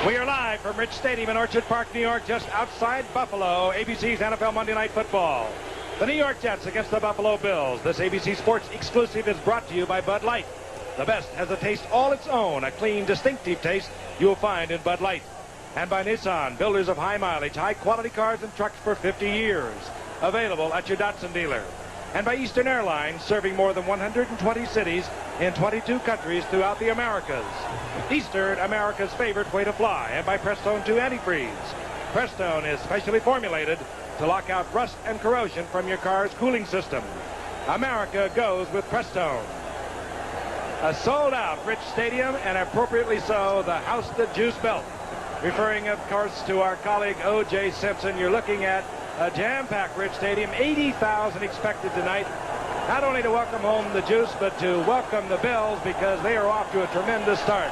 We are live from Rich Stadium in Orchard Park, New York, just outside Buffalo. ABC's NFL Monday Night Football. The New York Jets against the Buffalo Bills. This ABC Sports exclusive is brought to you by Bud Light. The best has a taste all its own, a clean, distinctive taste you'll find in Bud Light. And by Nissan, builders of high mileage, high quality cars and trucks for 50 years. Available at your Datsun dealer. And by Eastern Airlines, serving more than 120 cities in 22 countries throughout the Americas. Eastern, America's favorite way to fly. And by Prestone 2 Antifreeze. Prestone is specially formulated to lock out rust and corrosion from your car's cooling system. America goes with Prestone. A sold-out Rich Stadium, and appropriately so, the House that Juice built. Referring, of course, to our colleague O.J. Simpson, you're looking at a jam-packed Rich Stadium, 80,000 expected tonight, not only to welcome home the Juice, but to welcome the Bills because they are off to a tremendous start.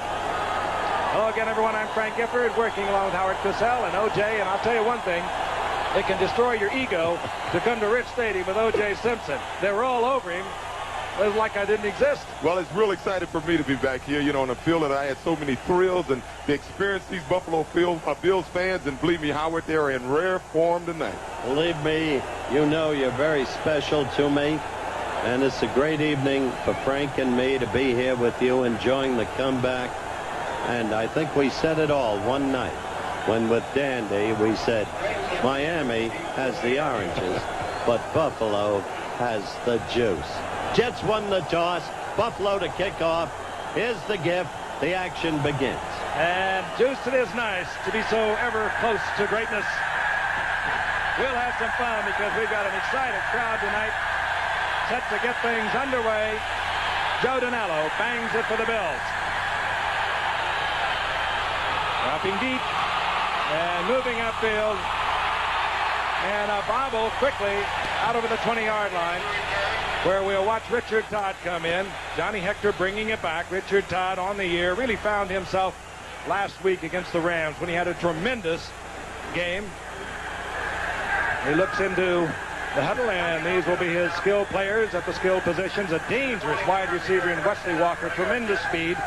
Hello again, everyone. I'm Frank Gifford, working along with Howard Cosell and O.J., and I'll tell you one thing. It can destroy your ego to come to Rich Stadium with O.J. Simpson. They were all over him. It was like I didn't exist. Well, it's real exciting for me to be back here, you know, on a field that I had so many thrills and to experience these Buffalo Bills fans. And believe me, Howard, they're in rare form tonight. Believe me, you know you're very special to me. And it's a great evening for Frank and me to be here with you, enjoying the comeback. And I think we said it all one night when with Dandy we said Miami has the oranges, but Buffalo has the juice. Jets won the toss. Buffalo to kick off. Here's the gift. The action begins. And Juice, it is nice to be so ever close to greatness. We'll have some fun because we've got an excited crowd tonight. Set to get things underway. Joe Danello bangs it for the Bills. Dropping deep and moving upfield. And a bobble quickly out over the 20-yard line, where we'll watch Richard Todd come in. Johnny Hector bringing it back. Richard Todd on the year really found himself last week against the Rams when he had a tremendous game. He looks into the huddle, and these will be his skill players at the skill positions. A dangerous wide receiver in Wesley Walker, tremendous speed.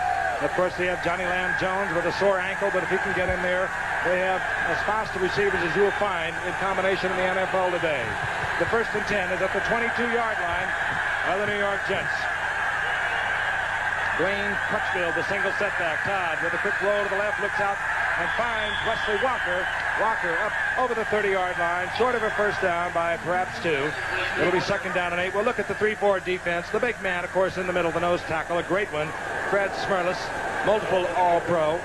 Of course, they have Johnny Lamb Jones with a sore ankle, but if he can get in there, they have as fast receivers as you will find in combination in the NFL today. The 1st and 10 is at the 22-yard line of the New York Jets. Dwayne Crutchfield, the single setback. Todd with a quick roll to the left, looks out and finds Wesley Walker. Walker up over the 30-yard line, short of a first down by perhaps 2. It'll be 2nd down and 8. We'll look at the 3-4 defense. The big man, of course, in the middle, the nose tackle, a great one. Fred Smerlas, multiple All-Pro.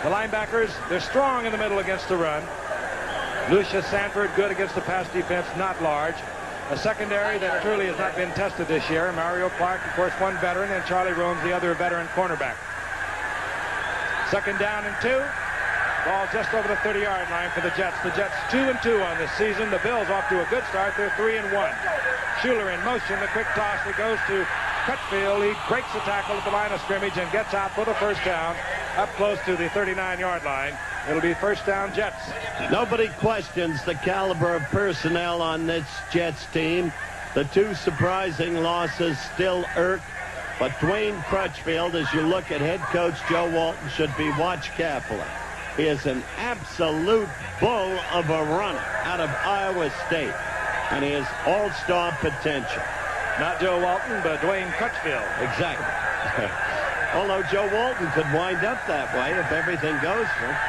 The linebackers, they're strong in the middle against the run. Lucius Sanford, good against the pass defense, not large. A secondary that truly has not been tested this year. Mario Clark, of course, one veteran, and Charlie Rooms, the other veteran cornerback. 2nd down and 2. Ball just over the 30-yard line for the Jets. The Jets 2-2 on this season. The Bills off to a good start. They're 3-1. Schuler in motion. The quick toss that goes to Crutchfield. He breaks the tackle at the line of scrimmage and gets out for the first down up close to the 39-yard line. It'll be 1st down Jets. Nobody questions the caliber of personnel on this Jets team. The 2 surprising losses still irk. But Dwayne Crutchfield, as you look at head coach Joe Walton, should be watched carefully. He is an absolute bull of a runner out of Iowa State. And he has all-star potential. Not Joe Walton, but Dwayne Crutchfield. Exactly. Although Joe Walton could wind up that way if everything goes for him.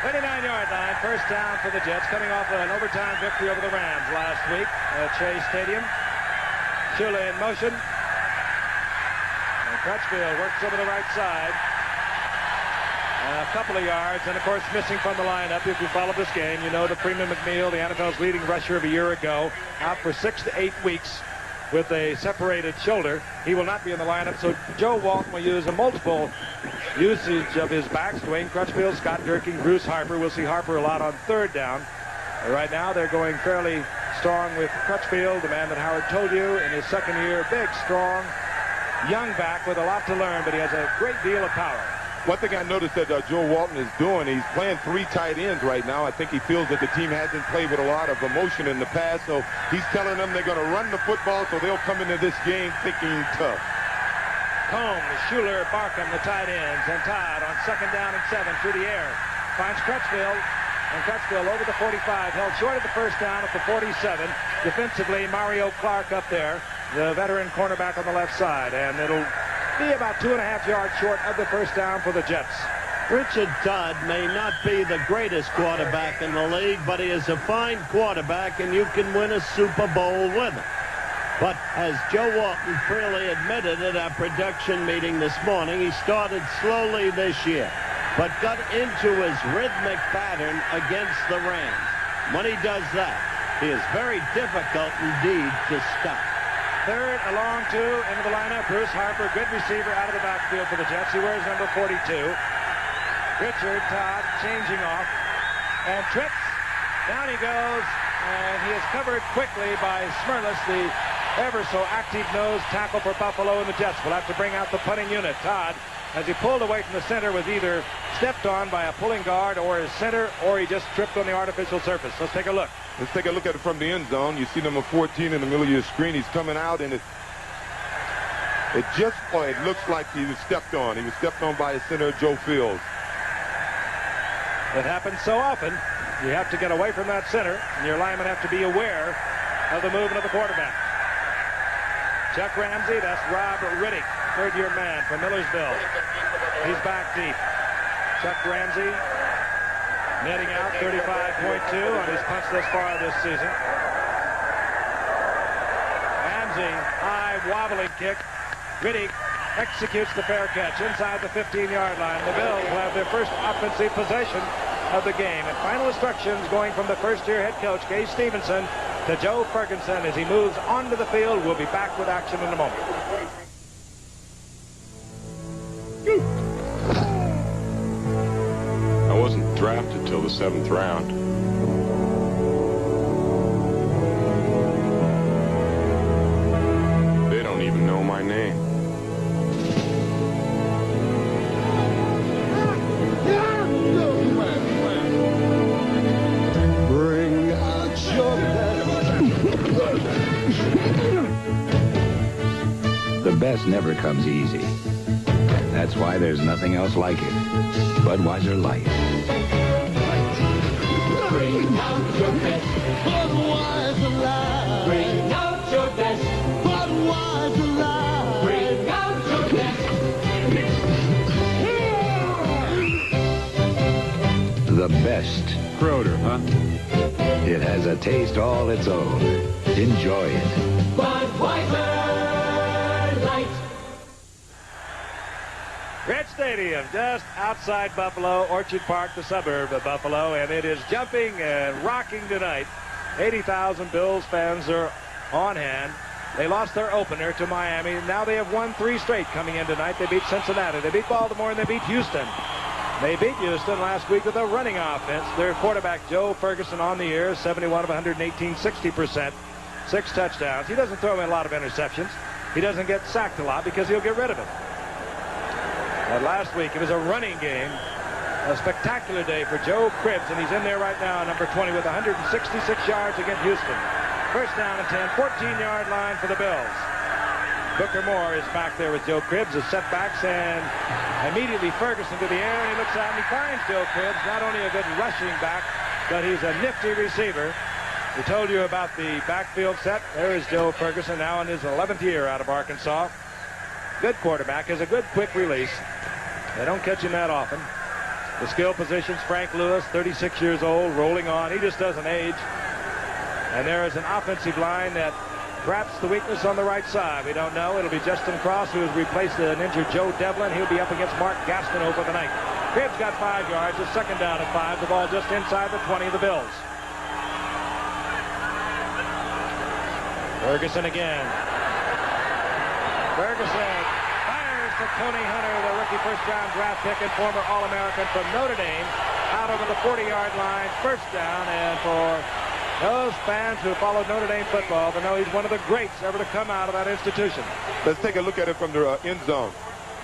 39-yard line, 1st down for the Jets, coming off an overtime victory over the Rams last week at Shea Stadium. Shula in motion. And Crutchfield works over the right side. A couple of yards, and of course missing from the lineup. If you follow this game, you know that Freeman McNeil, the NFL's leading rusher of a year ago, out for 6 to 8 weeks with a separated shoulder. He will not be in the lineup, so Joe Walton will use a multiple usage of his backs. Dwayne Crutchfield, Scott Durkin, Bruce Harper. We'll see Harper a lot on 3rd down. Right now they're going fairly strong with Crutchfield, the man that Howard told you in his 2nd year. Big, strong, young back with a lot to learn, but he has a great deal of power. One thing I noticed that Joe Walton is doing, he's playing 3 tight ends right now. I think he feels that the team hasn't played with a lot of emotion in the past, so he's telling them they're going to run the football, so they'll come into this game thinking tough. Combs, Schuler, Barkham, the tight ends, and Todd on 2nd down and 7 through the air. Finds Crutchfield, and Crutchfield over the 45, held short of the 1st down at the 47. Defensively, Mario Clark up there, the veteran cornerback on the left side, and it'll be about 2.5 yards short of the 1st down for the Jets. Richard Todd may not be the greatest quarterback in the league, but he is a fine quarterback, and you can win a Super Bowl with him. But as Joe Walton freely admitted at our production meeting this morning, he started slowly this year, but got into his rhythmic pattern against the Rams. When he does that, he is very difficult indeed to stop. 3rd, a long 2 into the lineup. Bruce Harper, good receiver out of the backfield for the Jets. He wears number 42. Richard Todd changing off, and trips. Down he goes, and he is covered quickly by Smerlas, the ever so active nose tackle for Buffalo, and the Jets will have to bring out the punting unit. Todd, as he pulled away from the center, was either stepped on by a pulling guard or his center, or he just tripped on the artificial surface. Let's take a look. Let's take a look at it from the end zone. You see number 14 in the middle of your screen. He's coming out, and it looks like he was stepped on. He was stepped on by his center, Joe Fields. It happens so often. You have to get away from that center, and your linemen have to be aware of the movement of the quarterback. Chuck Ramsey, that's Rob Riddick, 3rd-year man from Millersville. He's back deep. Chuck Ramsey netting out 35.2 on his punts thus far this season. Ramsey, high wobbling kick. Riddick executes the fair catch inside the 15-yard line. The Bills will have their first offensive possession of the game. And final instructions going from the first-year head coach, Gay Stevenson, to Joe Ferguson as he moves onto the field. We'll be back with action in a moment. I wasn't drafted till the 7th round. They don't even know my name. Bring out your The best never comes easy. That's why there's nothing else like it. Budweiser Light. Bring out your best. Budweiser Light. Bring out your best. Budweiser Light. Bring out your best. The best. Schroeder, huh? It has a taste all its own. Enjoy it. Budweiser Light. Red Stadium, just outside Buffalo, Orchard Park, the suburb of Buffalo, and it is jumping and rocking tonight. 80,000 Bills fans are on hand. They lost their opener to Miami. Now they have won 3 straight coming in tonight. They beat Cincinnati. They beat Baltimore, and they beat Houston. They beat Houston last week with a running offense. Their quarterback, Joe Ferguson, on the year, 71 of 118, 60%, 6 touchdowns. He doesn't throw in a lot of interceptions. He doesn't get sacked a lot because he'll get rid of it. And last week, it was a running game. A spectacular day for Joe Cribbs, and he's in there right now, number 20, with 166 yards against Houston. 1st down and 10, 14-yard line for the Bills. Booker Moore is back there with Joe Cribbs, his setbacks, and immediately Ferguson to the air, and he looks out and he finds Joe Cribbs, not only a good rushing back, but he's a nifty receiver. We told you about the backfield set. There is Joe Ferguson, now in his 11th year out of Arkansas. Good quarterback, has a good quick release. They don't catch him that often. The skill positions, Frank Lewis, 36 years old, rolling on. He just doesn't age. And there is an offensive line that perhaps the weakness on the right side. We don't know. It'll be Justin Cross, who has replaced an injured Joe Devlin. He'll be up against Mark Gastineau for the night. Cribbs got 5 yards. A 2nd down and 5. The ball just inside the 20 of the Bills. Ferguson again. Ferguson fires to Tony Hunter, the rookie first-round draft pick and former All-American from Notre Dame, out over the 40-yard line. 1st down, and for those fans who followed Notre Dame football, they know he's one of the greats ever to come out of that institution. Let's take a look at it from the end zone.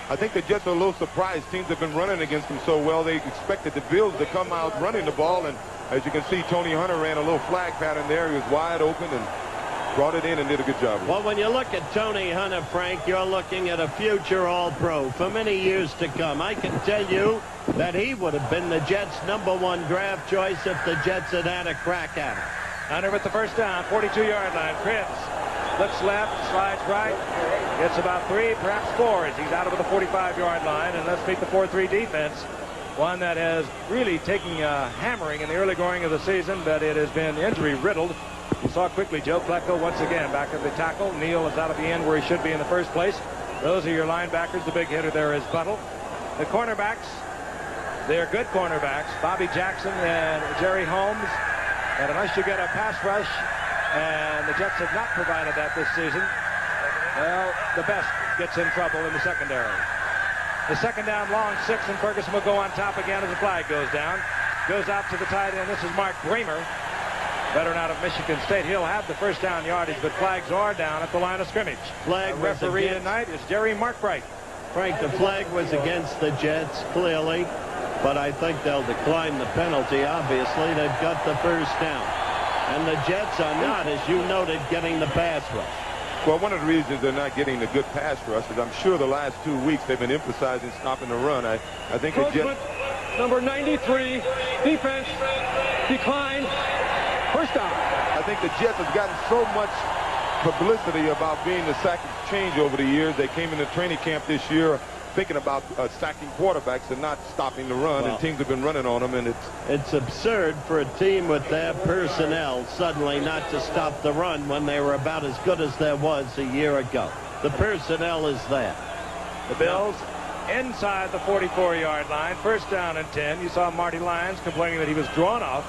I think the Jets are a little surprised. Teams have been running against them so well. They expected the Bills to come out running the ball, and as you can see, Tony Hunter ran a little flag pattern there. He was wide open, and brought it in and did a good job. Well, when you look at Tony Hunter, Frank, you're looking at a future All-Pro for many years to come. I can tell you that he would have been the Jets' #1 draft choice if the Jets had had a crack at him. Hunter with the first down, 42-yard line. Cribbs looks left, slides right. Gets about 3, perhaps 4 as he's out over the 45-yard line. And let's meet the 4-3 defense. One that has really taken a hammering in the early going of the season, but it has been injury-riddled. You saw quickly Joe Klecko once again back at the tackle. Neal is out at the end where he should be in the first place. Those are your linebackers. The big hitter there is Buttle. The cornerbacks, they're good cornerbacks. Bobby Jackson and Jerry Holmes. And unless you get a pass rush, and the Jets have not provided that this season, well, the best gets in trouble in the secondary. The second down, long 6, and Ferguson will go on top again as the flag goes down. Goes out to the tight end. This is Mark Bramer, veteran out of Michigan State. He'll have the first down yardage, but flags are down at the line of scrimmage. Flag referee tonight is Jerry Markbright. Frank, the flag was against the Jets, clearly, but I think they'll decline the penalty, obviously. They've got the first down. And the Jets are not, as you noted, getting the pass rush. Well, one of the reasons they're not getting the good pass rush is I'm sure the last 2 weeks they've been emphasizing stopping the run. I think the Jets... Number 93, defense, decline, first down. I think the Jets have gotten so much publicity about being the sacking change over the years. They came into training camp this year thinking about sacking quarterbacks and not stopping the run, and teams have been running on them, and it's absurd for a team with their personnel suddenly not to stop the run when they were about as good as there was a year ago. The personnel is there. The Bills inside the 44-yard line, first down and 10. You saw Marty Lyons complaining that he was drawn off.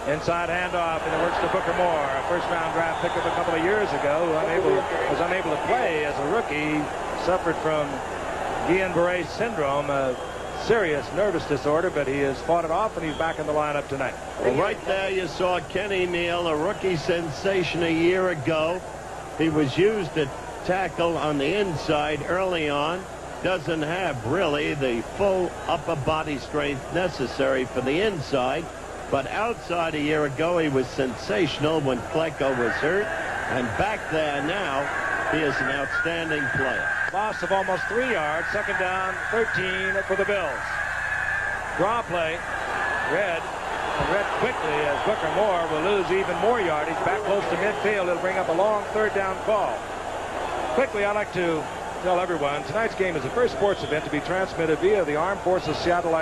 Inside handoff, and it works to Booker Moore, a first-round draft pickup a couple of years ago, who was unable to play as a rookie. Suffered from Guillain-Barré syndrome, a serious nervous disorder, but he has fought it off, and he's back in the lineup tonight. Well, right there you saw Kenny Neal, a rookie sensation a year ago. He was used at tackle on the inside early on. Doesn't have really the full upper body strength necessary for the inside. But outside a year ago, he was sensational when Klecko was hurt. And back there now, he is an outstanding player. Loss of almost 3 yards. Second down, 13 for the Bills. Draw play. Red quickly as Booker Moore will lose even more yardage. Back close to midfield. It'll bring up a long third down call. Quickly, I'd like to tell everyone, tonight's game is the first sports event to be transmitted via the Armed Forces Seattle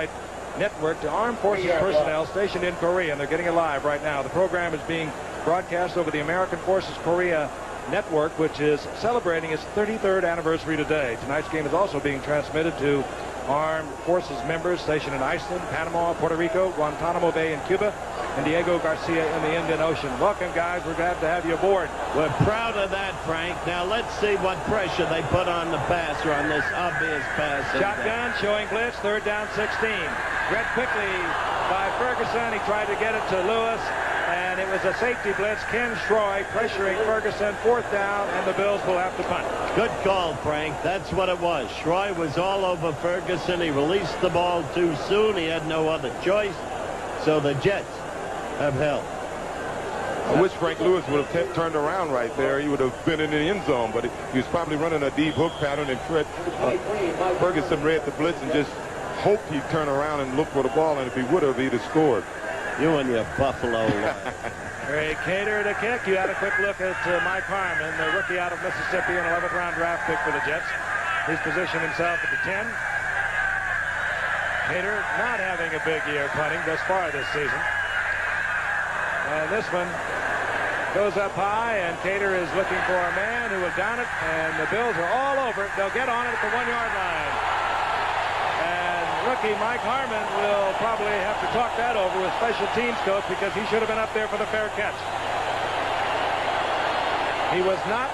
Network to Armed Forces personnel stationed in Korea, and they're getting it live right now. The program is being broadcast over the American Forces Korea Network, which is celebrating its 33rd anniversary today. Tonight's game is also being transmitted to Armed Forces members stationed in Iceland, Panama, Puerto Rico, Guantanamo Bay in Cuba, and Diego Garcia in the Indian Ocean. Welcome, guys. We're glad to have you aboard. We're proud of that, Frank. Now let's see what pressure they put on the passer on this obvious pass. Shotgun showing blitz, third down 16. Read quickly by Ferguson. He tried to get it to Lewis, and it was a safety blitz. Ken Schroy pressuring Ferguson, fourth down, and the Bills will have to punt. Good call, Frank. That's what it was. Schroy was all over Ferguson. He released the ball too soon. He had no other choice. So the Jets have held. I wish Frank Lewis would have turned around right there. He would have been in the end zone, but he was probably running a deep hook pattern, and Ferguson read the blitz and just hoped he'd turn around and look for the ball, and if he would have, he'd have scored. You and your Buffalo. Ray Cater to kick. You had a quick look at Mike Harmon, the rookie out of Mississippi, an 11th round draft pick for the Jets. He's positioned himself at the 10. Cater not having a big year punting thus far this season. And this one goes up high, and Cater is looking for a man who will down it, and the Bills are all over it. They'll get on it at the 1 yard line. And rookie Mike Harmon will probably have to talk that over with special teams coach, because he should have been up there for the fair catch. He was not,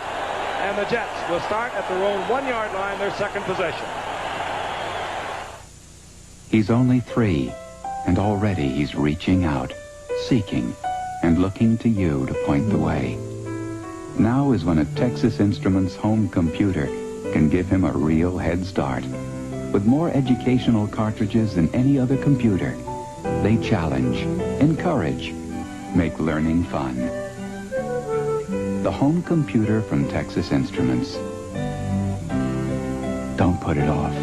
and the Jets will start at their own 1 yard line, their second possession. He's only 3, and already he's reaching out, seeking, and looking to you to point the way. Now is when a Texas Instruments home computer can give him a real head start. With more educational cartridges than any other computer, they challenge, encourage, make learning fun. The home computer from Texas Instruments. Don't put it off.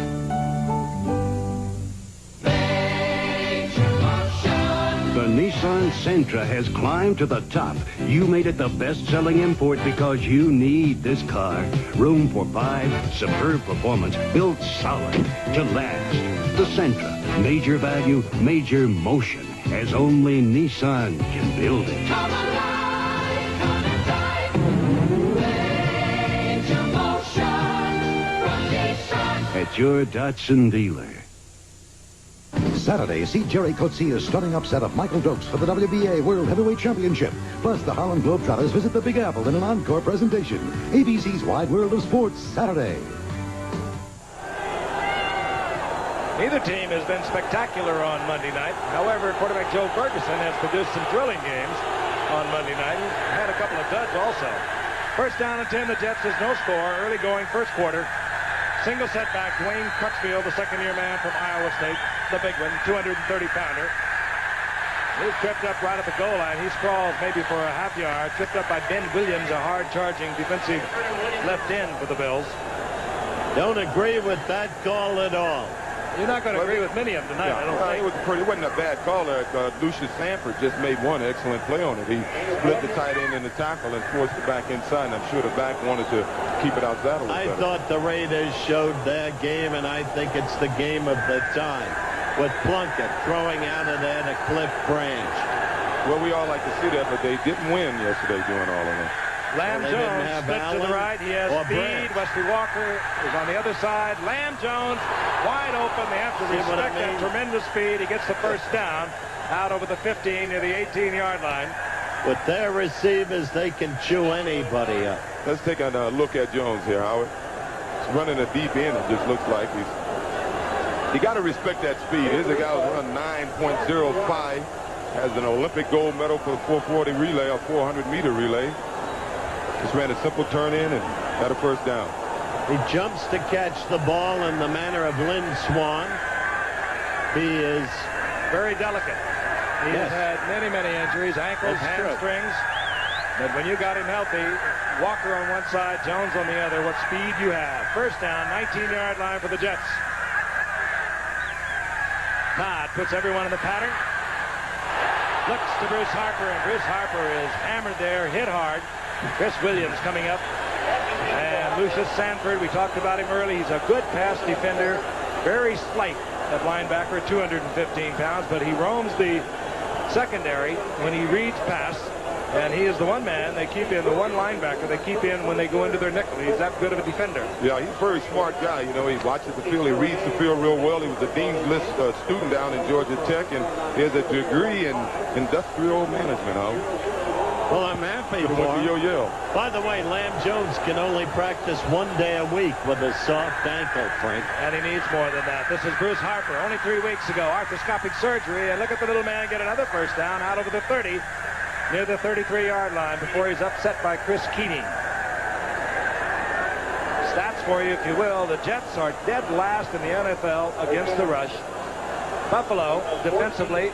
The Nissan Sentra has climbed to the top. You made it the best-selling import because you need this car. Room for 5, superb performance, built solid to last. The Sentra, major value, major motion, as only Nissan can build it. Come alive, come alive. Major motion from Nissan. At your Datsun dealer. Saturday, see Jerry Coetzee's stunning upset of Michael Dokes for the WBA World Heavyweight Championship. Plus, the Harlem Globetrotters visit the Big Apple in an encore presentation. ABC's Wide World of Sports, Saturday. Neither team has been spectacular on Monday night. However, quarterback Joe Ferguson has produced some thrilling games on Monday night. He's had a couple of duds also. First down and 10, the Jets is no score. Early going first quarter. Single setback, Dwayne Crutchfield, the second-year man from Iowa State, the big one, 230-pounder. He's tripped up right at the goal line. He sprawls maybe for a half yard. Tripped up by Ben Williams, a hard-charging defensive left end for the Bills. Don't agree with that call at all. You're not going to agree with many of them tonight, I don't think. It wasn't a bad call there. Lucius Sanford just made one excellent play on it. He split the tight end in the tackle and forced it back inside, and I'm sure the back wanted to keep it outside a little I better. thought the Raiders showed their game, and I think it's the game of the time, with Plunkett throwing out of there to Cliff Branch. Well, we all like to see that, but they didn't win yesterday doing all of that. Lamb Well, Jones split to the right. He has speed. Wesley Walker is on the other side. Lamb Jones wide open. They have to respect that tremendous speed. He gets the first down out over the 15 near the 18-yard line. With their receivers, they can chew anybody up. Let's take a look at Jones here, Howard. He's running a deep end, it just looks like. You got to respect that speed. Here's a guy who's run 9.05, has an Olympic gold medal for the 440 relay, a 400-meter relay. Just ran a simple turn in and got a first down. He jumps to catch the ball in the manner of Lynn Swan. He is very delicate. He has had many, many injuries, ankles, hamstrings. But when you got him healthy, Walker on one side, Jones on the other, what speed you have. First down, 19-yard line for the Jets. Todd puts everyone in the pattern. Looks to Bruce Harper, and Bruce Harper is hammered there, hit hard. Chris Williams coming up. And Lucius Sanford, we talked about him early. He's a good pass defender. Very slight at linebacker, 215 pounds, but he roams the secondary when he reads pass. And he is the one man they keep in, the one linebacker they keep in when they go into their nickel. He's that good of a defender. Yeah, he's a very smart guy. You know, he watches the field. He reads the field real well. He was a Dean's List student down in Georgia Tech, and he has a degree in industrial management, Well, I'm happy for him. By the way, Lamb Jones can only practice 1 day a week with a soft ankle, Frank. And he needs more than that. This is Bruce Harper, only 3 weeks ago. Arthroscopic surgery, and look at the little man get another first down out over the 30, near the 33-yard line before he's upset by Chris Keating. Stats for you, if you will. The Jets are dead last in the NFL against the rush. Buffalo, defensively,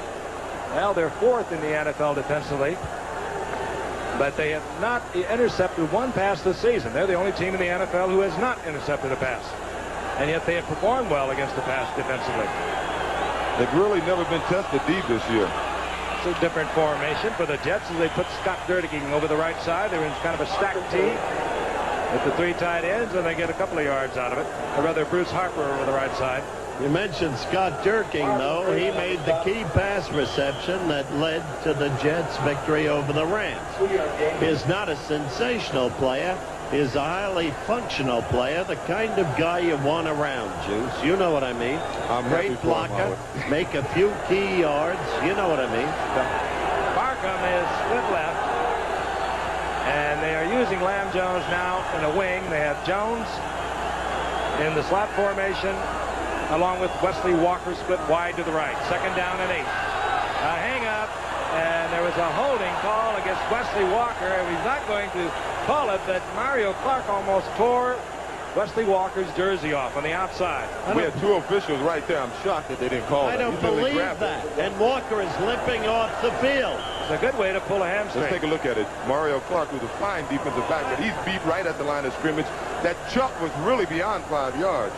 well, they're 4th in the NFL defensively. But they have not intercepted one pass this season. They're the only team in the NFL who has not intercepted a pass. And yet they have performed well against the pass defensively. They've really never been tested deep this year. It's a different formation for the Jets as they put Scott Derticking over the right side. They're in kind of a stacked team with the 3 tight ends, and they get a couple of yards out of it. Or rather, Bruce Harper over the right side. You mentioned Scott Derking, though. He made the key pass reception that led to the Jets' victory over the Rams. He's not a sensational player. He's a highly functional player, the kind of guy you want around, Juice. You know what I mean. Great blocker, make a few key yards. You know what I mean. Barkham is split left. And they are using Lamb Jones now in a wing. They have Jones in the slot formation, along with Wesley Walker split wide to the right. Second down and 8. A hang up, and there was a holding call against Wesley Walker, and he's not going to call it, but Mario Clark almost tore Wesley Walker's jersey off on the outside. We had 2 officials right there. I'm shocked that they didn't call it. I don't believe that. And Walker is limping off the field. a good way to pull a hamstring. Let's take a look at it. Mario Clark was a fine defensive back, but he's beat right at the line of scrimmage. That jump was really beyond 5 yards.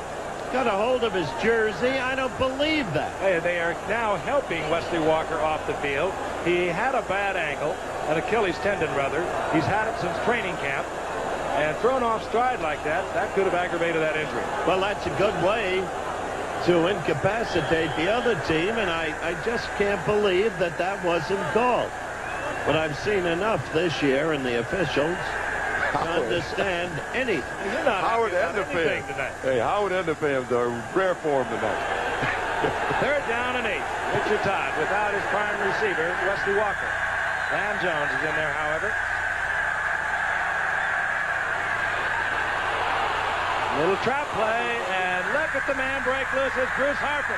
Got a hold of his jersey. I don't believe that. Hey, they are now helping Wesley Walker off the field. He had a bad ankle, an Achilles tendon rather. He's had it since training camp. And thrown off stride like that, that could have aggravated that injury. Well, that's a good way to incapacitate the other team, and I just can't believe that that wasn't called. But I've seen enough this year in the officials to understand anything. You're not Howard happy and the about anything fans. tonight. Hey, Howard and the fans are rare form tonight. 3rd down and 8. Richard Todd without his prime receiver, Wesley Walker. Lamb Jones is in there, however. Little trap play, and look at the man break loose. It's Bruce Harper.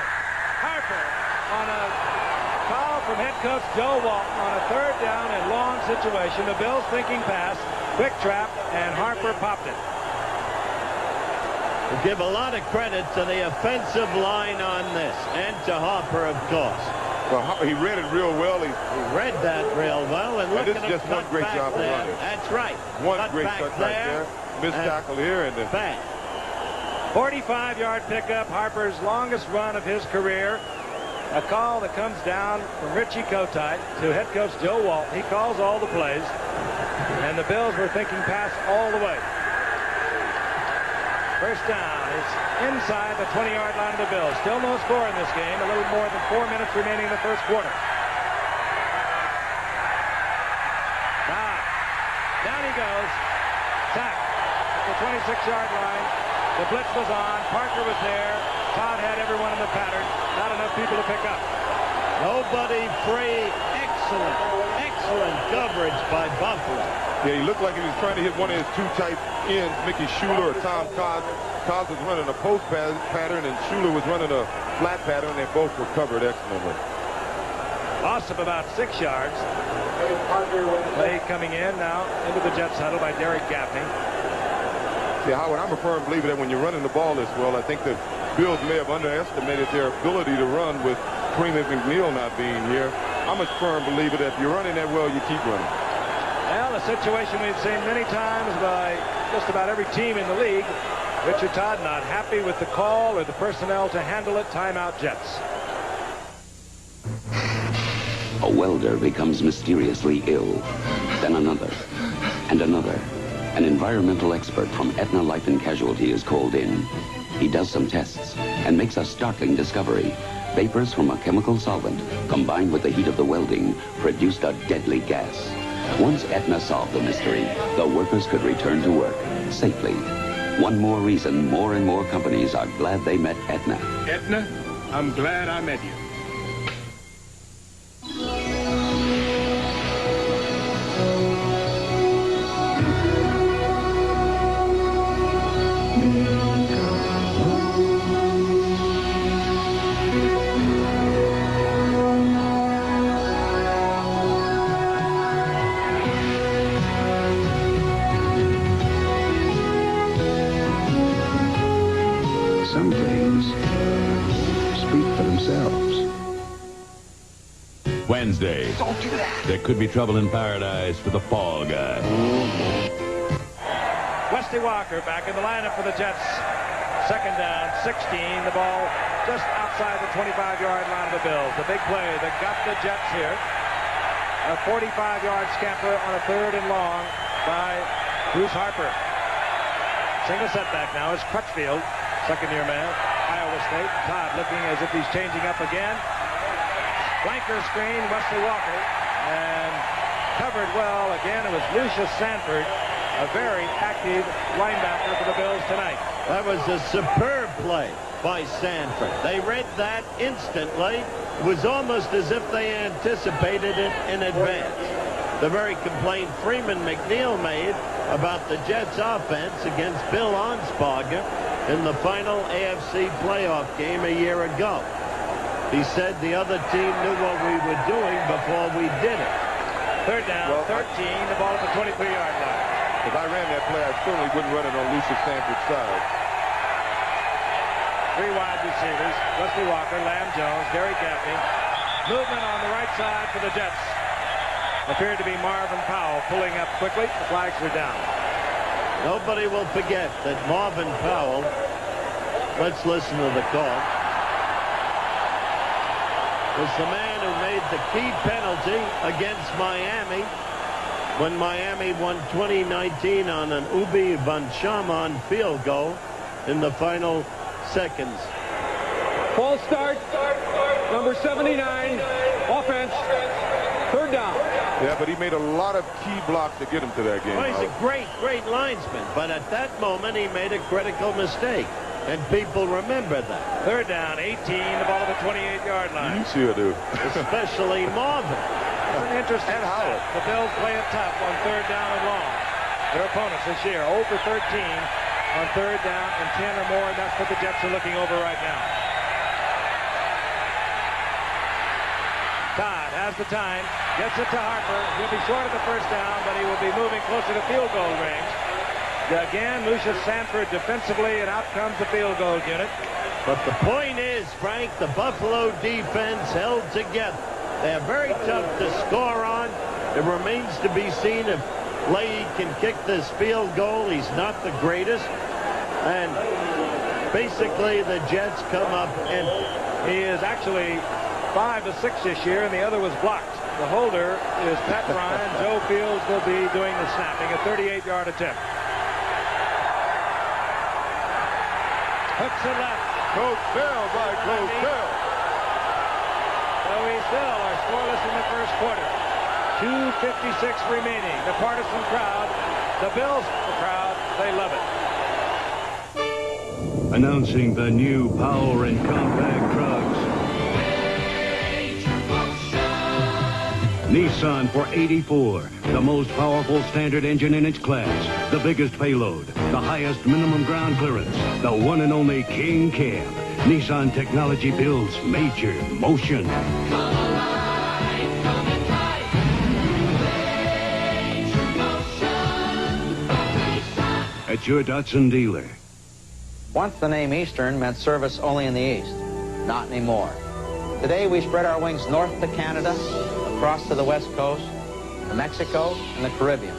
Harper on a call from head coach Joe Walton on a 3rd down and long situation. The Bills thinking pass, quick trap, and Harper popped it. We'll give a lot of credit to the offensive line on this, and to Harper, of course. Well, he read it real well. He read that real well, and look this at is him just one cut great back job of there. running. That's right. One Cut great back cut right there. Missed tackle here, and then back. 45-yard pickup, Harper's longest run of his career. A call that comes down from Richie Kotite to head coach Joe Walton. He calls all the plays, and the Bills were thinking pass all the way. First down. It's inside the 20-yard line of the Bills. Still no score in this game. A little more than 4 minutes remaining in the first quarter. Down he goes. Sack at the 26-yard line. The blitz was on. Parker was there. Todd had everyone in the pattern. Not enough people to pick up. Nobody free. Excellent coverage by Buffalo. yeah, he looked like he was trying to hit one of his two tight ends, Mickey Schuler or Tom Cobb. Cobb was running a post pattern, and Schuler was running a flat pattern. They both were covered excellently. Loss of about 6 yards. Play coming in now into the Jets huddle by Derek Gaffney. See, Howard, I'm a firm believer that when you're running the ball this well, I think the Bills may have underestimated their ability to run with Freeman McNeil not being here. I'm a firm believer that if you're running that well, you keep running. Well, a situation we've seen many times by just about every team in the league. Richard Todd not happy with the call or the personnel to handle it. Timeout, Jets. A welder becomes mysteriously ill. Then another, and another. An environmental expert from Aetna Life and Casualty is called in. He does some tests and makes a startling discovery. Vapors from a chemical solvent, combined with the heat of the welding, produced a deadly gas. Once Aetna solved the mystery, the workers could return to work safely. One more reason more and more companies are glad they met Aetna. Aetna, I'm glad I met you. Some things speak for themselves. Wednesday. Don't do that. There could be trouble in paradise for the fall guy. Wesley Walker back in the lineup for the Jets. 2nd down, 16. The ball just outside the 25-yard line of the Bills. The big play that got the Jets here. A 45-yard scamper on a 3rd and long by Bruce Harper. Single setback now is Crutchfield, second-year man, Iowa State. Todd looking as if he's changing up again. Flanker screen, Wesley Walker, and covered well. Again, it was Lucius Sanford, a very active linebacker for the Bills tonight. That was a superb play by Sanford. They read that instantly. It was almost as if they anticipated it in advance. The very complaint Freeman McNeil made about the Jets' offense against Bill Onsparger in the final AFC playoff game a year ago. He said the other team knew what we were doing before we did it. 3rd down, 13, the ball at the 23-yard line. If I ran that play, I certainly wouldn't run it on Lucius Sanford's side. 3 wide receivers, Wesley Walker, Lamb Jones, Derek Gaffney. Movement on the right side for the Jets. appeared to be Marvin Powell pulling up quickly. The flags are down. Nobody will forget that Marvin Powell, let's listen to the call, was the man who made the key penalty against Miami when Miami won 2019 on an Ubi Van Shaman field goal in the final seconds. False start. Number 79. Offense. Third down. Yeah, but he made a lot of key blocks to get him to that game. Well, he's a great linesman, but at that moment he made a critical mistake, and people remember that. Third down, 18, the ball at the 28-yard line. You sure do. Especially Marvin. It's an interesting And Howard. The Bills play it tough on third down and long. Their opponents this year, 0 for 13 on third down and 10 or more, and that's what the Jets are looking over right now. Todd has the time, gets it to Harper. He'll be short of the first down, but he will be moving closer to field goal range. Again, Lucius Sanford defensively, and out comes the field goal unit. But the point is, Frank, the Buffalo defense held together. They're very tough to score on. It remains to be seen if Leahy can kick this field goal. He's not the greatest. And basically, the Jets come up empty. He is actually 5 of 6 this year, and the other was blocked. The holder is Pat Ryan. Joe Fields will be doing the snapping, a 38-yard attempt. Hooks it left. Coach Bell by Coach Bell. So we still are scoreless in the first quarter. 2:56 remaining. The partisan crowd, the Bills crowd, they love it. Announcing the new Power and Compact trucks. Nissan 484, the most powerful standard engine in its class, the biggest payload, the highest minimum ground clearance, the one and only King Cab. Nissan technology builds major motion. Come alive, come and drive. At your Datsun dealer. Once the name Eastern meant service only in the East. Not anymore. Today we spread our wings north to Canada, across to the West Coast, to Mexico and the Caribbean,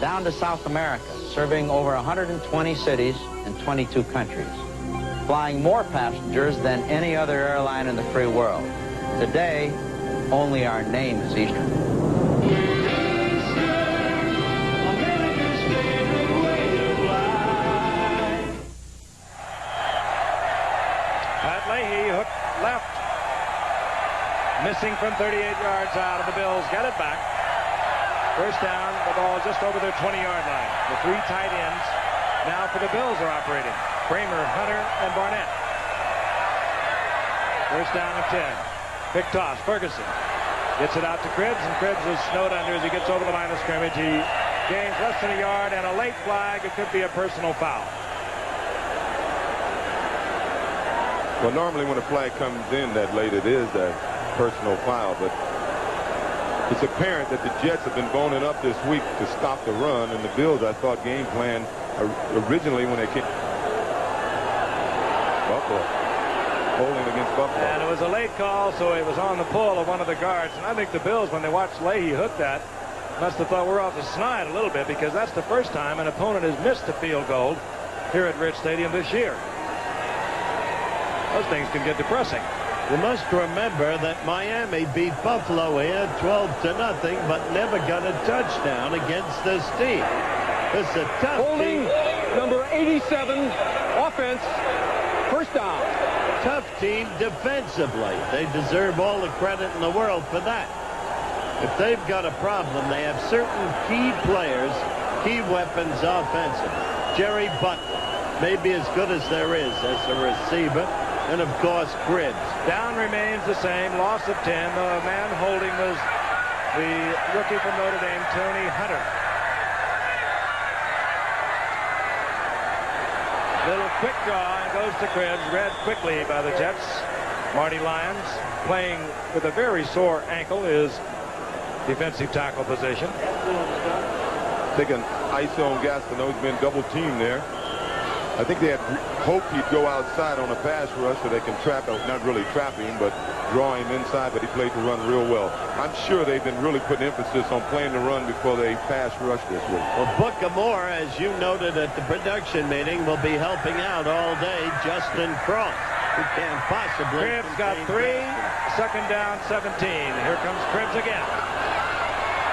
down to South America, serving over 120 cities and 22 countries, flying more passengers than any other airline in the free world. Today, only our name is Eastern. Pat Leahy hooked left. Missing from 38 yards out, of the Bills get it back. First down, the ball just over their 20-yard line. The 3 tight ends now for the Bills are operating. Kramer, Hunter, and Barnett. First down and 10. Big toss, Ferguson gets it out to Cribbs, and Cribbs is snowed under as he gets over the line of scrimmage. He gains less than a yard, and a late flag. It could be a personal foul. Well, normally when a flag comes in that late, it is that personal foul, but it's apparent that the Jets have been boning up this week to stop the run, and the Bills, I thought, game plan originally when they came. Buffalo. Holding against Buffalo. And it was a late call, so it was on the pull of one of the guards. And I think the Bills, when they watched Leahy hook that, must have thought we're off the snide a little bit, because that's the first time an opponent has missed a field goal here at Rich Stadium this year. Those things can get depressing. You must remember that Miami beat Buffalo here 12-0, but never got a touchdown against this team. This is a tough Holding team. number 87, offense, first down. Tough team defensively. They deserve all the credit in the world for that. If they've got a problem, they have certain key players, key weapons offensively. Jerry Butler, maybe as good as there is as a receiver. And, of course, Cribbs. Down remains the same. Loss of 10. The man holding was the rookie from Notre Dame, Tony Hunter. Little quick draw and goes to Cribbs. Read quickly by the Jets. Marty Lyons playing with a very sore ankle is defensive tackle position. Taking ISO on Gastineau. He's been double teamed there. I think they had hoped he'd go outside on a pass rush so they can trap him, not really trap him, but draw him inside, but he played the run real well. I'm sure they've been really putting emphasis on playing the run before they pass rush this week. Well, Booker Moore, as you noted at the production meeting, will be helping out all day Justin Cross, who can't possibly... Cribbs got 3, second down, 17. Here comes Cribbs again.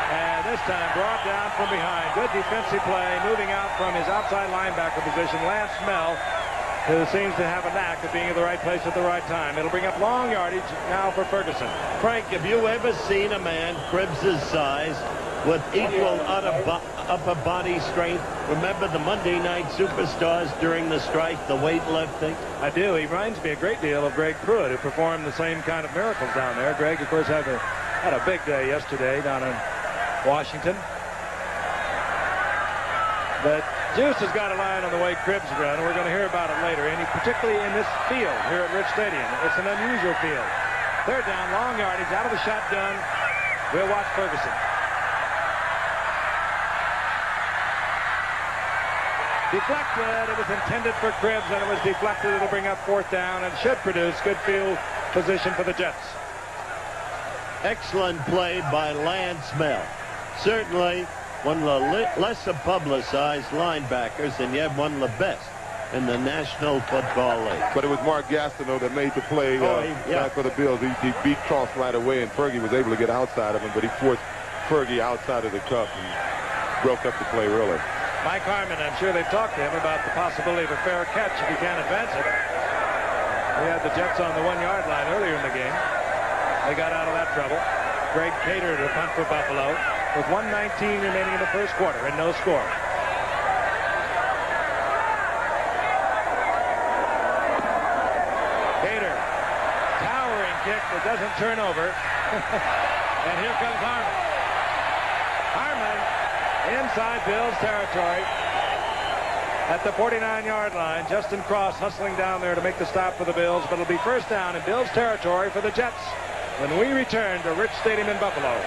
And this time brought down from behind. Good defensive play, moving out from his outside linebacker position. Lance Smell, who seems to have a knack of being in the right place at the right time. It'll bring up long yardage now for Ferguson. Frank, have you ever seen a man Cribbs' size with equal upper body strength? Remember the Monday Night Superstars during the strike, the weightlifting? I do. He reminds me a great deal of Greg Pruitt, who performed the same kind of miracles down there. Greg, of course, had a big day yesterday down in Washington. But Juice has got a line on the way Cribbs run, and we're going to hear about it later, and particularly in this field here at Rich Stadium. It's an unusual field. Third down, long yardage, out of the shotgun. We'll watch Ferguson. Deflected. It was intended for Cribbs, and it was deflected. It'll bring up fourth down and should produce good field position for the Jets. Excellent play by Lance Smell. Certainly one of the lesser publicized linebackers, and yet one of the best in the National Football League. But it was Mark Gastineau that made the play back for the Bills. He beat Cross right away, and Fergie was able to get outside of him, but he forced Fergie outside of the cup and broke up the play early. Mike Harmon, I'm sure they've talked to him about the possibility of a fair catch if he can't advance it. We had the Jets on the 1-yard line earlier in the game. They got out of that trouble. Greg Cater to punt for Buffalo with 1:19 remaining in the first quarter and no score. Cater, towering kick that doesn't turn over. And here comes Harmon. Harmon inside Bills territory at the 49-yard line. Justin Cross hustling down there to make the stop for the Bills, but it'll be first down in Bills territory for the Jets when we return to Rich Stadium in Buffalo.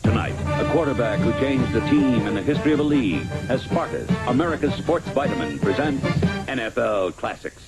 Tonight, a quarterback who changed a team in the history of a league, as Spartas, America's sports vitamin, presents NFL Classics.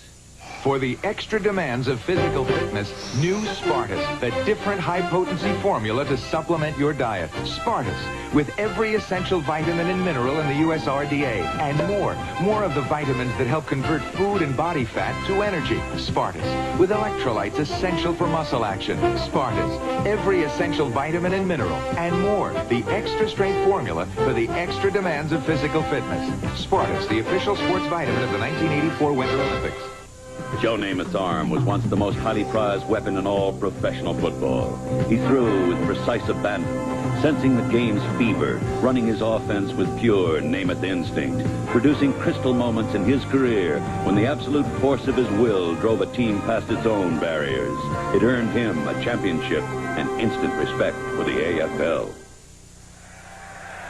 For the extra demands of physical fitness, new Spartas, the different high-potency formula to supplement your diet. Spartas, with every essential vitamin and mineral in the USRDA, and more. More of the vitamins that help convert food and body fat to energy. Spartas, with electrolytes essential for muscle action. Spartas, every essential vitamin and mineral, and more. The extra strength formula for the extra demands of physical fitness. Spartas, the official sports vitamin of the 1984 Winter Olympics. Joe Namath's arm was once the most highly prized weapon in all professional football. He threw with precise abandon, sensing the game's fever, running his offense with pure Namath instinct, producing crystal moments in his career when the absolute force of his will drove a team past its own barriers. It earned him a championship and instant respect for the AFL.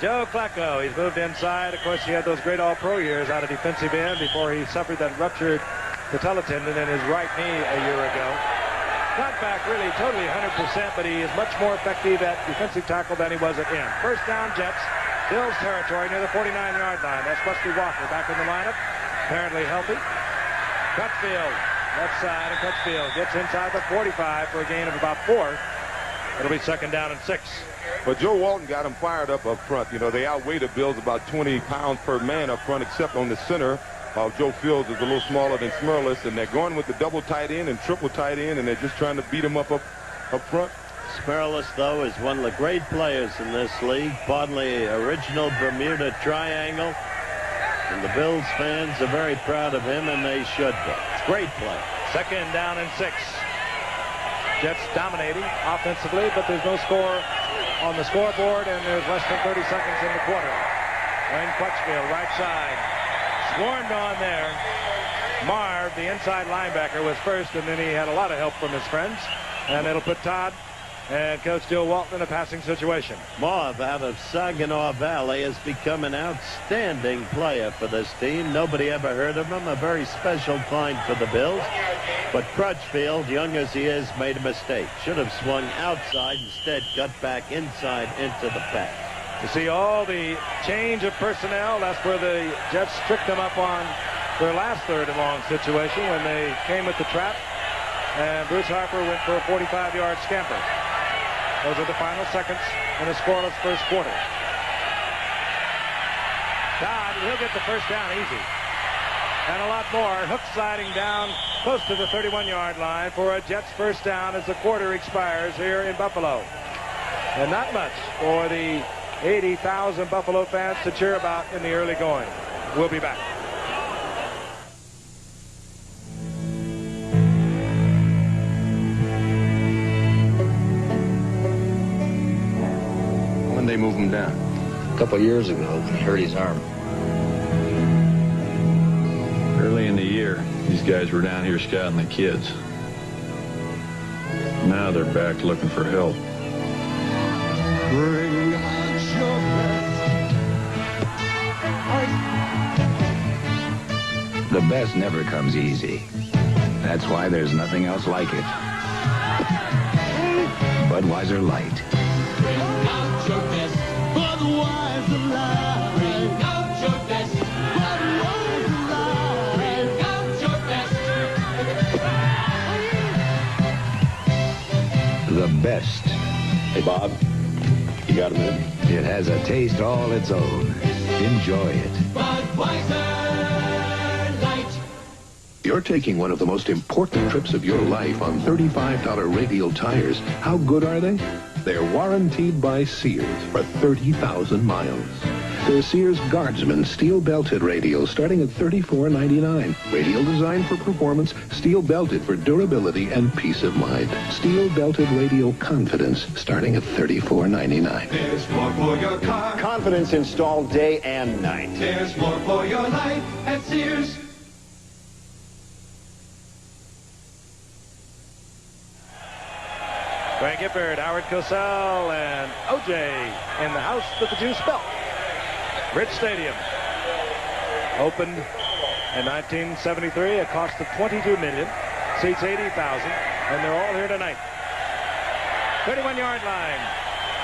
Joe Flacco, he's moved inside. Of course, he had those great all-pro years out of defensive end before he suffered that ruptured patella tendon in his right knee a year ago. Not back really totally 100%, but he is much more effective at defensive tackle than he was at end. First down, Jets. Bills territory near the 49-yard line. That's Wesley Walker back in the lineup. Apparently healthy. Crutchfield, left side, and Crutchfield gets inside the 45 for a gain of about 4. It'll be second down and 6. But Joe Walton got him fired up front. You know, they outweigh the Bills about 20 pounds per man up front, except on the center. Joe Fields is a little smaller than Smerlis, and they're going with the double tight end and triple tight end, and they're just trying to beat him up front. Smerlis, though, is one of the great players in this league, part of the original Bermuda Triangle. And the Bills fans are very proud of him, and they should be. It's great play. Second down and 6. Jets dominating offensively, but there's no score on the scoreboard, and there's less than 30 seconds in the quarter. Wayne Crutchfield, right side. Swarmed on there. Marv, the inside linebacker, was first, and then he had a lot of help from his friends. And it'll put Todd and Coach Joe Walton in a passing situation. Marv out of Saginaw Valley has become an outstanding player for this team. Nobody ever heard of him. A very special find for the Bills. But Crutchfield, young as he is, made a mistake. Should have swung outside. Instead, got back inside into the pass. You see all the change of personnel. That's where the Jets tricked them up on their last third and long situation when they came with the trap. And Bruce Harper went for a 45-yard scamper. Those are the final seconds in a scoreless first quarter. Dodd, he'll get the first down easy. And a lot more. Hook sliding down close to the 31-yard line for a Jets first down as the quarter expires here in Buffalo. And not much for the 80,000 Buffalo fans to cheer about in the early going. We'll be back. When they move him down? A couple years ago when he hurt his arm. Early in the year, these guys were down here scouting the kids. Now they're back looking for help. Bring out your best. The best never comes easy. That's why there's nothing else like it. Budweiser Light. Bring out your best. Budweiser Light. Bring out your best. Budweiser Light. Bring out your best. The best. Hey, Bob, you got a minute? It has a taste all its own. Enjoy it. Budweiser Light. You're taking one of the most important trips of your life on $35 radial tires. How good are they? They're warranted by Sears for 30,000 miles. They're Sears Guardsman steel-belted radials starting at $34.99. Radial designed for performance, steel-belted for durability and peace of mind. Steel-belted radial confidence starting at $34.99. There's more for your car. Confidence installed day and night. There's more for your life at Sears. Frank Gifford, Howard Cosell, and O.J. in the house with the juice belt. Rich Stadium. Opened in 1973, a cost of $22 million. Seats 80,000, and they're all here tonight. 31-yard line.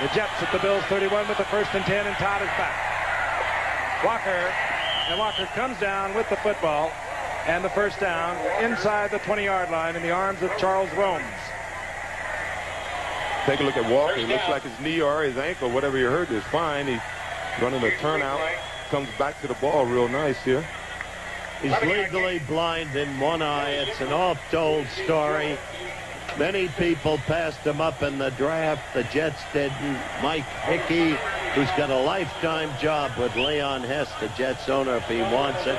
The Jets at the Bills 31 with the 1st and 10, and Todd is back. Walker comes down with the football and the first down inside the 20-yard line in the arms of Charles Romes. Take a look at Walker. It looks like his knee or his ankle, whatever you heard, is fine. He's running a turnout. Comes back to the ball real nice here. He's legally blind in one eye. It's an oft-told story. Many people passed him up in the draft. The Jets didn't. Mike Hickey, who's got a lifetime job with Leon Hess, the Jets owner, if he wants it,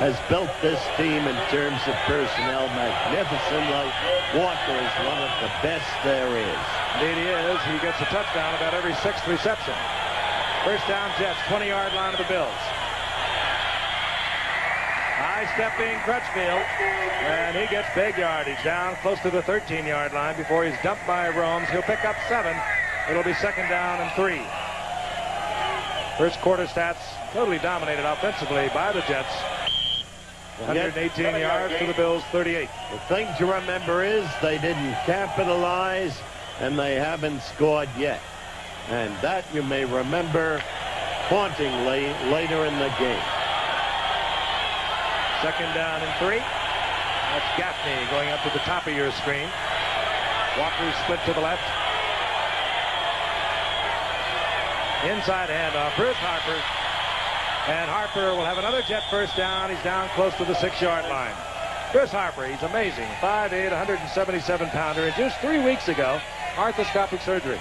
has built this team in terms of personnel magnificently. Walker is one of the best there is. Indeed he is. He gets a touchdown about every 6th reception. First down Jets, 20-yard line of the Bills. High-stepping Crutchfield, and he gets big yardage down close to the 13-yard line before he's dumped by Romes. He'll pick up 7. It'll be 2nd down and 3. First quarter stats totally dominated offensively by the Jets. 118 yards to the Bills, 38. The thing to remember is they didn't capitalize, and they haven't scored yet. And that you may remember hauntingly later in the game. 2nd down and 3. That's Gaffney going up to the top of your screen. Walker split to the left. Inside handoff, Bruce Harper. And Harper will have another Jet first down. He's down close to the 6-yard line. Bruce Harper, he's amazing. 5'8", 177-pounder. And just 3 weeks ago, arthroscopic surgery.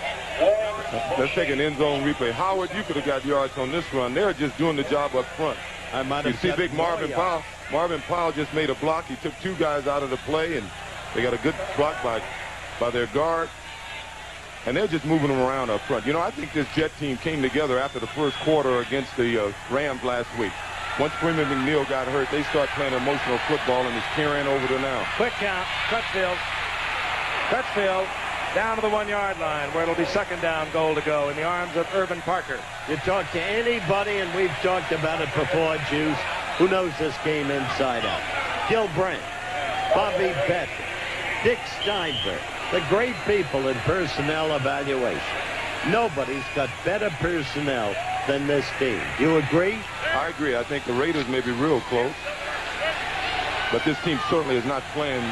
Let's take an end zone replay. Howard, you could have got yards on this run. They're just doing the job up front. You see big Marvin Powell. Marvin Powell just made a block. He took 2 guys out of the play, and they got a good block by their guard. And they're just moving them around up front. You know, I think this Jet team came together after the first quarter against the Rams last week. Once Freeman McNeil got hurt, they start playing emotional football, and it's carrying over to now. Quick count. Crutchfield down to the 1-yard line where it'll be 2nd down, goal to go in the arms of Irvin Parker. You talk to anybody, and we've talked about it before, Juice, who knows this game inside out. Gil Brandt, Bobby Becker, Dick Steinberg, the great people in personnel evaluation. Nobody's got better personnel than this team. You agree? I agree. I think the Raiders may be real close. But this team certainly is not playing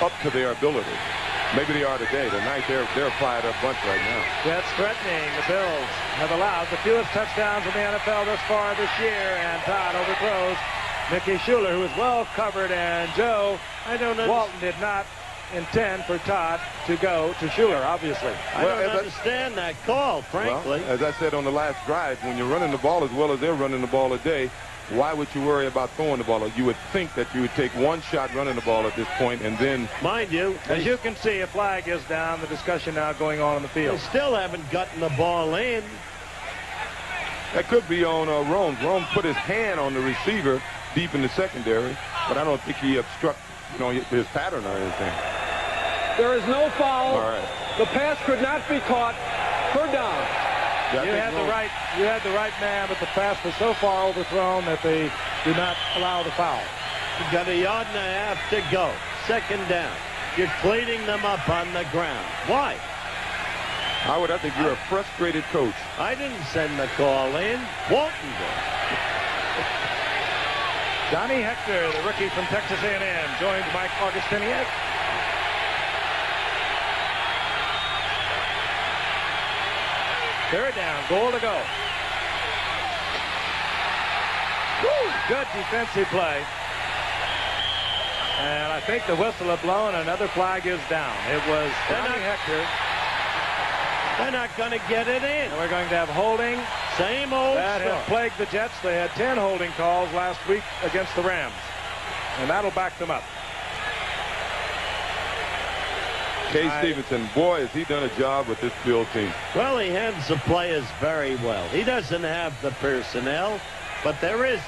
up to their ability. Maybe they are today. Tonight, they're a fired up bunch right now. Jets threatening. The Bills have allowed the fewest touchdowns in the NFL thus far this year, and Todd overthrows Mickey Schuler, who is well covered, and Joe Walton did not intend for Todd to go to Schuler, obviously. I don't understand that call, frankly. Well, as I said on the last drive, when you're running the ball as well as they're running the ball today, why would you worry about throwing the ball? You would think that you would take one shot running the ball at this point, and then... Mind you, as you can see, a flag is down. The discussion now going on in the field. They still haven't gotten the ball in. That could be on Rome. Rome put his hand on the receiver deep in the secondary, but I don't think he obstructed, his pattern or anything. There is no foul. All right. The pass could not be caught. Third down. You had the right man, but the pass was so far overthrown that they do not allow the foul. You got a yard and a half to go. Second down. You're cleaning them up on the ground. Why? Howard, I think you're a frustrated coach. I didn't send the call in. Walton did. Johnny Hector, the rookie from Texas A&M, joins Mike Augustiniak. Third down, goal to go. Woo! Good defensive play. And I think the whistle had blown. Another flag is down. It was Johnny Hector. They're not going to get it in. And we're going to have holding. Same old That has plagued the Jets. They had 10 holding calls last week against the Rams. And that'll back them up. Kay Stevenson, boy, has he done a job with this field team. Well, he handles the players very well. He doesn't have the personnel, but there is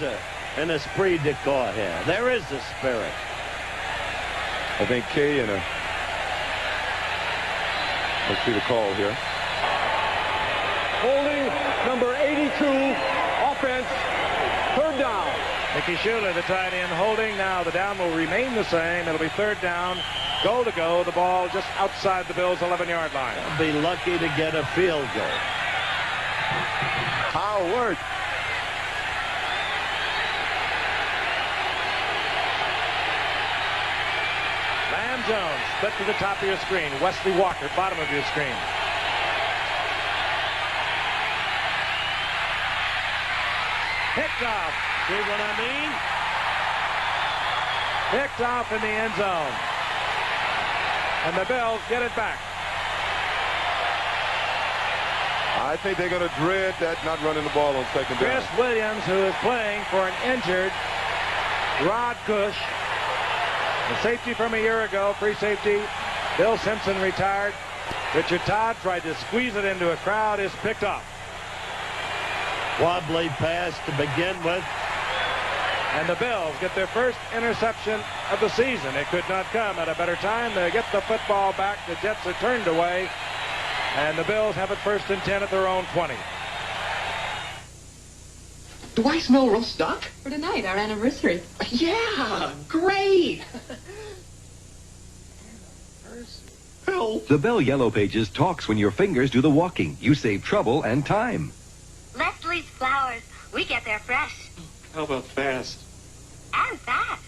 an esprit de corps here. There is a spirit. I think Kay and let's see the call here. Holding number 82, offense, third down. Mickey Schuler, the tight end, holding. Now the down will remain the same. It'll be third down. Goal to go. The ball just outside the Bills' 11-yard line. They'll be lucky to get a field goal. Howard. Lamb Jones, split to the top of your screen. Wesley Walker, bottom of your screen. Picked off. See what I mean? Picked off in the end zone. And the Bills get it back. I think they're going to dread that not running the ball on second down. Chris Williams, who is playing for an injured Rod Cush. The safety from a year ago, free safety. Bill Simpson retired. Richard Todd tried to squeeze it into a crowd, is picked off. Wobbly pass to begin with. And the Bills get their first interception of the season. It could not come at a better time. They get the football back. The Jets are turned away. And the Bills have it first and 10 at their own 20. Do I smell roast duck? For tonight, our anniversary. Yeah, great. The Bell Yellow Pages talks when your fingers do the walking. You save trouble and time. Leslie's Flowers. We get there fresh. How about fast? And fast.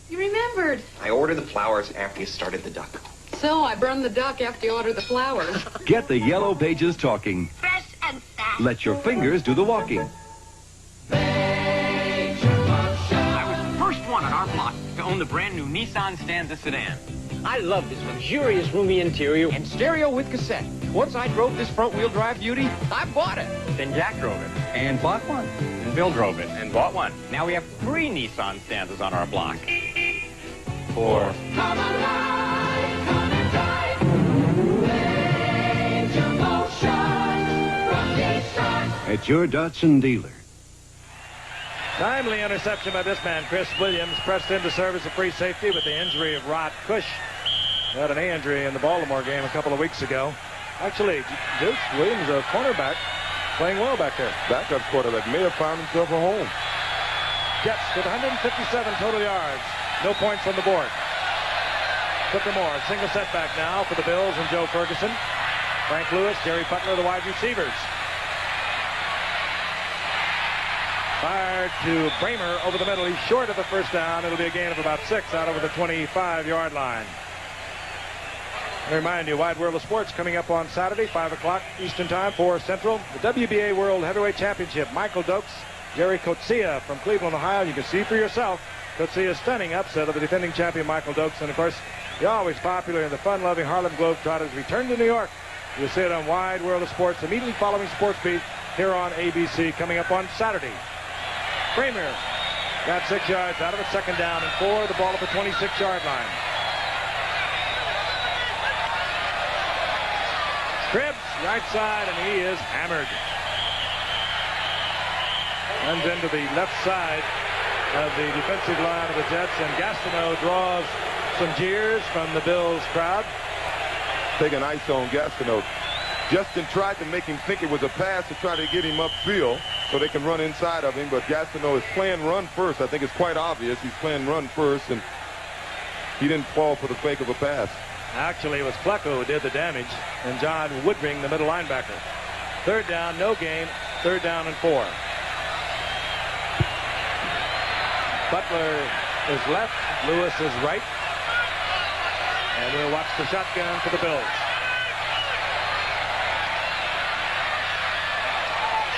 You remembered. I ordered the flowers after you started the duck. So I burned the duck after you ordered the flowers. Get the Yellow Pages talking. Fresh and fast. Let your fingers do the walking. I was the first one on our block to own the brand new Nissan Stanza sedan. I love this luxurious roomy interior and stereo with cassette. Once I drove this front-wheel drive beauty, I bought it. Then Jack drove it and bought one. And Bill drove it and bought one. Now we have 3 Nissan Stanzas on our block. 4. Come alive, come and drive. Major motion from Nissan. At your Datsun dealer. Timely interception by this man, Chris Williams, pressed into service of free safety with the injury of Rod Cush. He had an knee injury in the Baltimore game a couple of weeks ago. Actually, Deuce Williams, a cornerback, playing well back there. Backup quarterback may have found himself a home. Jets with 157 total yards. No points on the board. Clipper Moore, single setback now for the Bills and Joe Ferguson. Frank Lewis, Jerry Butler, the wide receivers. Fired to Bramer over the middle. He's short of the first down. It'll be a gain of about 6 out over the 25-yard line. I remind you, Wide World of Sports coming up on Saturday, 5 o'clock Eastern Time, 4 Central. The WBA World Heavyweight Championship. Michael Dokes, Jerry Coetzee from Cleveland, Ohio. You can see for yourself Coetzee's stunning upset of the defending champion Michael Dokes. And, of course, the always popular and the fun-loving Harlem Globetrotters return to New York. You'll see it on Wide World of Sports immediately following Sports Beat here on ABC coming up on Saturday. Bramer got 6 yards out of it, second down and 4. The ball at the 26-yard line. Cribbs, right side, and he is hammered. Runs into the left side of the defensive line of the Jets, and Gastineau draws some jeers from the Bills crowd. Taking ice on Gastineau. Justin tried to make him think it was a pass to try to get him upfield so they can run inside of him, but Gastineau is playing run first. I think it's quite obvious he's playing run first, and he didn't fall for the fake of a pass. Actually, it was Plecco who did the damage, and John Woodring, the middle linebacker. Third down, no gain. Third down and 4. Butler is left. Lewis is right. And we'll watch the shotgun for the Bills.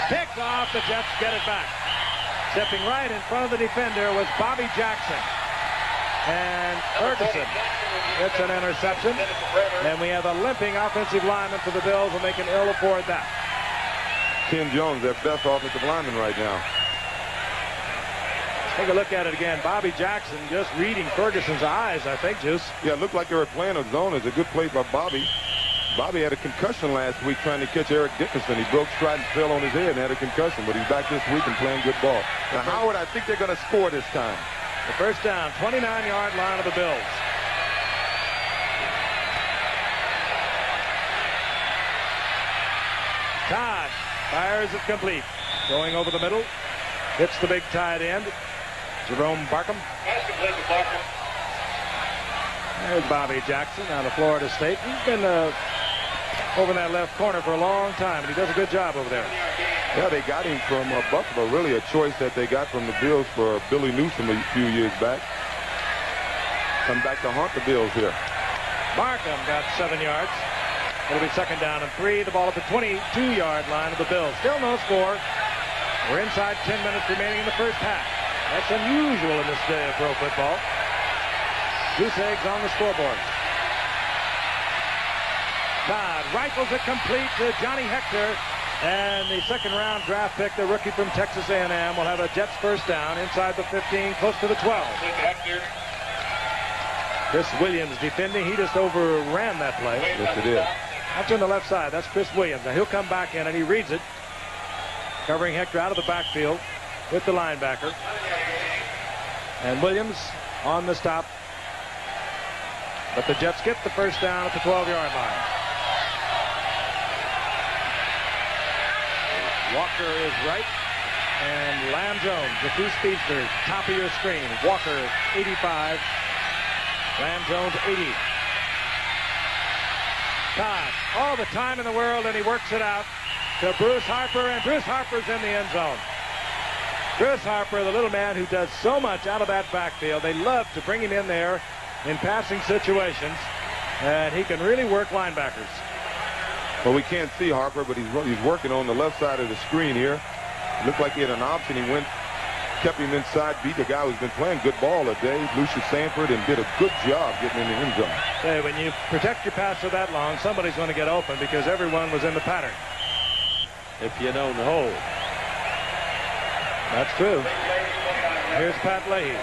Picked off. The Jets get it back. Stepping right in front of the defender was Bobby Jackson. And Ferguson. It's an interception. And we have a limping offensive lineman for the Bills, and they can ill afford that. Ken Jones, their best offensive lineman right now. Take a look at it again. Bobby Jackson just reading Ferguson's eyes, I think, Juice. Yeah, it looked like they were playing a zone. It's a good play by Bobby. Bobby had a concussion last week trying to catch Eric Dickerson. He broke stride and fell on his head and had a concussion, but he's back this week and playing good ball. Now, Howard, I think they're going to score this time. The first down, 29-yard line of the Bills. Todd fires it complete. Going over the middle. Hits the big tight end, Jerome Barkham. There's Bobby Jackson out of Florida State. He's been over in that left corner for a long time, and he does a good job over there. Yeah, they got him from Buffalo. Really a choice that they got from the Bills for Billy Newsome a few years back. Come back to haunt the Bills here. Barkham got 7 yards. It'll be second down and 3. The ball at the 22-yard line of the Bills. Still no score. We're inside 10 minutes remaining in the first half. That's unusual in this day of pro football. Goose eggs on the scoreboard. Todd rifles it complete to Johnny Hector. And the second-round draft pick, the rookie from Texas A&M, will have a Jets first down inside the 15, close to the 12. Chris Williams defending. He just overran that play. Yes, it is. That's on the left side. That's Chris Williams. Now he'll come back in, and he reads it. Covering Hector out of the backfield with the linebacker. And Williams on the stop. But the Jets get the first down at the 12-yard line. Walker is right. And Lamb Jones, the two speedsters, top of your screen. Walker, 85. Lamb Jones, 80. Todd, all the time in the world, and he works it out to Bruce Harper, and Bruce Harper's in the end zone. Bruce Harper, the little man who does so much out of that backfield. They love to bring him in there in passing situations, and he can really work linebackers. Well, we can't see Harper, but he's working on the left side of the screen here. It looked like he had an option. He kept him inside, beat the guy who's been playing good ball today, Lucius Sanford, and did a good job getting in the end zone. Hey, when you protect your passer that long, somebody's going to get open because everyone was in the pattern. If you don't hold. That's true. Here's Pat Leahy.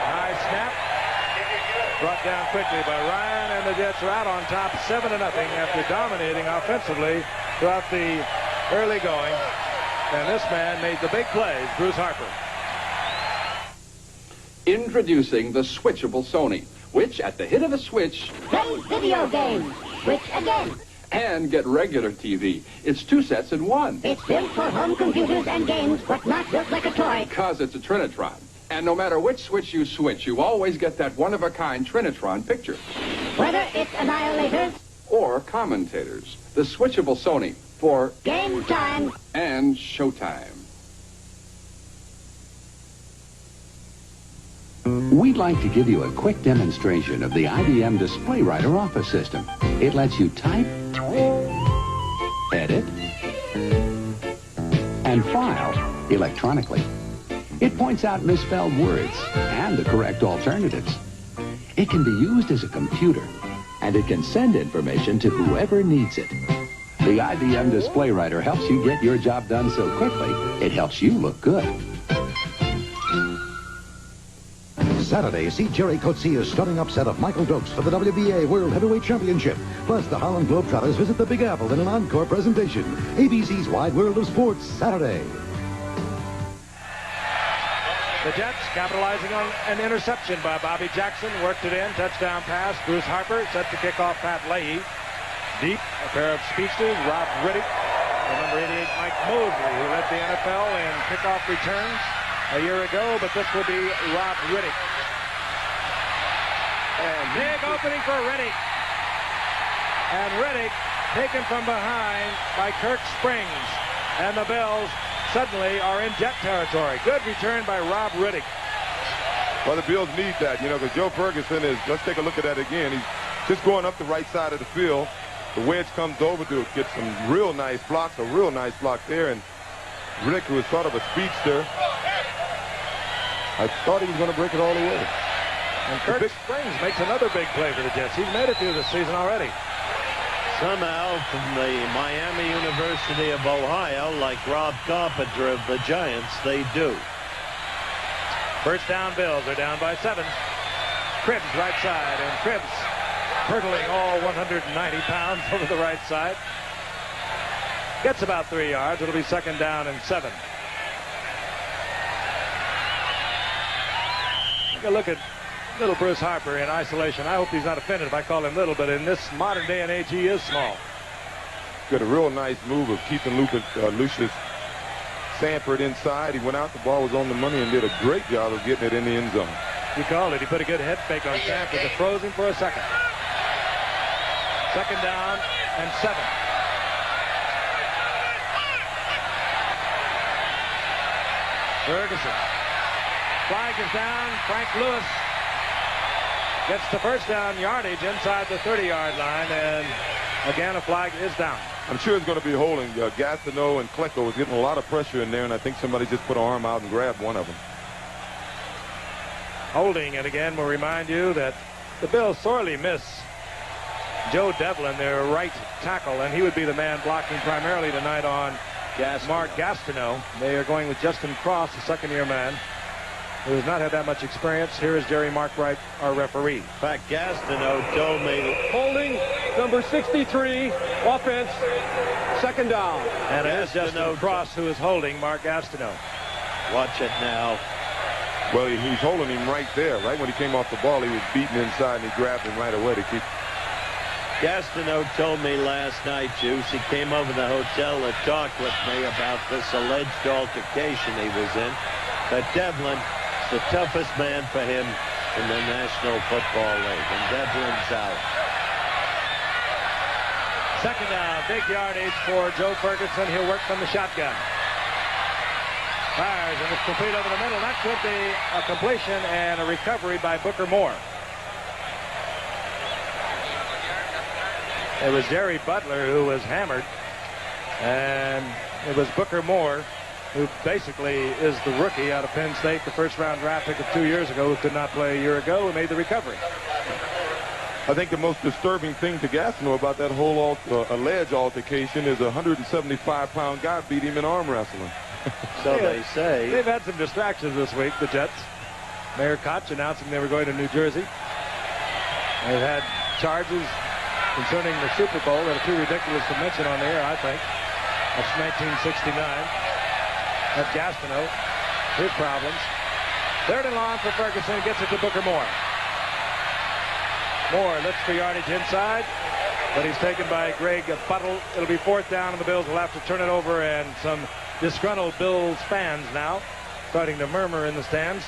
High snap. Brought down quickly by Ryan, and the Jets are out on top 7-0 after dominating offensively throughout the early going. And this man made the big plays, Bruce Harper. Introducing the switchable Sony, which at the hit of a switch plays video games. Switch again. And get regular TV. It's 2 sets in 1. It's built for home computers and games, but not built like a toy. Because it's a Trinitron. And no matter which switch, you always get that one-of-a-kind Trinitron picture. Whether it's Annihilators or commentators. The switchable Sony for Game Time and Showtime. We'd like to give you a quick demonstration of the IBM Display Writer Office System. It lets you type, edit, and file electronically. It points out misspelled words and the correct alternatives. It can be used as a computer, and it can send information to whoever needs it. The IBM Display Writer helps you get your job done so quickly, it helps you look good. Saturday, see Jerry Coetzee's stunning upset of Michael Dokes for the WBA World Heavyweight Championship. Plus, the Harlem Globetrotters visit the Big Apple in an encore presentation. ABC's Wide World of Sports, Saturday. The Jets capitalizing on an interception by Bobby Jackson. Worked it in. Touchdown pass. Bruce Harper set to kick off Pat Leahy. Deep, a pair of speedsters. Rob Riddick. And number 88, Mike Mosley, who led the NFL in kickoff returns a year ago. But this will be Rob Riddick. And big opening for Riddick. And Riddick taken from behind by Kirk Springs. And the Bills suddenly are in Jet territory. Good return by Rob Riddick. Well, the Bills need that, because Joe Ferguson is, let's take a look at that again. He's just going up the right side of the field. The wedge comes over to get some real nice blocks, a real nice block there. And Riddick, who is sort of a speedster, I thought he was going to break it all the way. And Kirk Springs makes another big play for the Jets. He's made it through this season already. Somehow, from the Miami University of Ohio, like Rob Carpenter of the Giants, they do. First down, Bills are down by 7. Cribbs right side, and Cribbs hurtling all 190 pounds over the right side. Gets about 3 yards. It'll be second down and 7. Take a look at little Bruce Harper in isolation. I hope he's not offended if I call him little, but in this modern day and age, he is small. Got a real nice move of keeping Lucius Sanford inside. He went out, the ball was on the money, and did a great job of getting it in the end zone. He called it. He put a good head fake on Sanford that froze him for a second. Second down and 7. Ferguson. Flag is down. Frank Lewis gets the first down yardage inside the 30-yard line, and again a flag is down. I'm sure it's going to be holding. Gastineau and Klecko was getting a lot of pressure in there, and I think somebody just put an arm out and grabbed one of them. Holding, and again we'll remind you that the Bills sorely miss Joe Devlin, their right tackle, and he would be the man blocking primarily tonight on Mark Gastineau. They are going with Justin Cross, the second-year man, who has not had that much experience. Here is Jerry Markwright, our referee. In fact, Gastineau told me. Holding, number 63, offense, second down. And it is Justin Cross who is holding Mark Gastineau. Watch it now. Well, he's holding him right there. Right when he came off the ball, he was beaten inside, and he grabbed him right away to keep. Gastineau told me last night, Juice, he came over to the hotel to talk with me about this alleged altercation he was in. But Devlin, the toughest man for him in the National Football League, and Devlin's out. Second down, big yardage for Joe Ferguson. He'll work from the shotgun. Fires, and it's complete over the middle. That could be a completion and a recovery by Booker Moore. It was Jerry Butler who was hammered, and it was Booker Moore, who basically is the rookie out of Penn State, the first-round draft pick of 2 years ago, who could not play a year ago, who made the recovery. I think the most disturbing thing to Gastineau about that whole alleged altercation is a 175-pound guy beat him in arm wrestling. So they say. They've had some distractions this week, the Jets. Mayor Koch announcing they were going to New Jersey. They've had charges concerning the Super Bowl that are too ridiculous to mention on the air, I think. That's 1969. That's Gastineau. His problems. Third and long for Ferguson. Gets it to Booker Moore. Moore looks for yardage inside, but he's taken by Greg Buttle. It'll be fourth down, and the Bills will have to turn it over, and some disgruntled Bills fans now starting to murmur in the stands.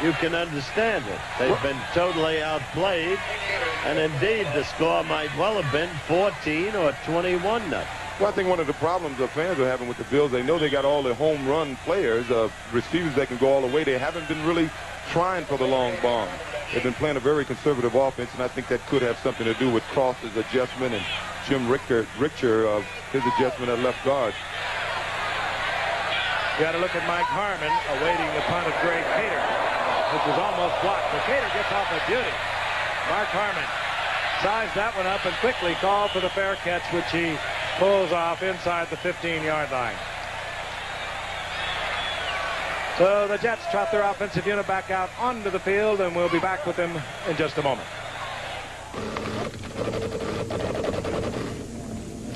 you can understand it. They've been totally outplayed, and indeed the score might well have been 14 or 21-0. Well, I think one of the problems the fans are having with the Bills, they know they got all the home run players, receivers that can go all the way. They haven't been really trying for the long bomb. They've been playing a very conservative offense, and I think that could have something to do with Cross's adjustment and Jim Richter his adjustment at left guard. You got to look at Mike Harmon awaiting the punt of Greg Cater, which was almost blocked. But Cater gets off a beauty. Mark Harmon sized that one up and quickly called for the fair catch, which he pulls off inside the 15-yard line. So the Jets trot their offensive unit back out onto the field, and we'll be back with them in just a moment.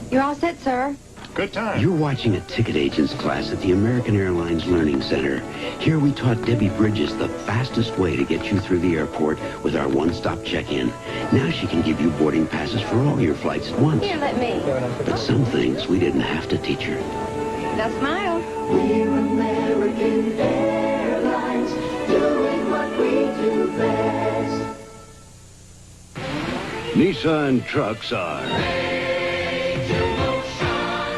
You're all set, sir. Good time. You're watching a ticket agent's class at the American Airlines Learning Center. Here we taught Debbie Bridges the fastest way to get you through the airport with our one-stop check-in. Now she can give you boarding passes for all your flights at once. Here, let me. But some things we didn't have to teach her. Now smile. We're American Airlines, doing what we do best. Nissan trucks are.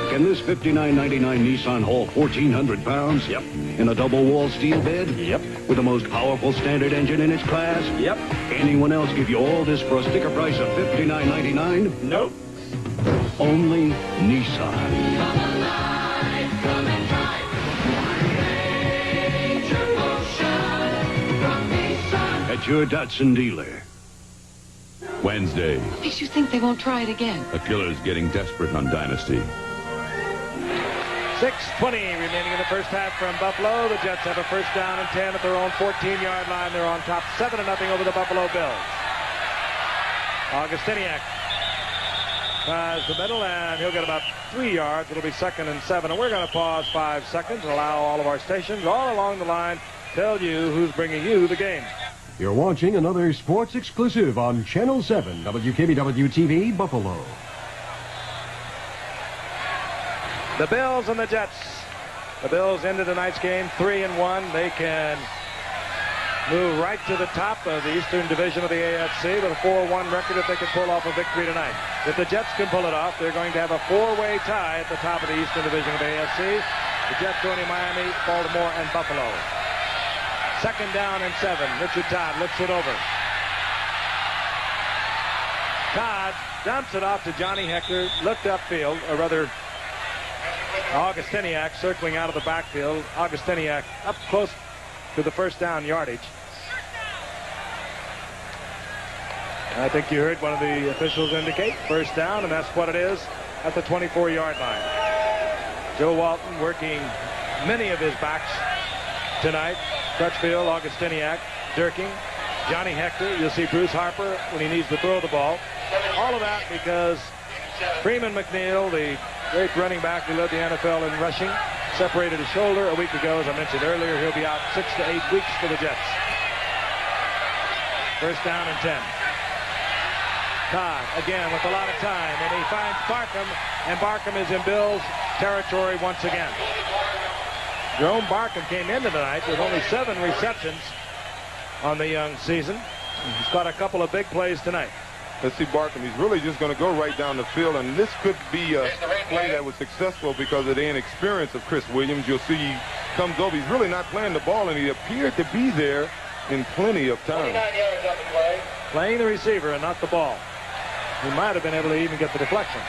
Can this $59.99 Nissan haul 1,400 pounds? Yep. In a double-wall steel bed? Yep. With the most powerful standard engine in its class? Yep. Anyone else give you all this for a sticker price of $59.99? Nope. Only Nissan. At your Datsun dealer. Wednesday, Makes you think they won't try it again. the killer's getting desperate on Dynasty. 6:20 remaining in the first half from Buffalo. The Jets have a first down and 10 at their own 14-yard line. They're on top 7-0 over the Buffalo Bills. Augustiniak tries the middle, and he'll get about 3 yards. It'll be 2nd and 7. And we're going to pause 5 seconds and allow all of our stations all along the line tell you who's bringing you the game. You're watching another sports exclusive on Channel 7, WKBW-TV, Buffalo. The Bills and the Jets. The Bills ended tonight's game 3-1. They can move right to the top of the Eastern Division of the AFC with a 4-1 record if they can pull off a victory tonight. If the Jets can pull it off, they're going to have a 4-way tie at the top of the Eastern Division of the AFC. The Jets joining Miami, Baltimore, and Buffalo. 2nd down and 7. Richard Todd lifts it over. Todd dumps it off to Johnny Hecker, looked upfield, or rather Augustiniak circling out of the backfield. Augustiniak up close to the first down yardage. I think you heard one of the officials indicate first down, and that's what it is at the 24-yard line. Joe Walton working many of his backs tonight. Crutchfield, Augustiniak, Durking, Johnny Hector. You'll see Bruce Harper when he needs to throw the ball. All of that because Freeman McNeil, the great running back who led the NFL in rushing, separated his shoulder a week ago. As I mentioned earlier, he'll be out 6 to 8 weeks for the Jets. First down and 10. Todd again with a lot of time, and he finds Barkham, and Barkham is in Bills territory once again. Jerome Barkham came into tonight with only 7 receptions on the young season. He's got a couple of big plays tonight. Let's see Barkham. He's really just going to go right down the field, and this could be a play that was successful because of the inexperience of Chris Williams. You'll see he comes over. He's really not playing the ball, and he appeared to be there in plenty of time. Playing the receiver and not the ball. He might have been able to even get the deflection.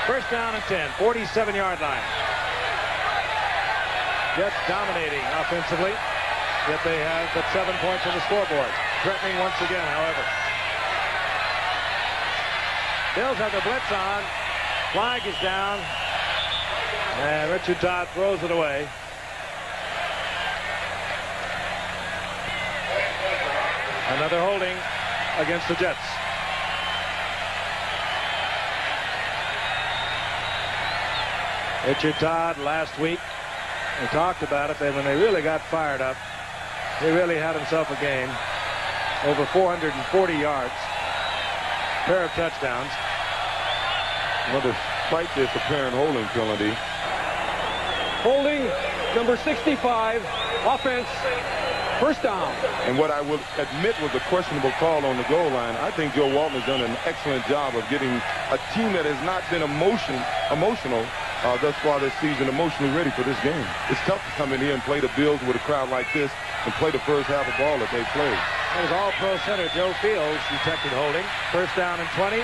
First down and 10, 47-yard line. Jets dominating offensively, yet they have but 7 points on the scoreboard. Threatening once again, however. Bills have the blitz on. Flag is down. And Richard Todd throws it away. Another holding against the Jets. Richard Todd last week, we talked about it, that when they really got fired up, he really had himself a game. Over 440 yards, pair of touchdowns. Well, despite this apparent holding penalty. Holding number 65, Offense. First down. And what I will admit was a questionable call on the goal line. I think Joe Walton has done an excellent job of getting a team that has not been emotional thus far this season, emotionally ready for this game. It's tough to come in here and play the Bills with a crowd like this and play the first half of ball that they played. There's all-pro center Joe Fields detected holding. First down and 20.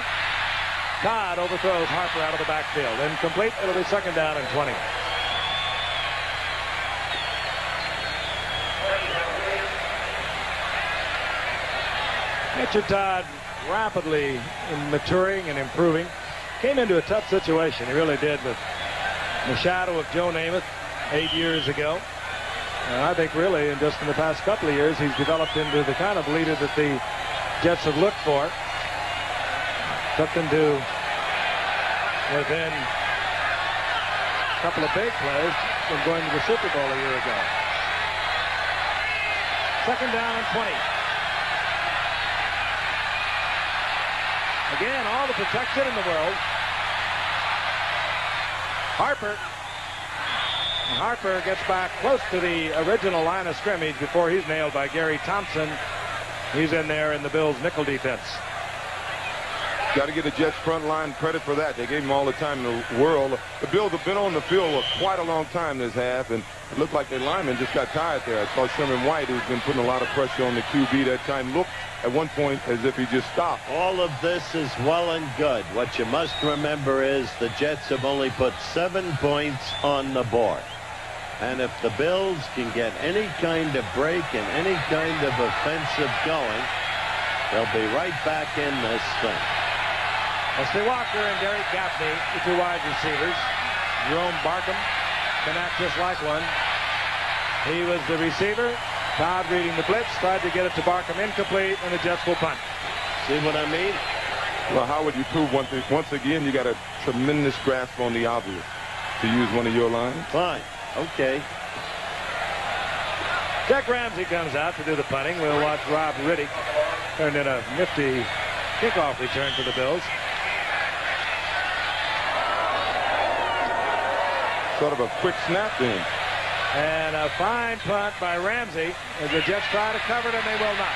Todd overthrows Harper out of the backfield. Incomplete. It'll be second down and 20. Richard Todd rapidly maturing and improving. Came into a tough situation. He really did, with the shadow of Joe Namath 8 years ago. And I think really in the past couple of years he's developed into the kind of leader that the Jets have looked for. Took them to within a couple of big plays from going to the Super Bowl a year ago. Second down and 20. Again, all the protection in the world. Harper gets back close to the original line of scrimmage before he's nailed by Gary Thompson. He's in there in the Bills' nickel defense. Got to give the Jets front line credit for that. They gave him all the time in the world. The Bills have been on the field for quite a long time this half, and it looked like their linemen just got tired there. I saw Sherman White, who's been putting a lot of pressure on the QB that time, looked at one point as if he just stopped. All of this is well and good. What you must remember is the Jets have only put 7 points on the board. And if the Bills can get any kind of break and any kind of offensive going, they'll be right back in this thing. Wesley Walker and Derek Gaffney, the two wide receivers. Jerome Barkham can act just like one. He was the receiver. Todd reading the blitz, tried to get it to Barkham, incomplete, and the Jets will punt. See what I mean? Well, how would you prove one thing? Once again, you got a tremendous grasp on the obvious. To use one of your lines? Fine. Okay. Jack Ramsey comes out to do the punting. We'll watch Rob Riddick turn in a nifty kickoff return for the Bills. Sort of a quick snap then. And a fine punt by Ramsey as the Jets try to cover it, and they will not.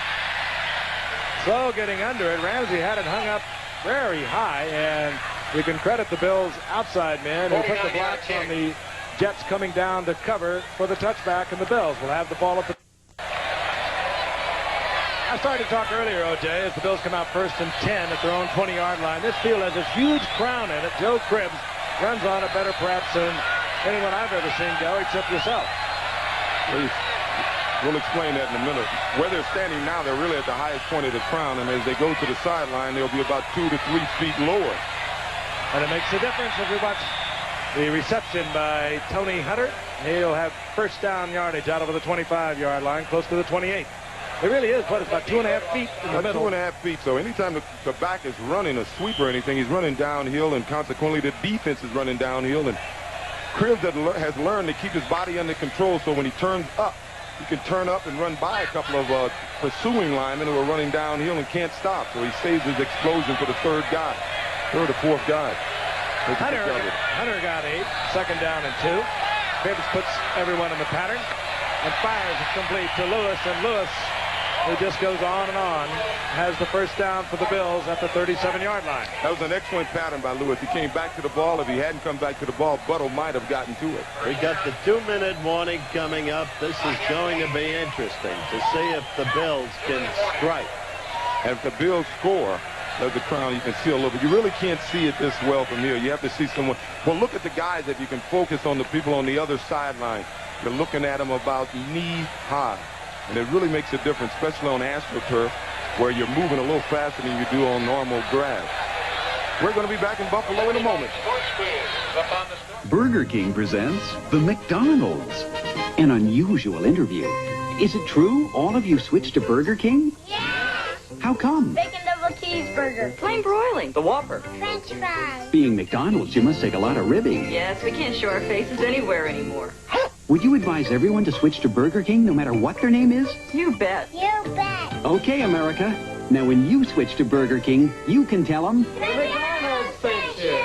So getting under it, Ramsey had it hung up very high, and you can credit the Bills' outside men who put the blocks on the Jets coming down to cover for the touchback, and the Bills will have the ball at the... I started to talk earlier, O.J., as the Bills come out first and 10 at their own 20-yard line. This field has a huge crown in it. Joe Cribbs runs on it better perhaps than anyone I've ever seen go, except yourself. We'll explain that in a minute. Where they're standing now, they're really at the highest point of the crown, and as they go to the sideline, they'll be about 2 to 3 feet lower. And it makes a difference if we watch the reception by Tony Hunter. He'll have first down yardage out over the 25-yard line, close to the 28. It really is, what, it's about 2.5 feet in the middle. 2.5 feet. So anytime the back is running a sweep or anything, he's running downhill, and consequently the defense is running downhill. And Cribbs has learned to keep his body under control, so when he turns up, he can turn up and run by a couple of pursuing linemen who are running downhill and can't stop. So he saves his explosion for the third or fourth guy. Hunter got 8. Second down and 2. Cribbs puts everyone in the pattern and fires it complete to Lewis, and Lewis, who just goes on and on, has the first down for the Bills at the 37-yard line. That was an excellent pattern by Lewis. He came back to the ball. If he hadn't come back to the ball, Buttle might have gotten to it. We got the 2-minute warning coming up. This is going to be interesting to see if the Bills can strike. And if the Bills score, there's the crown you can see a little bit. You really can't see it this well from here. You have to see someone. Well, look at the guys that you can focus on, the people on the other sideline. You're looking at them about knee high. And it really makes a difference, especially on AstroTurf, where you're moving a little faster than you do on normal grass. We're going to be back in Buffalo in a moment. Burger King presents the McDonald's. An unusual interview. Is it true all of you switched to Burger King? Yeah! How come? Bacon double cheeseburger. Plain broiling. The Whopper. French fries. Being McDonald's, you must take a lot of ribbing. Yes, we can't show our faces anywhere anymore. Would you advise everyone to switch to Burger King no matter what their name is? You bet. You bet. Okay, America. Now, when you switch to Burger King, you can tell them... McDonald's thank you.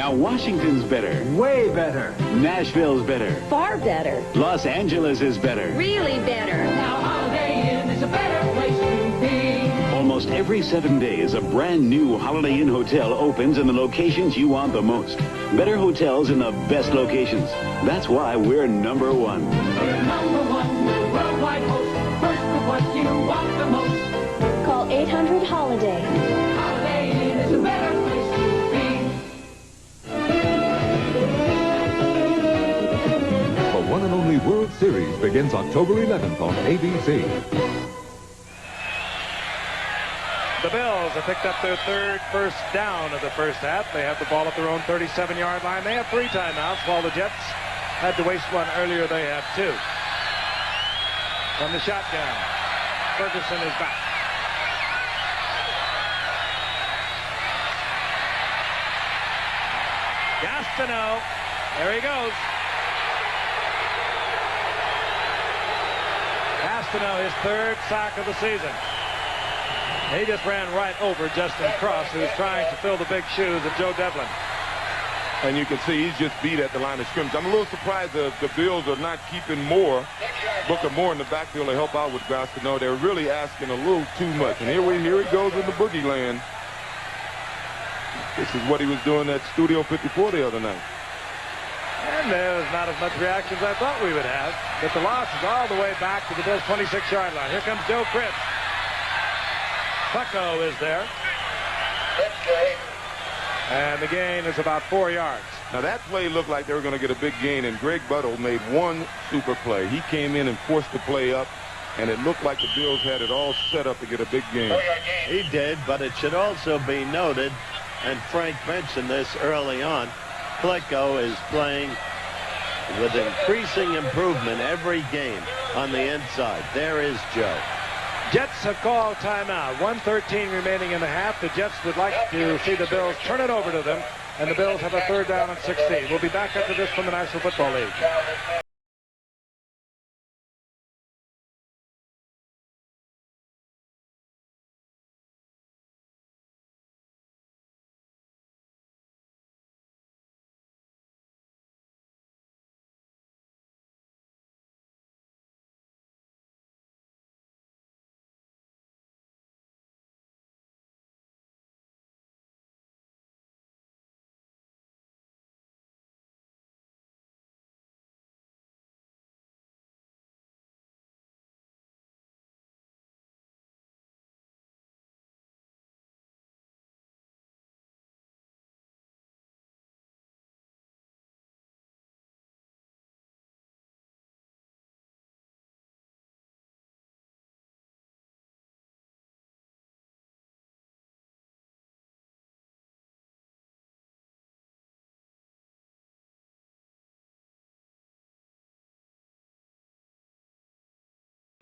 Now Washington's better. Way better. Nashville's better. Far better. Los Angeles is better. Really better. Now Holiday Inn is a better place to be. Almost every 7 days, a brand new Holiday Inn hotel opens in the locations you want the most. Better hotels in the best locations. That's why we're number one. We're number one, worldwide host. First with what you want the most. Call 800-HOLIDAY. Holiday Inn is a better place to be. The one and only World Series begins October 11th on ABC. The Bills have picked up their third first down of the first half. They have the ball at their own 37-yard line. They have 3 timeouts, while the Jets had to waste one earlier. They have 2. From the shotgun, Ferguson is back. Gastineau, there he goes. Gastineau, his 3rd sack of the season. He just ran right over Justin Cross, who's trying to fill the big shoes of Joe Devlin. And you can see he's just beat at the line of scrimmage. I'm a little surprised the Bills are not keeping Booker Moore in the backfield to help out with Gastineau. They're really asking a little too much. And here he goes in the boogie land. This is what he was doing at Studio 54 the other night. And there was not as much reaction as I thought we would have. But the loss is all the way back to the Bills' 26-yard line. Here comes Joe Cribbs. Bucko is there. And the gain is about 4 yards. Now that play looked like they were going to get a big gain, and Greg Buttle made one super play. He came in and forced the play up, and it looked like the Bills had it all set up to get a big gain. He did, but it should also be noted, and Frank mentioned this early on, Klecko is playing with increasing improvement every game on the inside. There is Joe. Jets have called timeout. 1:13 remaining in the half. The Jets would like to see the Bills turn it over to them, and the Bills have a 3rd down and 16. We'll be back after this from the National Football League.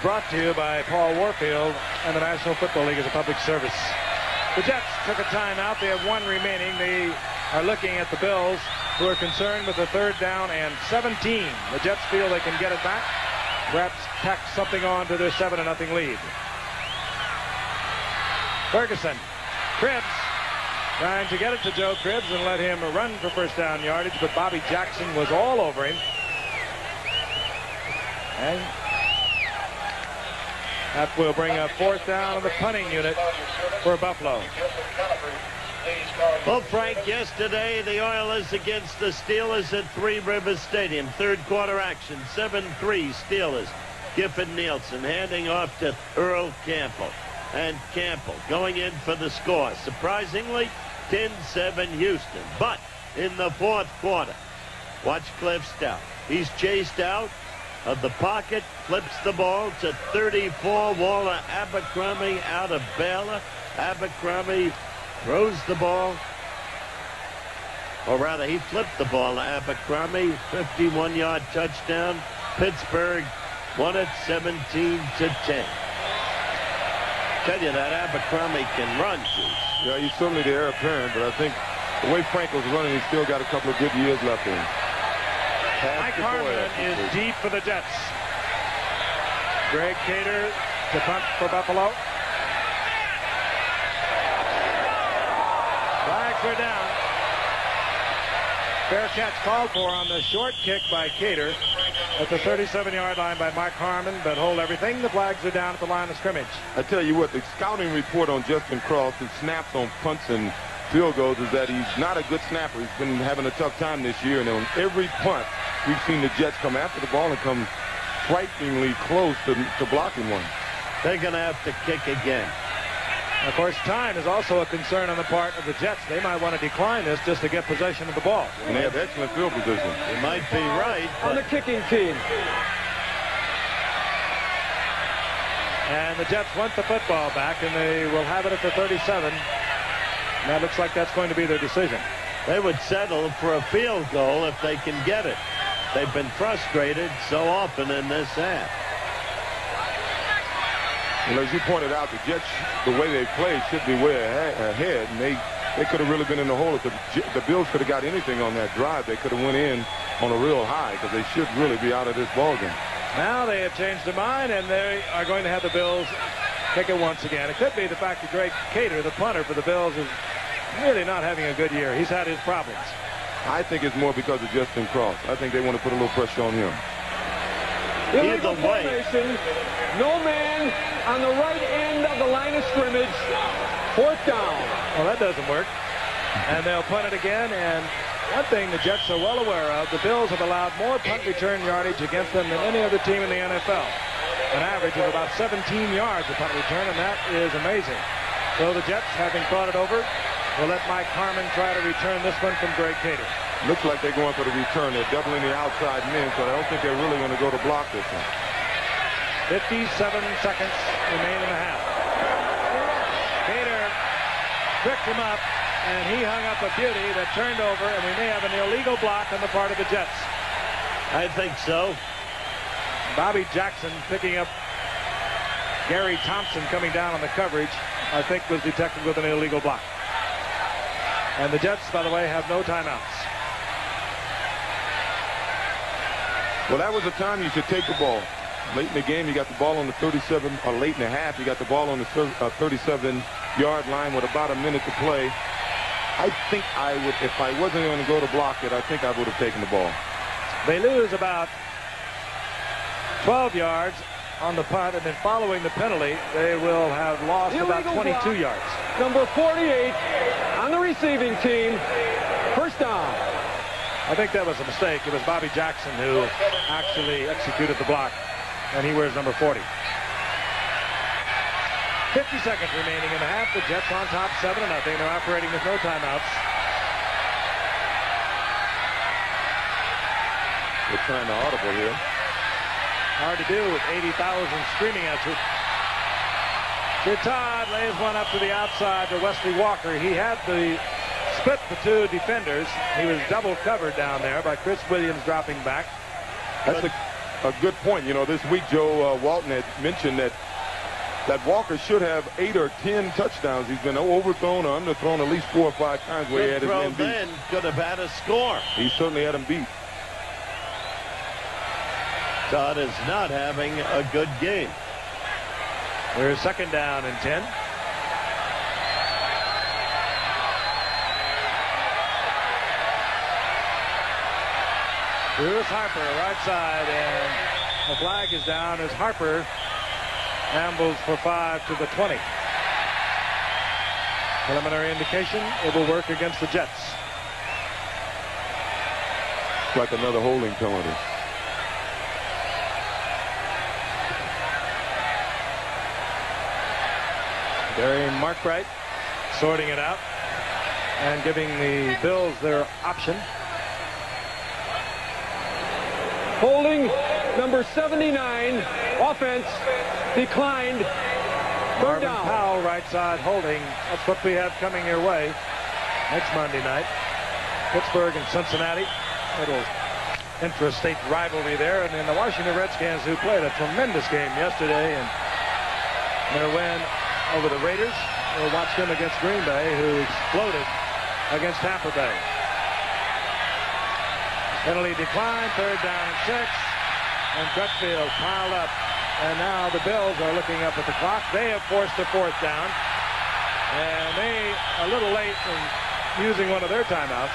Brought to you by Paul Warfield and the National Football League as a public service. The Jets took a timeout. They have 1 remaining. They are looking at the Bills, who are concerned with a 3rd down and 17. The Jets feel they can get it back, perhaps tack something on to their 7-0 lead. Ferguson, Cribbs, trying to get it to Joe Cribbs and let him run for first down yardage, but Bobby Jackson was all over him. And that will bring a 4th down on the punting unit for Buffalo. Well, Frank, yesterday the Oilers against the Steelers at Three Rivers Stadium. 3rd quarter action, 7-3 Steelers. Giffen Nielsen handing off to Earl Campbell. And Campbell going in for the score. Surprisingly, 10-7 Houston. But in the 4th quarter, watch Cliff Stout. He's chased out of the pocket, flips the ball to 34. Waller Abercrombie out of Baylor. Abercrombie throws the ball, or rather he flipped the ball to Abercrombie. 51-yard touchdown. Pittsburgh won it 17-10. Tell you that Abercrombie can run, too. Yeah, he's certainly the heir apparent, but I think the way Frank was running, he's still got a couple of good years left in him. Mike Harmon is deep for the Jets. Greg Cater to punt for Buffalo. Flags are down. Fair catch called for on the short kick by Cater at the 37-yard line by Mark Harmon, but hold everything. The flags are down at the line of scrimmage. I tell you what, the scouting report on Justin Cross, his snaps on punts and field goals, is that he's not a good snapper. He's been having a tough time this year, and on every punt, we've seen the Jets come after the ball and come frighteningly close to blocking one. They're going to have to kick again. Of course, time is also a concern on the part of the Jets. They might want to decline this just to get possession of the ball. And they have excellent field position. You might be right. On the kicking team. And the Jets want the football back, and they will have it at the 37. And that looks like that's going to be their decision. They would settle for a field goal if they can get it. They've been frustrated so often in this half. Well, as you pointed out, the Jets, the way they played, should be way ahead, and they could have really been in the hole. If the Bills could have got anything on that drive, they could have went in on a real high, because they should really be out of this ballgame. Now they have changed their mind, and they are going to have the Bills kick it once again. It could be the fact that Greg Cater, the punter for the Bills, is really not having a good year. He's had his problems. I think it's more because of Justin Cross. I think they want to put a little pressure on him. Illegal formation. No man on the right end of the line of scrimmage. 4th down. Well, that doesn't work. And they'll punt it again. And one thing the Jets are well aware of, the Bills have allowed more punt return yardage against them than any other team in the NFL. An average of about 17 yards of punt return, and that is amazing. So the Jets, having thought it over, will let Mike Harmon try to return this one from Greg Cater. Looks like they're going for the return. They're doubling the outside men, so I don't think they're really going to go to block this one. 57 seconds remain in the half. Cater picked him up, and he hung up a beauty that turned over, and we may have an illegal block on the part of the Jets. I think so. Bobby Jackson picking up Gary Thompson coming down on the coverage, I think was detected with an illegal block. And the Jets, by the way, have no timeouts. Well, that was the time you should take the ball. Late in the game, you got the ball on the 37, or late in the half, you got the ball on the 37-yard line with about a minute to play. I think I would, if I wasn't going to go to block it, I think I would have taken the ball. They lose about 12 yards on the punt, and then following the penalty, they will have lost about 22 yards. Number 48 on the receiving team. 1st down. I think that was a mistake. It was Bobby Jackson who actually executed the block, and he wears number 40. 50 seconds remaining in the half. The Jets on top 7-0. They're operating with no timeouts. They're trying to audible here. Hard to do with 80,000 screaming at you. Todd lays one up to the outside to Wesley Walker. He had the split the two defenders. He was double covered down there by Chris Williams dropping back. That's a good point. You know, this week Joe Walton had mentioned that Walker should have 8 or 10 touchdowns. He's been overthrown or underthrown at least 4 or 5 times where he had his men beat. Could have had a score. He certainly had him beat. Todd is not having a good game. There's 2nd down and 10. Here's Harper, right side, and the flag is down as Harper ambles for 5 to the 20. Preliminary indication it will work against the Jets. It's like another holding penalty. Barry Markwright sorting it out and giving the Bills their option. Holding number 79. Offense declined. 3rd down. Powell, right side holding. That's what we have coming your way next Monday night. Pittsburgh and Cincinnati. Little intrastate rivalry there. And then the Washington Redskins, who played a tremendous game yesterday, and their win over the Raiders. We'll watch them against Green Bay, who exploded against Tampa Bay. Penalty decline, 3rd down and 6. And Crutchfield piled up. And now the Bills are looking up at the clock. They have forced a 4th down. And they a little late in using one of their timeouts.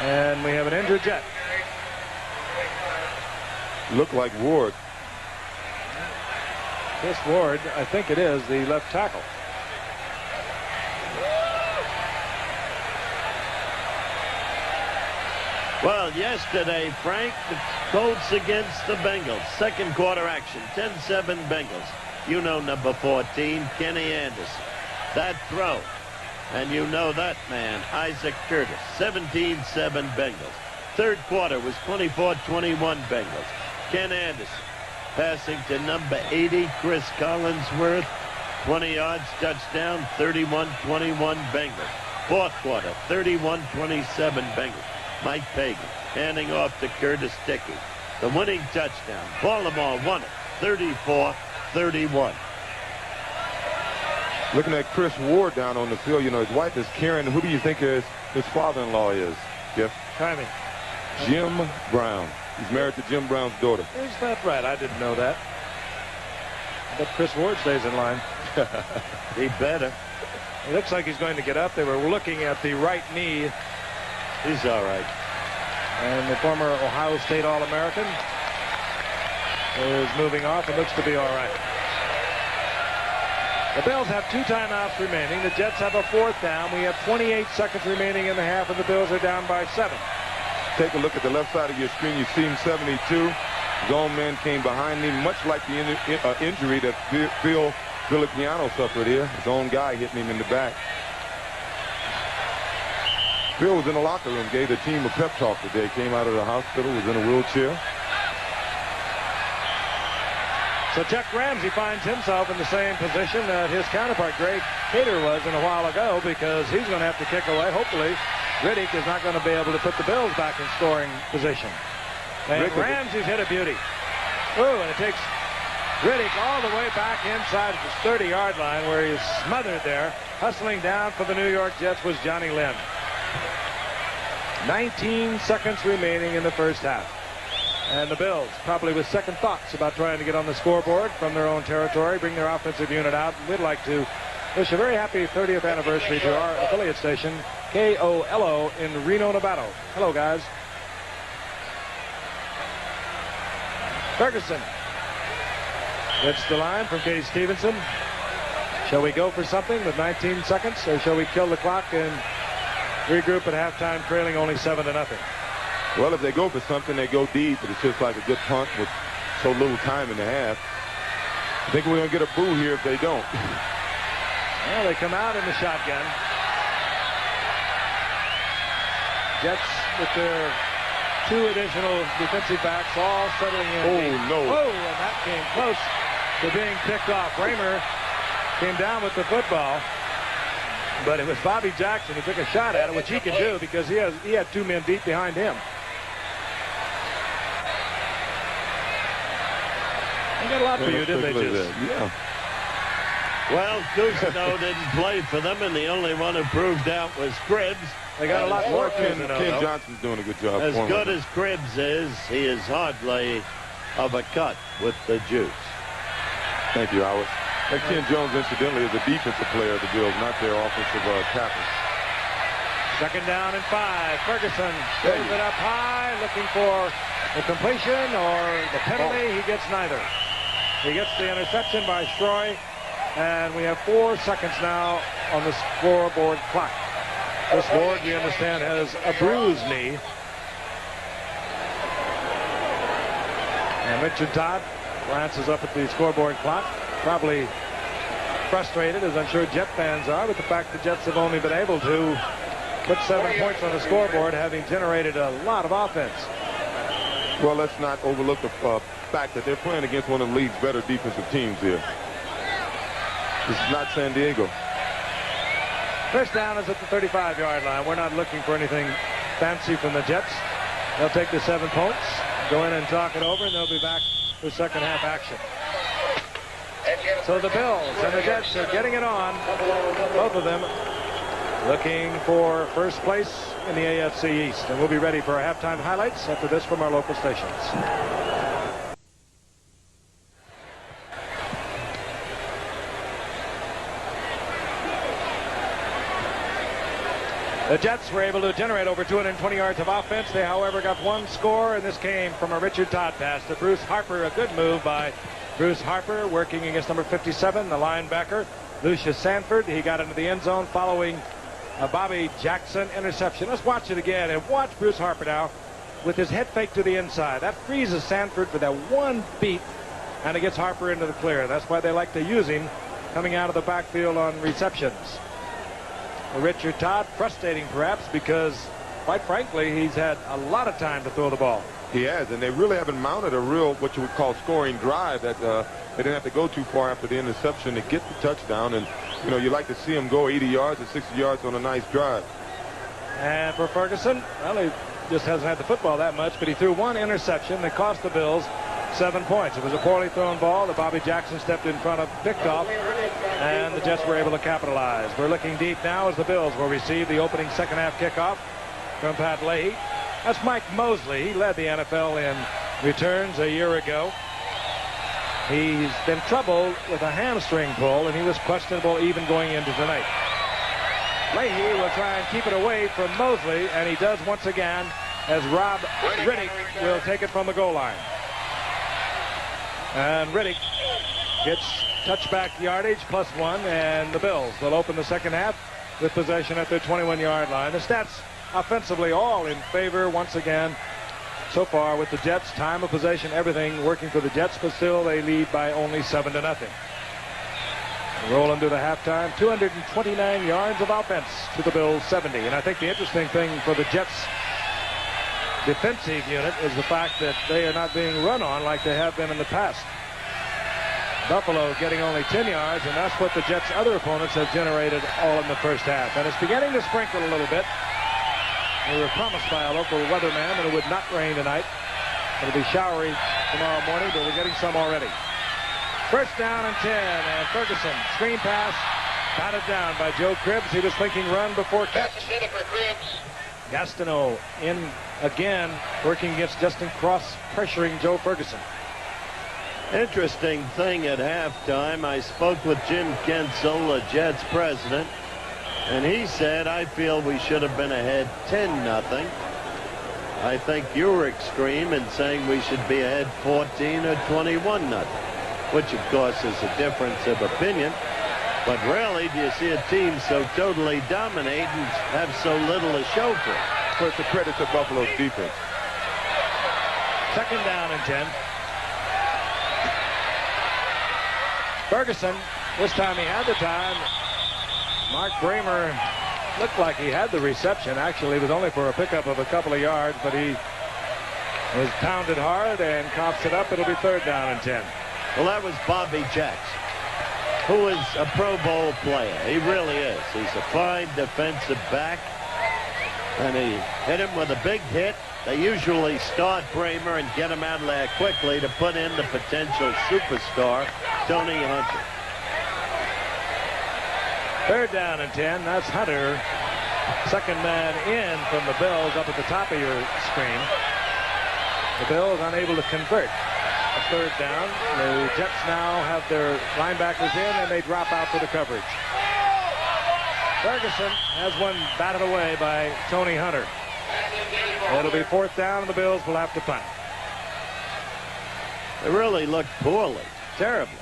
And we have an injured Jet. Looked like Ward. Chris Ward, I think it is, the left tackle. Well, yesterday, Frank, the Colts against the Bengals. Second quarter action, 10-7 Bengals. You know number 14, Kenny Anderson. That throw. And you know that man, Isaac Curtis. 17-7 Bengals. Third quarter was 24-21 Bengals. Ken Anderson passing to number 80, Chris Collinsworth. 20 yards, touchdown, 31-21 Bengals. Fourth quarter, 31-27 Bengals. Mike Pagan handing off to Curtis Dickey. The winning touchdown. Baltimore won it, 34-31. Looking at Chris Ward down on the field, you know, his wife is Karen. Who do you think his father-in-law is, Jeff? Timing. Jim Brown. He's married to Jim Brown's daughter. Is that right? I didn't know that. But Chris Ward stays in line. He better. It looks like he's going to get up. They were looking at the right knee. He's all right. And the former Ohio State All-American is moving off. It looks to be all right. The Bills have 2 timeouts remaining. The Jets have a 4th down. We have 28 seconds remaining in the half, and the Bills are down by 7. Take a look at the left side of your screen. You see him 72. His own man came behind him, much like the injury that Phil Villapiano suffered here. His own guy hitting him in the back. Phil was in the locker room, gave the team a pep talk today. Came out of the hospital, was in a wheelchair. So Chuck Ramsey finds himself in the same position that his counterpart Greg Cater was in a while ago, because he's going to have to kick away. Hopefully, Riddick is not going to be able to put the Bills back in scoring position. And Ramsey's hit a beauty. Ooh, and it takes Riddick all the way back inside of his 30-yard line, where he's smothered there. Hustling down for the New York Jets was Johnny Lynn. 19 seconds remaining in the first half. And the Bills probably with second thoughts about trying to get on the scoreboard from their own territory, bring their offensive unit out. We'd like to wish a very happy 30th anniversary to our affiliate station, KOLO in Reno, Nevada. Hello, guys. Ferguson gets the line from Katie Stevenson. Shall we go for something with 19 seconds, or shall we kill the clock and regroup at halftime, trailing only 7-0? Well, if they go for something, they go deep, but it's just like a good punt with so little time in the half. I think we're going to get a boo here if they don't. Well, they come out in the shotgun. Jets with their 2 additional defensive backs all settling in. Oh, no. Oh, and that came close to being picked off. Raymer came down with the football. But it was Bobby Jackson who took a shot at it, which he can do because he had 2 men deep behind him. They got a lot for you, didn't they, just? Yeah. Well, Cousineau didn't play for them, and the only one who proved out was Cribbs. They got a lot more. Ken Johnson's doing a good job. As good as Cribbs is, he is hardly of a cut with the juice. Thank you, Howard. And Ken Jones, incidentally, is a defensive player of the Bills, not their offensive tackle. 2nd down and 5. Ferguson throws it up high, looking for the completion or the penalty. He gets neither. He gets the interception by Stroy, and we have 4 seconds now on the scoreboard clock. This Ward, we understand, has a bruised knee. And Richard Todd glances up at the scoreboard clock, probably frustrated, as I'm sure Jet fans are, with the fact the Jets have only been able to put 7 points on the scoreboard, having generated a lot of offense. Well, let's not overlook the fact that they're playing against one of the league's better defensive teams here. This is not San Diego. First down is at the 35-yard line. We're not looking for anything fancy from the Jets. They'll take the 7 points, go in and talk it over, and they'll be back for second half action. So the Bills and the Jets are getting it on, both of them looking for first place in the AFC East. And we'll be ready for our halftime highlights after this from our local stations. The Jets were able to generate over 220 yards of offense. They, however, got one score, and this came from a Richard Todd pass to Bruce Harper. A good move by Bruce Harper, working against number 57, the linebacker, Lucius Sanford. He got into the end zone following a Bobby Jackson interception. Let's watch it again, and watch Bruce Harper now with his head fake to the inside. That freezes Sanford for that one beat, and it gets Harper into the clear. That's why they like to use him coming out of the backfield on receptions. Richard Todd, frustrating perhaps, because quite frankly he's had a lot of time to throw the ball. He has, and they really haven't mounted a real what you would call scoring drive. That they didn't have to go too far after the interception to get the touchdown. And you know, you like to see him go 80 yards or 60 yards on a nice drive. And for Ferguson, well, he just hasn't had the football that much, but he threw one interception that cost the Bills 7 points. It was a poorly thrown ball that Bobby Jackson stepped in front of, picked off, and the Jets were able to capitalize. We're looking deep now as the Bills will receive the opening second half kickoff from Pat Leahy. That's Mike Mosley. He led the NFL in returns a year ago. He's been troubled with a hamstring pull, and he was questionable even going into tonight. Leahy will try and keep it away from Mosley, and he does once again as Rob Riddick will take it from the goal line. And Riddick gets touchback yardage +1, and the Bills will open the second half with possession at their 21-yard line. The stats offensively all in favor once again so far with the Jets. Time of possession, everything working for the Jets, but still they lead by only 7-0. Roll into the halftime, 229 yards of offense to the Bills 70. And I think the interesting thing for the Jets defensive unit is the fact that they are not being run on like they have been in the past. Buffalo getting only 10 yards, and that's what the Jets' other opponents have generated all in the first half. And it's beginning to sprinkle a little bit. We were promised by a local weatherman that it would not rain tonight. It'll be showery tomorrow morning, but we're getting some already. First down and 10, and Ferguson, screen pass, batted down by Joe Cribbs. He was thinking run before catch. Gastineau in again, working against Justin Cross, pressuring Joe Ferguson. Interesting thing at halftime, I spoke with Jim Gensel, the Jets president, and he said, I feel we should have been ahead 10-0. I think you were extreme in saying we should be ahead 14 or 21-0, which of course is a difference of opinion. But rarely do you see a team so totally dominate and have so little to show for it. First, the credit to Buffalo's defense. Second down and 10. Ferguson, this time he had the time. Mark Bramer looked like he had the reception. Actually, it was only for a pickup of a couple of yards, but he was pounded hard and coughs it up. It'll be third down and 10. Well, that was Bobby Jackson, who is a Pro Bowl player. He really is. He's a fine defensive back, and he hit him with a big hit. They usually start Bramer and get him out of there quickly to put in the potential superstar, Tony Hunter. Third down and 10. That's Hunter. Second man in from the Bills up at the top of your screen. The Bills unable to convert. A third down. The Jets now have their linebackers in, and they drop out for the coverage. Ferguson has one batted away by Tony Hunter. It'll be fourth down, and the Bills will have to punt. They really looked poorly. Terribly.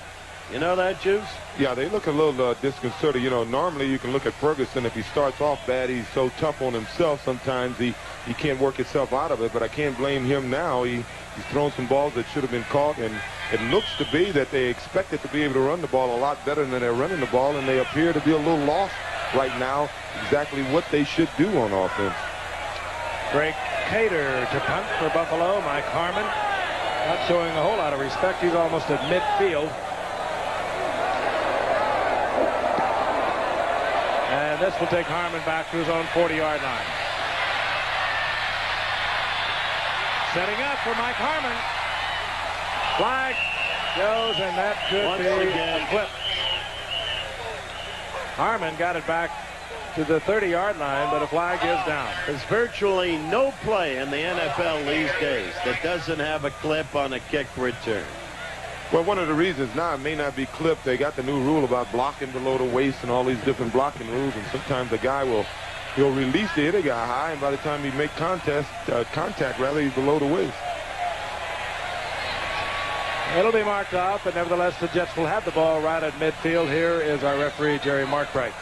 You know that, Juice? Yeah, they look a little disconcerted. You know, normally you can look at Ferguson. If he starts off bad, he's so tough on himself. Sometimes he can't work himself out of it, but I can't blame him now. He's thrown some balls that should have been caught, and it looks to be that they expected to be able to run the ball a lot better than they're running the ball, and they appear to be a little lost right now exactly what they should do on offense. Greg Cater to punt for Buffalo. Mike Harmon not showing a whole lot of respect. He's almost at midfield. And this will take Harmon back to his own 40-yard line. Setting up for Mike Harmon. Flag goes, and that could be a clip. Harmon got it back to the 30-yard line, but a flag is down. There's virtually no play in the NFL these days that doesn't have a clip on a kick return. Well, one of the reasons now it may not be clipped, they got the new rule about blocking below the waist and all these different blocking rules, and sometimes the guy will he'll release the hitter guy high, and by the time he make contact, he's below the waist. It'll be marked off, but nevertheless, the Jets will have the ball right at midfield. Here is our referee, Jerry Markbright.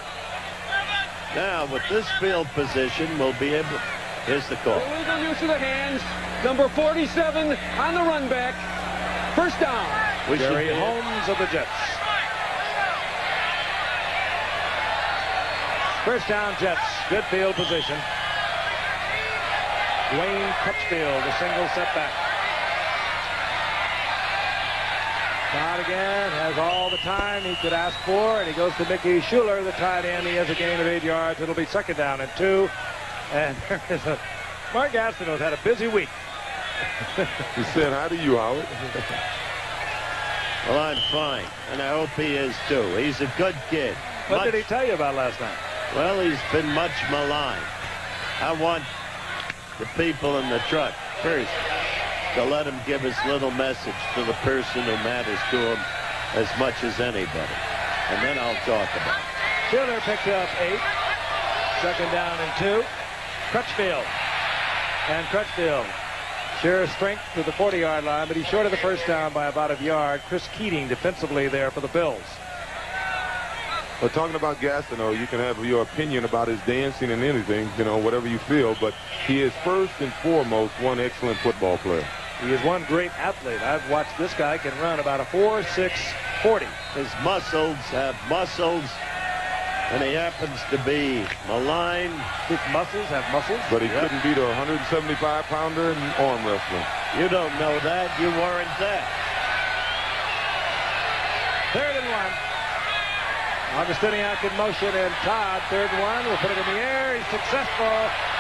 Now, with this field position, we'll be able... Here's the call. Illegal use of the hands. Number 47 on the run back. First down. Jerry Holmes of the Jets. First down, Jets. Good field position. Dwayne Crutchfield, the single setback. Todd again has all the time he could ask for, and he goes to Mickey Schuler, the tight end. He has a gain of 8 yards. It'll be second down and 2. And there is a... Mark Gastineau's had a busy week. He said, how do you, Howard? Well, I'm fine, and I hope he is too. He's a good kid. What did he tell you about last night? Well, he's been much maligned. I want the people in the truck first to let him give his little message to the person who matters to him as much as anybody. And then I'll talk about it. Schuler picked up 8. Second down and 2. Crutchfield. And Crutchfield. Sheer strength to the 40-yard line, but he's short of the first down by about a yard. Chris Keating defensively there for the Bills. Well, talking about Gastineau, you can have your opinion about his dancing and anything, you know, whatever you feel, but he is first and foremost one excellent football player. He is one great athlete. I've watched this guy can run about a 4.6 40. His muscles have muscles, and he happens to be maligned. His muscles have muscles? But he couldn't beat a 175-pounder in arm wrestling. You don't know that. You weren't there. 3rd and 1. Augustiniak in motion, and Todd, 3rd and 1, will put it in the air. He's successful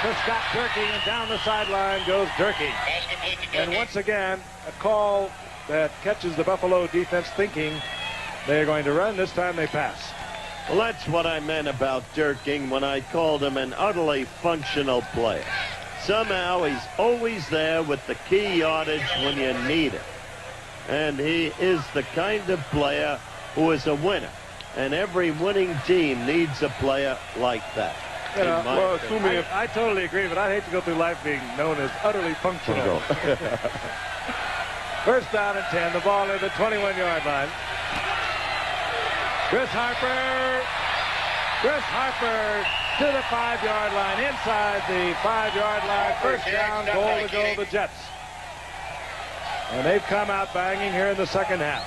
to Scott Durkee, and down the sideline goes Durkee. And once again, a call that catches the Buffalo defense thinking they're going to run. This time they pass. Well, that's what I meant about Durking when I called him an utterly functional player. Somehow he's always there with the key yardage when you need him. And he is the kind of player who is a winner. And every winning team needs a player like that. You know, well, I totally agree, but I'd hate to go through life being known as utterly functional. First down and 10. The ball at the 21-yard line. Chris Harper to the 5-yard line, inside the 5-yard line. First down, goal to go the Jets. And they've come out banging here in the second half.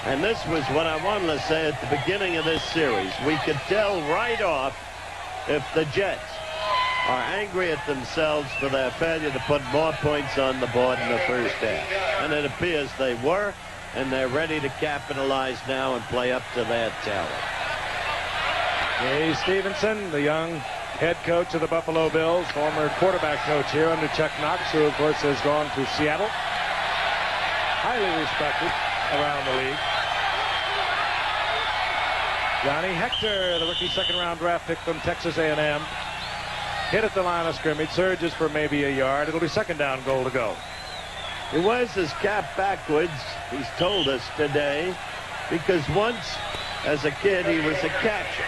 And this was what I wanted to say at the beginning of this series. We could tell right off if the Jets are angry at themselves for their failure to put more points on the board in the first half. And it appears they were, and they're ready to capitalize now and play up to their talent. Jay Stevenson, the young head coach of the Buffalo Bills, former quarterback coach here under Chuck Knox, who of course has gone to Seattle. Highly respected around the league. Johnny Hector, the rookie second-round draft pick from Texas A&M. Hit at the line of scrimmage, surges for maybe a yard. It'll be second down, goal to go. He wears his cap backwards, he's told us today, because once, as a kid, he was a catcher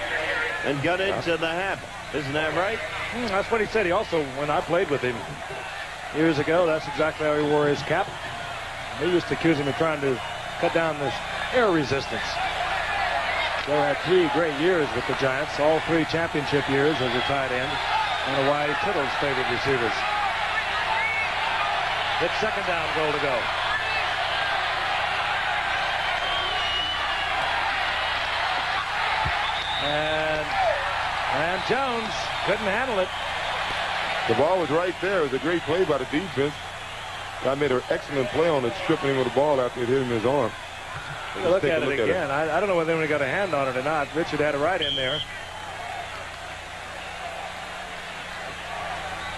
and got into the habit. Isn't that right? That's what he said. He also, when I played with him years ago, that's exactly how he wore his cap. They used to accuse him of trying to cut down this air resistance. Joe had 3 great years with the Giants, all 3 championship years as a tight end, one of Whitey Tittle's favorite receivers. It's second down, goal to go. And Jones couldn't handle it. The ball was right there. It was a great play by the defense. Guy made an excellent play on it, stripping him with the ball after it hit him in his arm. Look at it again. I don't know whether they got a hand on it or not. Richard had it right in there.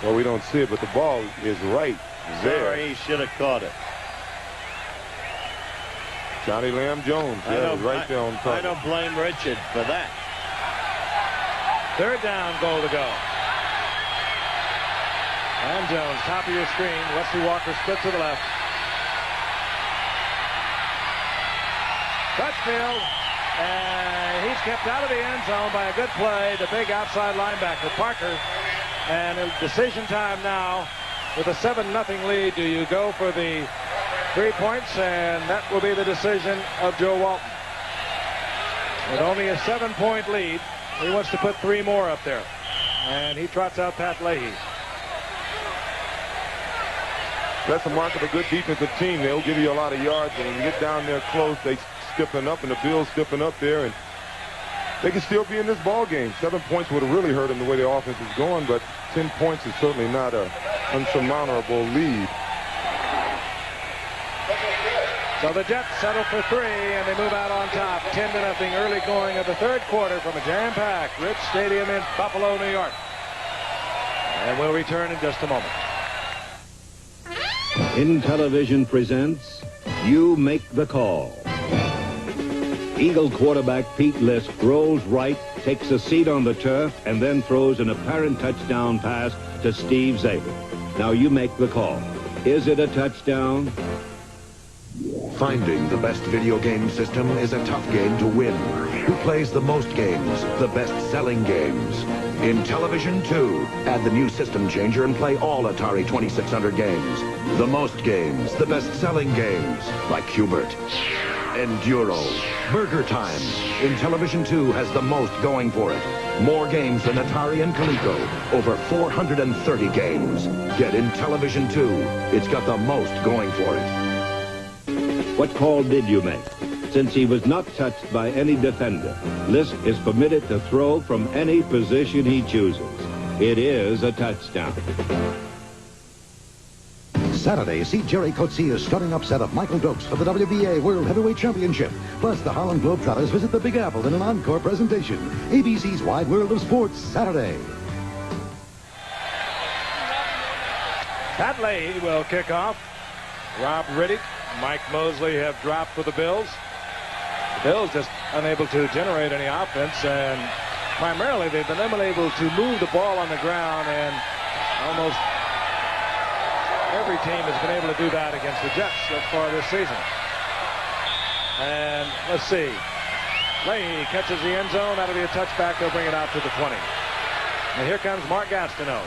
Well, we don't see it, but the ball is right there. Sorry, he should have caught it. Johnny Lamb Jones, right there on top. I don't blame Richard for that. Third down, goal to go. And Jones, top of your screen. Wesley Walker split to the left. Crutchfield And he's kept out of the end zone by a good play, the big outside linebacker, Parker. And a decision time now with a 7-0 lead. Do you go for the 3 points? And that will be the decision of Joe Walton. With only a 7-point lead, he wants to put 3 more up there. And he trots out Pat Leahy. That's a mark of a good defensive team. They'll give you a lot of yards, and when you get down there close, they stiffen up, and the Bills stiffen up there, and they can still be in this ball game. 7 points would have really hurt them the way the offense is going, but 10 points is certainly not an unsurmountable lead. So the Jets settle for 3, and they move out on top, 10-0 early going of the third quarter from a jam-packed Rich Stadium in Buffalo, New York. And we'll return in just a moment. Intellivision presents You Make the Call. Eagle quarterback Pete Lisk rolls right, takes a seat on the turf, and then throws an apparent touchdown pass to Steve Zabel. Now you make the call. Is it a touchdown? Finding the best video game system is a tough game to win. Who plays the most games, the best-selling games? In Television 2, add the new system changer and play all Atari 2600 games. The most games, the best-selling games, like Hubert, Enduro, Burger Time. In Television 2 has the most going for it. More games than Atari and Coleco. Over 430 games. Get in Television 2. It's got the most going for it. What call did you make? Since he was not touched by any defender, Lisk is permitted to throw from any position he chooses. It is a touchdown. Saturday, see Jerry Coetzee's stunning upset of Michael Dokes for the WBA World Heavyweight Championship. Plus, the Harlem Globetrotters visit the Big Apple in an encore presentation. ABC's Wide World of Sports, Saturday. Pat Leahy will kick off. Rob Riddick, Mike Mosley have dropped for the Bills. The Bills just unable to generate any offense, and primarily they've been unable to move the ball on the ground, and almost every team has been able to do that against the Jets so far this season. And let's see. Leahy catches the end zone. That'll be a touchback. They'll bring it out to the 20. And here comes Mark Gastineau.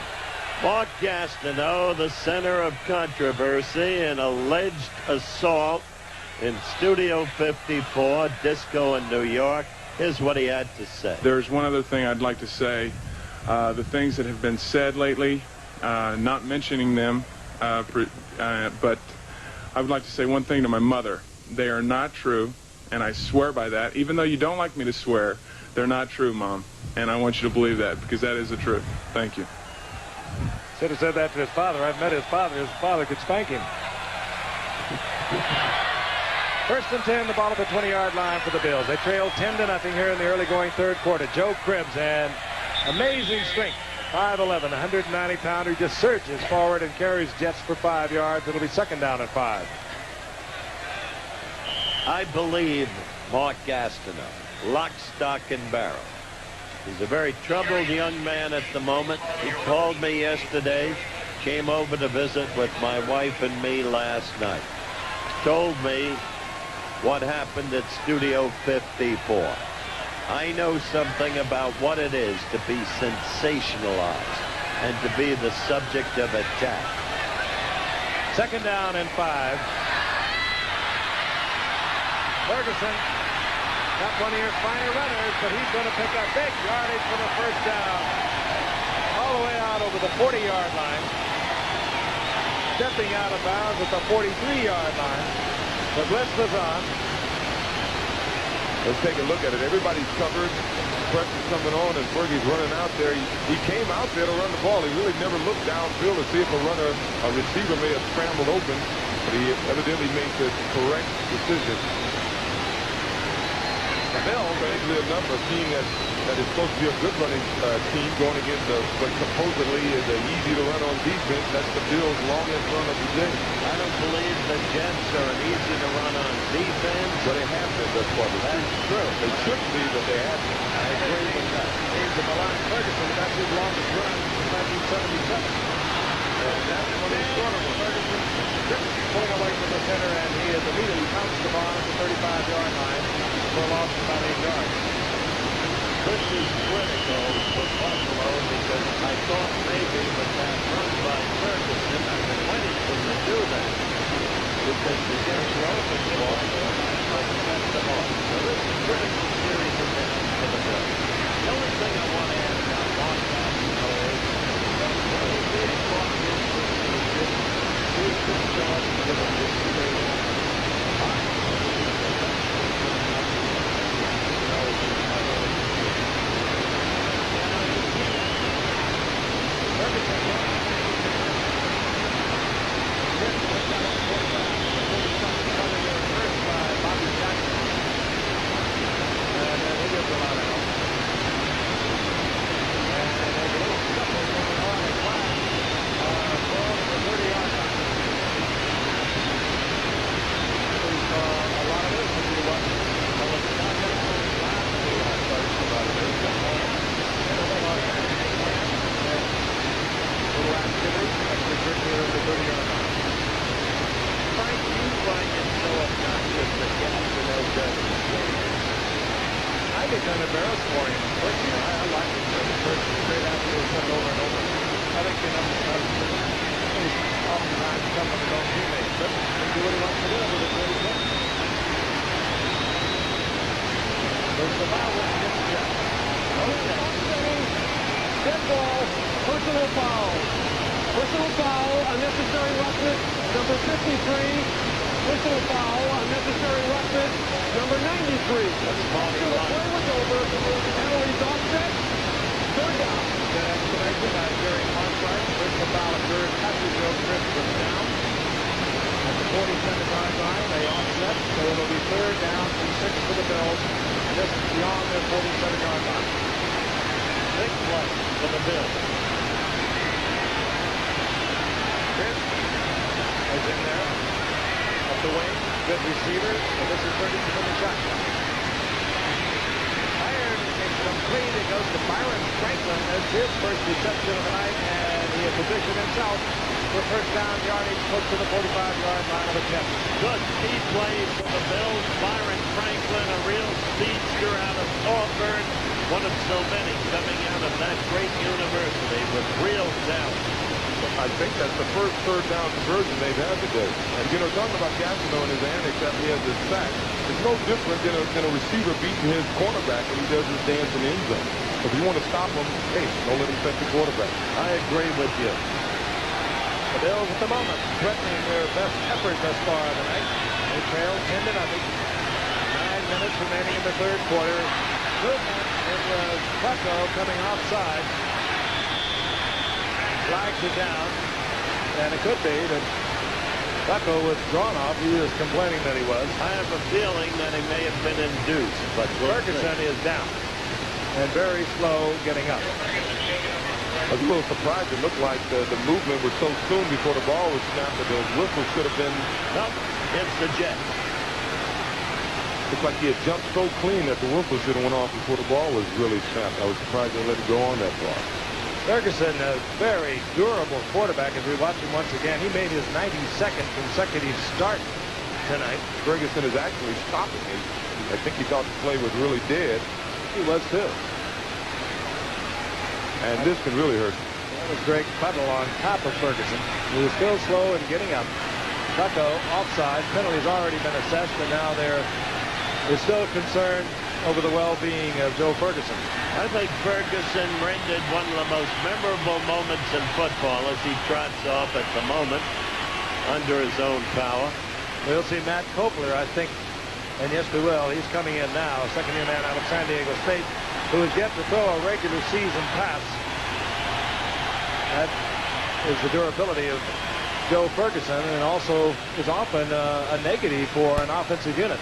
Mark Gastineau, the center of controversy, an alleged assault in Studio 54, Disco in New York. Here's what he had to say. There's one other thing I'd like to say. The things that have been said lately, not mentioning them, but I would like to say one thing to my mother. They are not true, and I swear by that. Even though you don't like me to swear, they're not true, Mom. And I want you to believe that, because that is the truth. Thank you. Should have said that to his father. I've met his father. His father could spank him. First and 10, the ball at the 20-yard line for the Bills. They trail 10-0 here in the early going third quarter. Joe Cribbs, and amazing strength. 5'11", 190-pounder, just surges forward and carries Jets for 5 yards. It'll be second down and 5. I believe Mark Gastineau, lock, stock, and barrel. He's a very troubled young man at the moment. He called me yesterday, came over to visit with my wife and me last night. Told me what happened at Studio 54. I know something about what it is to be sensationalized and to be the subject of attack. Second down and 5. Ferguson got one of your finer runners, but he's going to pick up big yardage for the first down. All the way out over the 40-yard line. Stepping out of bounds at the 43-yard line. The blitz was on. Let's take a look at it. Everybody's covered. Pressure's coming on, and Fergie's running out there. He came out there to run the ball. He really never looked downfield to see if a receiver may have scrambled open, but he evidently made the correct decision. The Bills are easily enough a team that is supposed to be a good running team going against what supposedly is an easy-to-run-on defense. That's the Bills' longest run of the day. I don't believe the Jets are an easy-to-run-on defense. But they have been thus far. That's true. They should be, but they haven't. I agree with that. James of Milan Ferguson, that's his longest run since 1977. And that's when he scored him. Ferguson pulling away from the center, and he has immediately pounced the ball at the 35-yard line. for a loss of about 8 yards. This is critical for Buffalo because I thought maybe with that run by Ferguson, I've been waiting for him to do that. Because the game's relevant loss, but set them off. So this is a critical series of hits for the Bills. The only thing I want to add about Mark Gastineau is that when he did cross his procedure, he's been charged with a misdemeanor. Than a receiver beating his cornerback when he does his dance in the end zone. If you want to stop him, hey, don't let him touch the quarterback. I agree with you. The Bills at the moment threatening their best effort thus far tonight. They trail 10-0. 9 minutes remaining in the third quarter. Movement. It was Bucko coming offside. Flags it down. And it could be that Bucko was drawn off. He was complaining that he was. I have a feeling that he may have been induced, but Ferguson is down and very slow getting up. I was a little surprised. It looked like the movement was so soon before the ball was snapped that the whistle should have been. Nope, it's the Jets. Looked like he had jumped so clean that the whistle should have went off before the ball was really snapped. I was surprised they let it go on that far. Ferguson, a very durable quarterback. As we watch him once again, he made his 92nd consecutive start tonight. Ferguson is actually stopping him. I think he thought the play was really dead. He was too. And this can really hurt. That was Greg Puddle on top of Ferguson. He was still slow in getting up. Bucko offside. Penalty's already been assessed, and now they're still concerned over the well-being of Joe Ferguson. I think Ferguson rendered one of the most memorable moments in football as he trots off at the moment under his own power. We'll see Matt Kopler, I think, and yes, we will. He's coming in now, second-year man out of San Diego State, who has yet to throw a regular season pass. That is the durability of Joe Ferguson, and also is often a negative for an offensive unit.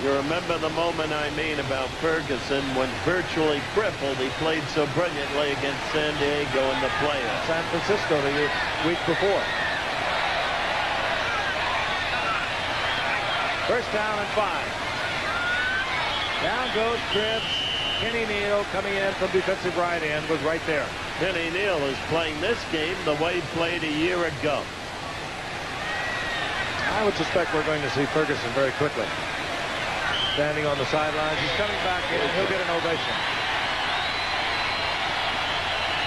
You remember the moment I mean about Ferguson when virtually crippled he played so brilliantly against San Diego in the playoffs. San Francisco the week before. First down and 5. Down goes Cribbs. Kenny Neal coming in from defensive right end was right there. Kenny Neal is playing this game the way he played a year ago. I would suspect we're going to see Ferguson very quickly. standing on the sidelines. He's coming back in. He'll get an ovation.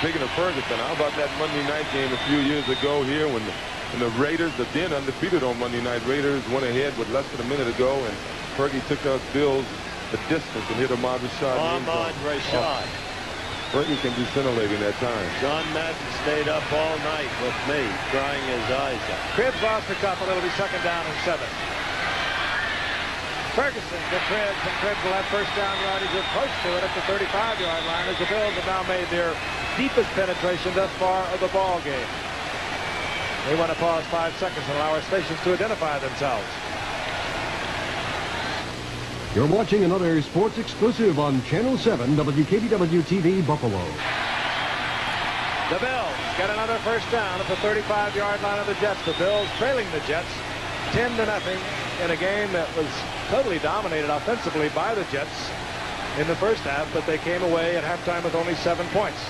Speaking of Ferguson, how about that Monday night game a few years ago here when the Raiders, the then undefeated on Monday night, Raiders went ahead with less than a minute to go, and Fergie took us Bills the distance and hit Ahmad Rashad. Ahmad Rashad. Fergie can be scintillating at times. John Madden stayed up all night with me, crying his eyes out. Cribbs lost a couple. It'll be 2nd down and 7. Ferguson to Cribbs, and Cribbs will have first down yardage or close to it at the 35-yard line as the Bills have now made their deepest penetration thus far of the ball game. They want to pause 5 seconds and allow our stations to identify themselves. You're watching another sports exclusive on Channel 7 WKBW-TV Buffalo. The Bills get another first down at the 35-yard line of the Jets. The Bills trailing the Jets 10-0 in a game that was totally dominated offensively by the Jets in the first half, but they came away at halftime with only 7 points.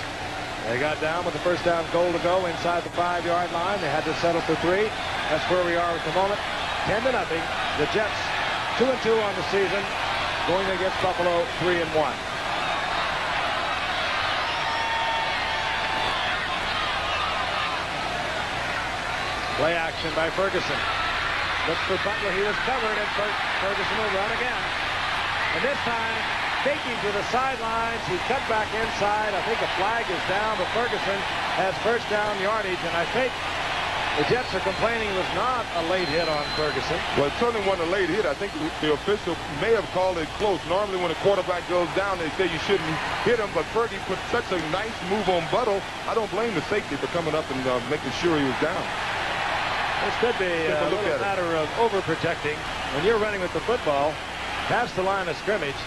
They got down with the first down goal to go inside the 5-yard line. They had to settle for 3. That's where we are at the moment. 10-0. The Jets 2-2 on the season, going against Buffalo 3-1. Play action by Ferguson. Looks for Butler. He was covered, and Ferguson will run again. And this time, taking to the sidelines. He cut back inside. I think a flag is down, but Ferguson has first down yardage, and I think the Jets are complaining it was not a late hit on Ferguson. Well, it certainly wasn't a late hit. I think the official may have called it close. Normally when a quarterback goes down, they say you shouldn't hit him, but Fergie put such a nice move on Buttle. I don't blame the safety for coming up and making sure he was down. This could be a little matter of overprotecting. When you're running with the football past the line of scrimmage,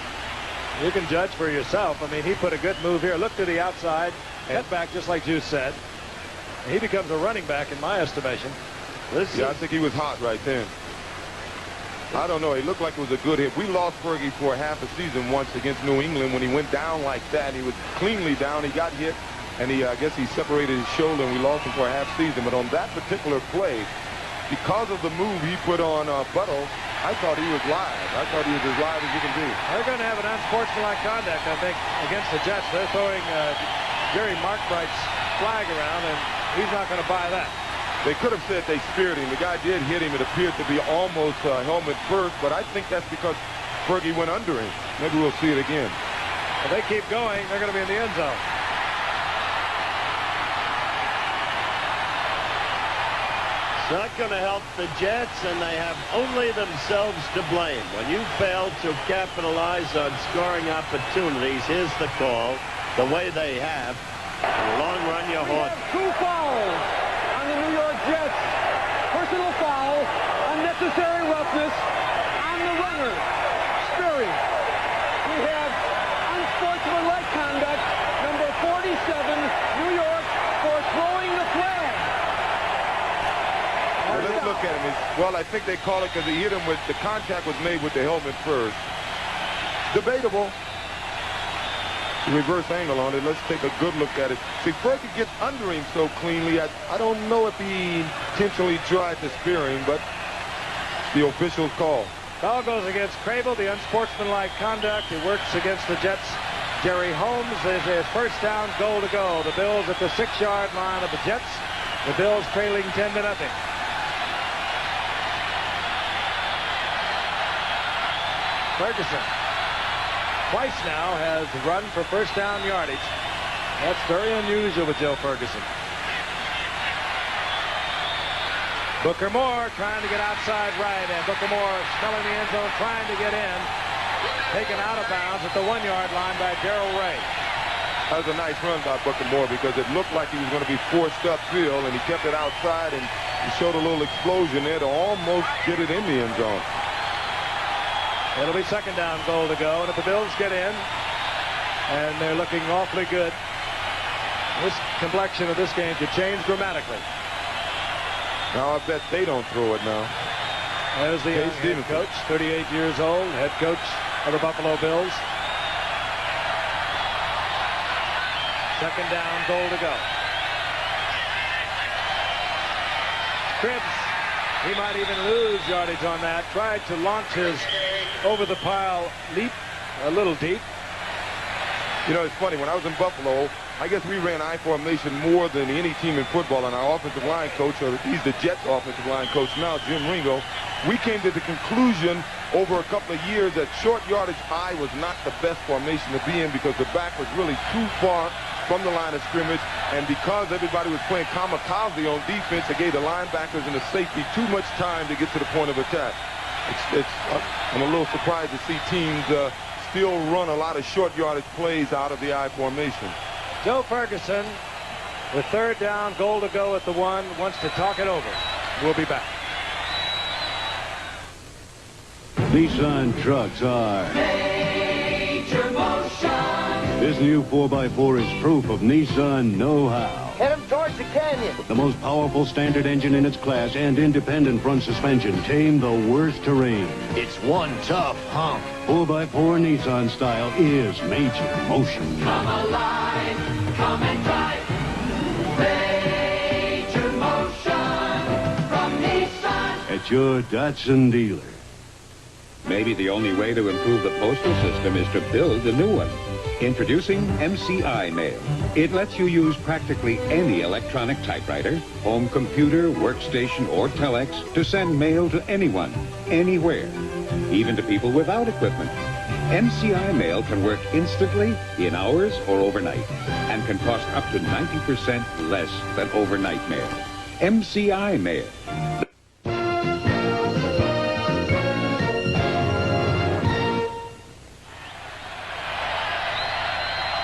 you can judge for yourself. I mean, he put a good move here. Look to the outside, cut back just like Juice said. He becomes a running back in my estimation. Yeah, I think he was hot right then. I don't know. He looked like it was a good hit. We lost Fergie for half a season once against New England when he went down like that. He was cleanly down. He got hit, and I guess he separated his shoulder, and we lost him for a half season. But on that particular play, because of the move he put on Buttle, I thought he was live. I thought he was as live as you can be. They're going to have an unsportsmanlike conduct, I think, against the Jets. They're throwing Jerry Markbright's flag around, and he's not going to buy that. They could have said they speared him. The guy did hit him. It appeared to be almost helmet first, but I think that's because Fergie went under him. Maybe we'll see it again. If they keep going, they're going to be in the end zone. It's not going to help the Jets, and they have only themselves to blame. When you fail to capitalize on scoring opportunities, here's the call, the way they have. In the long run, you're haunted. 2 fouls on the New York Jets. Personal foul, unnecessary roughness on the runner. Sperry. We have unsportsmanlike conduct, number 47, New York, for throwing the flag. Well, let's look at him. Well, I think they call it because he hit him with the contact was made with the helmet first. Debatable. The reverse angle on it. Let's take a good look at it. See, Fergie gets under him so cleanly. I don't know if he intentionally tried to spear him, but the official's call. Foul goes against Crable, the unsportsmanlike conduct. It works against the Jets. Jerry Holmes is his first down goal to go. The Bills at the 6-yard line of the Jets. The Bills trailing 10-0. Ferguson twice now has run for first down yardage. That's very unusual with Joe Ferguson. Booker Moore trying to get outside right, and Booker Moore smelling the end zone, trying to get in. Taken out of bounds at the 1-yard line by Darrell Ray. That was a nice run by Booker Moore because it looked like he was going to be forced upfield, and he kept it outside, and he showed a little explosion there to almost get it in the end zone. It'll be second down goal to go, and if the Bills get in, and they're looking awfully good, this complexion of this game could change dramatically. Now I bet they don't throw it now. There's the head coach, 38 years old, head coach of the Buffalo Bills. Second down goal to go. Cribbs He might even lose yardage on that. Tried to launch his over-the-pile leap a little deep. You know, it's funny. When I was in Buffalo, I guess we ran I formation more than any team in football. And our offensive line coach, or he's the Jets offensive line coach now, Jim Ringo, we came to the conclusion over a couple of years that short yardage I was not the best formation to be in because the back was really too far from the line of scrimmage, and because everybody was playing kamikaze on defense, it gave the linebackers and the safety too much time to get to the point of attack. I'm a little surprised to see teams still run a lot of short yardage plays out of the I formation. Joe Ferguson, with third down, goal to go at the 1, wants to talk it over. We'll be back. Nissan trucks are Major Motion. This new 4x4 is proof of Nissan know-how. Head him towards the canyon. The most powerful standard engine in its class and independent front suspension tame the worst terrain. It's one tough hump. 4x4 Nissan style is Major Motion. Come alive, come and drive. Major Motion from Nissan. At your Datsun dealer. Maybe the only way to improve the postal system is to build a new one. Introducing MCI Mail. It lets you use practically any electronic typewriter, home computer, workstation, or telex to send mail to anyone, anywhere, even to people without equipment. MCI Mail can work instantly, in hours, or overnight, and can cost up to 90% less than overnight mail. MCI Mail.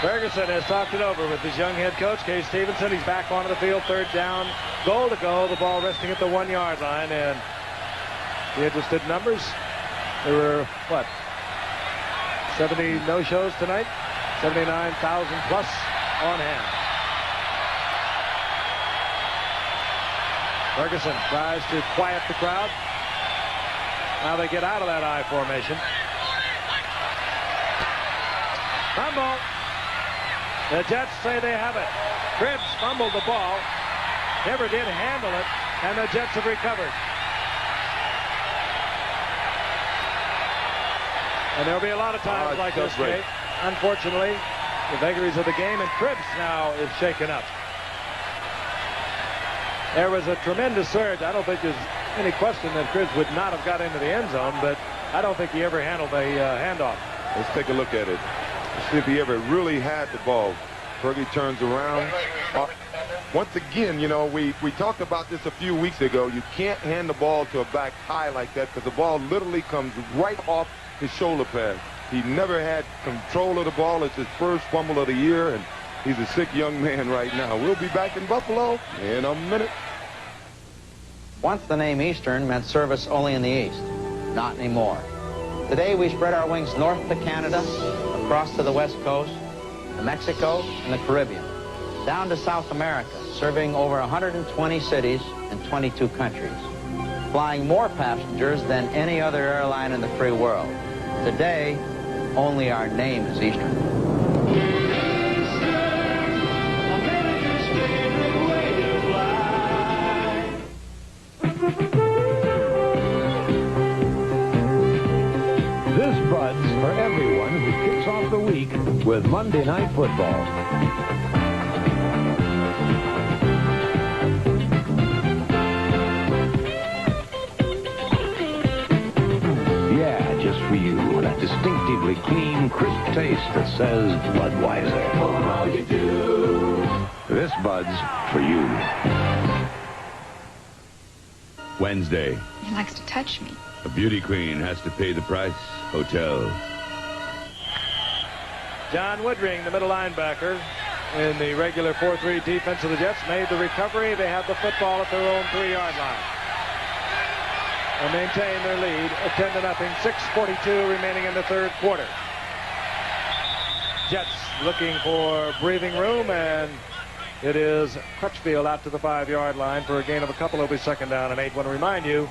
Ferguson has talked it over with his young head coach, Kay Stevenson. He's back onto the field, third down, goal to go. The ball resting at the 1-yard line. And the interested numbers, there were, what, 70 no-shows tonight? 79,000 plus on hand. Ferguson tries to quiet the crowd. Now they get out of that I formation. Fumble. The Jets say they have it. Cribbs fumbled the ball, never did handle it, and the Jets have recovered. And there'll be a lot of times like this, Kate. Unfortunately, the vagaries of the game, and Cribbs now is shaken up. There was a tremendous surge. I don't think there's any question that Cribbs would not have got into the end zone, but I don't think he ever handled a handoff. Let's take a look at it. Let's see if he ever really had the ball. Fergie turns around. Once again, you know, we talked about this a few weeks ago. You can't hand the ball to a back high like that because the ball literally comes right off his shoulder pad. He never had control of the ball. It's his first fumble of the year, and he's a sick young man right now. We'll be back in Buffalo in a minute. Once the name Eastern meant service only in the East. Not anymore. Today we spread our wings north to Canada, across to the West Coast, to Mexico and the Caribbean, down to South America, serving over 120 cities in 22 countries, flying more passengers than any other airline in the free world. Today, only our name is Eastern. This Bud's for everyone who kicks off the week with Monday Night Football. Yeah, just for you, that distinctively clean, crisp taste that says Budweiser. For all you do. This Bud's for you. Wednesday. He likes to touch me. A beauty queen has to pay the price. Hotel. John Woodring, the middle linebacker, in the regular 4-3 defense of the Jets, made the recovery. They have the football at their own 3-yard line. And maintain their lead at 10-0. 6:42 remaining in the third quarter. Jets looking for breathing room, and it is Crutchfield out to the 5-yard line for a gain of a couple. It'll be second down and 8. I want to remind you,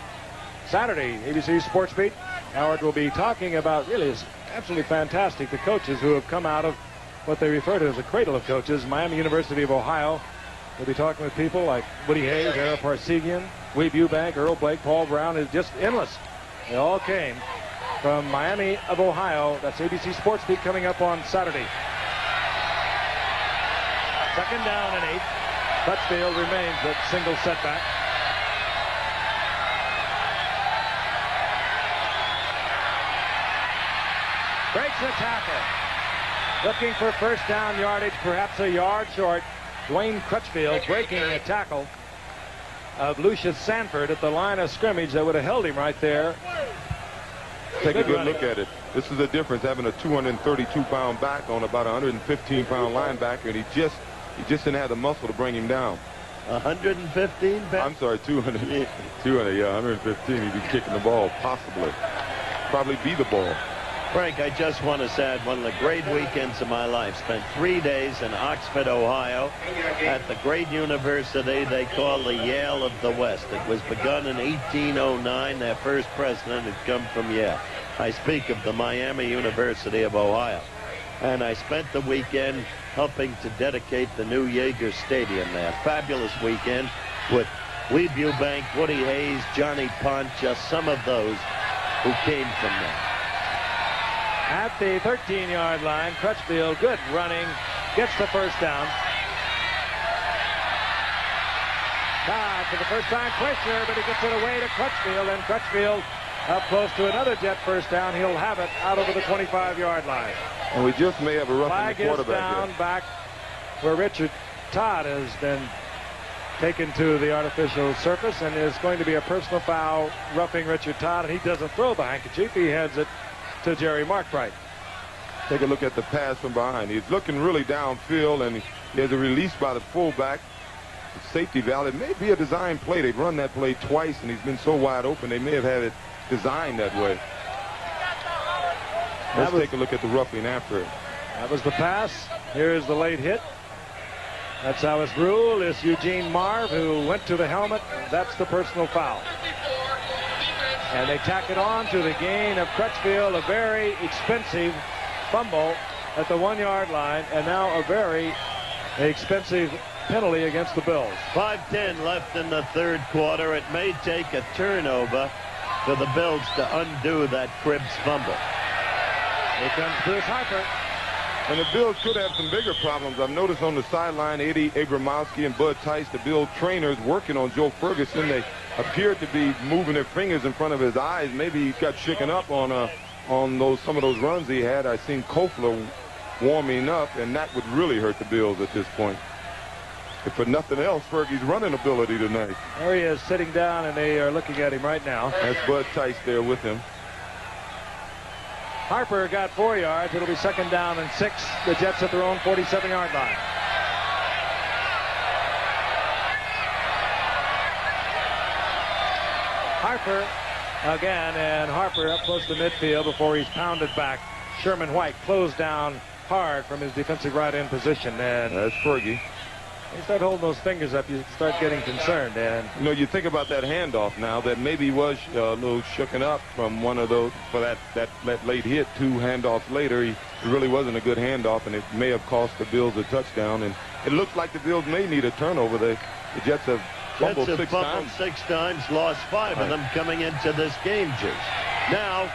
Saturday, ABC Sports Beat, Howard will be talking about, really, it's absolutely fantastic, the coaches who have come out of what they refer to as a cradle of coaches, Miami University of Ohio, We'll be talking with people like Woody Hayes, Ara Parsegian, Weeb Eubank, Earl Blake, Paul Brown. It's just endless. They all came from Miami of Ohio. That's ABC Sports Beat coming up on Saturday. Second down and 8. Crutchfield remains at single setback. Breaks the tackle. Looking for first down yardage, perhaps a yard short. Dwayne Crutchfield breaking a tackle of Lucius Sanford at the line of scrimmage that would have held him right there. Take a good look at it. This is the difference, having a 232-pound back on about a 115-pound linebacker, and he just didn't have the muscle to bring him down. 115 pounds? I'm sorry, 200. 200, yeah, 115. He'd be kicking the ball, possibly. Probably be the ball. Frank, I just want to say I had one of the great weekends of my life. Spent 3 days in Oxford, Ohio, at the great university they call the Yale of the West. It was begun in 1809. Their first president had come from Yale. I speak of the Miami University of Ohio. And I spent the weekend helping to dedicate the new Yager Stadium there. Fabulous weekend with Weeb Eubank, Woody Hayes, Johnny Pont, just some of those who came from there. At the 13-yard line, Crutchfield, good running, gets the first down. Todd for the first time pressure, but he gets it away to Crutchfield, and Crutchfield up close to another Jet first down. He'll have it out over the 25-yard line. And we just may have a roughing the quarterback down here. Back where Richard Todd has been taken to the artificial surface, and is going to be a personal foul roughing Richard Todd, and he doesn't throw the handkerchief. He heads it to Jerry Markbright. Take a look at the pass from behind. He's looking really downfield, and he has a release by the fullback. The safety valve. It may be a design play. They've run that play twice, and he's been so wide open, they may have had it designed that way. Let's take a look at the roughing after it. That was the pass. Here's the late hit. That's how it's ruled. It's Eugene Marv who went to the helmet. That's the personal foul. And they tack it on to the gain of Crutchfield, a very expensive fumble at the 1-yard line, and now a very expensive penalty against the Bills. 5:10 left in the third quarter. It may take a turnover for the Bills to undo that Cribbs fumble. Here comes Bruce Harper. And the Bills could have some bigger problems. I've noticed on the sideline, Eddie Abramowski and Bud Tice, the Bill trainers, working on Joe Ferguson. They appeared to be moving their fingers in front of his eyes. Maybe he got shaken up on some of those runs he had. I seen Kofler warming up, and that would really hurt the Bills at this point. If for nothing else, Fergie's running ability tonight. There he is sitting down, and they are looking at him right now. That's Bud Tice there with him. Harper got 4 yards. It'll be second down and 6. The Jets at their own 47-yard line. Harper again, and Harper up close to midfield before he's pounded back. Sherman White closed down hard from his defensive right end position, and that's Fergie. You start holding those fingers up, you start getting concerned. And you know, you think about that handoff now that maybe was a little shooken up from one of those for that late hit. 2 handoffs later, it really wasn't a good handoff, and it may have cost the Bills a touchdown. And it looks like the Bills may need a turnover. The Jets have fumbled 6 times. 6 times, lost 5 of them coming into this game, Juice. Now,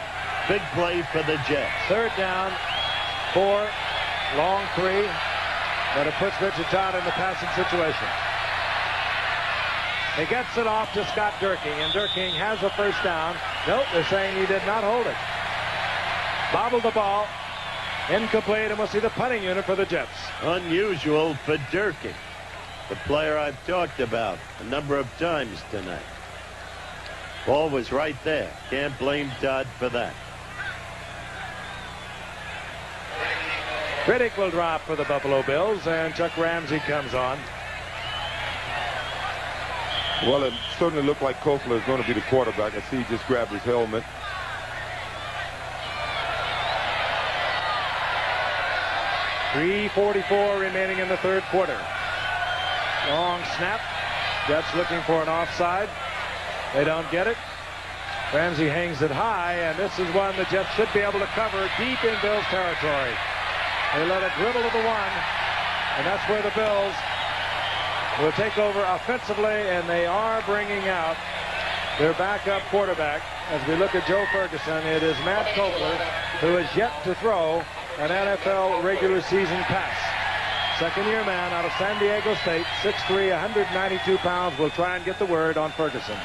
big play for the Jets. Third down, 4, long 3. But it puts Richard Todd in the passing situation. He gets it off to Scott Durking, and Durking has a first down. Nope, they're saying he did not hold it. Bobbled the ball. Incomplete, and we'll see the punting unit for the Jets. Unusual for Durking, the player I've talked about a number of times tonight. Ball was right there. Can't blame Todd for that. Riddick will drop for the Buffalo Bills, and Chuck Ramsey comes on. Well, it certainly looked like Kofler is going to be the quarterback. I see he just grabbed his helmet. .344 remaining in the third quarter. Long snap. Jets looking for an offside. They don't get it. Ramsey hangs it high, and this is one the Jets should be able to cover deep in Bills territory. They let it dribble to the 1, and that's where the Bills will take over offensively, and they are bringing out their backup quarterback. As we look at Joe Ferguson, it is Matt Kopler, who is yet to throw an NFL regular season pass. Second-year man out of San Diego State, 6'3", 192 pounds, will try and get the word on Ferguson.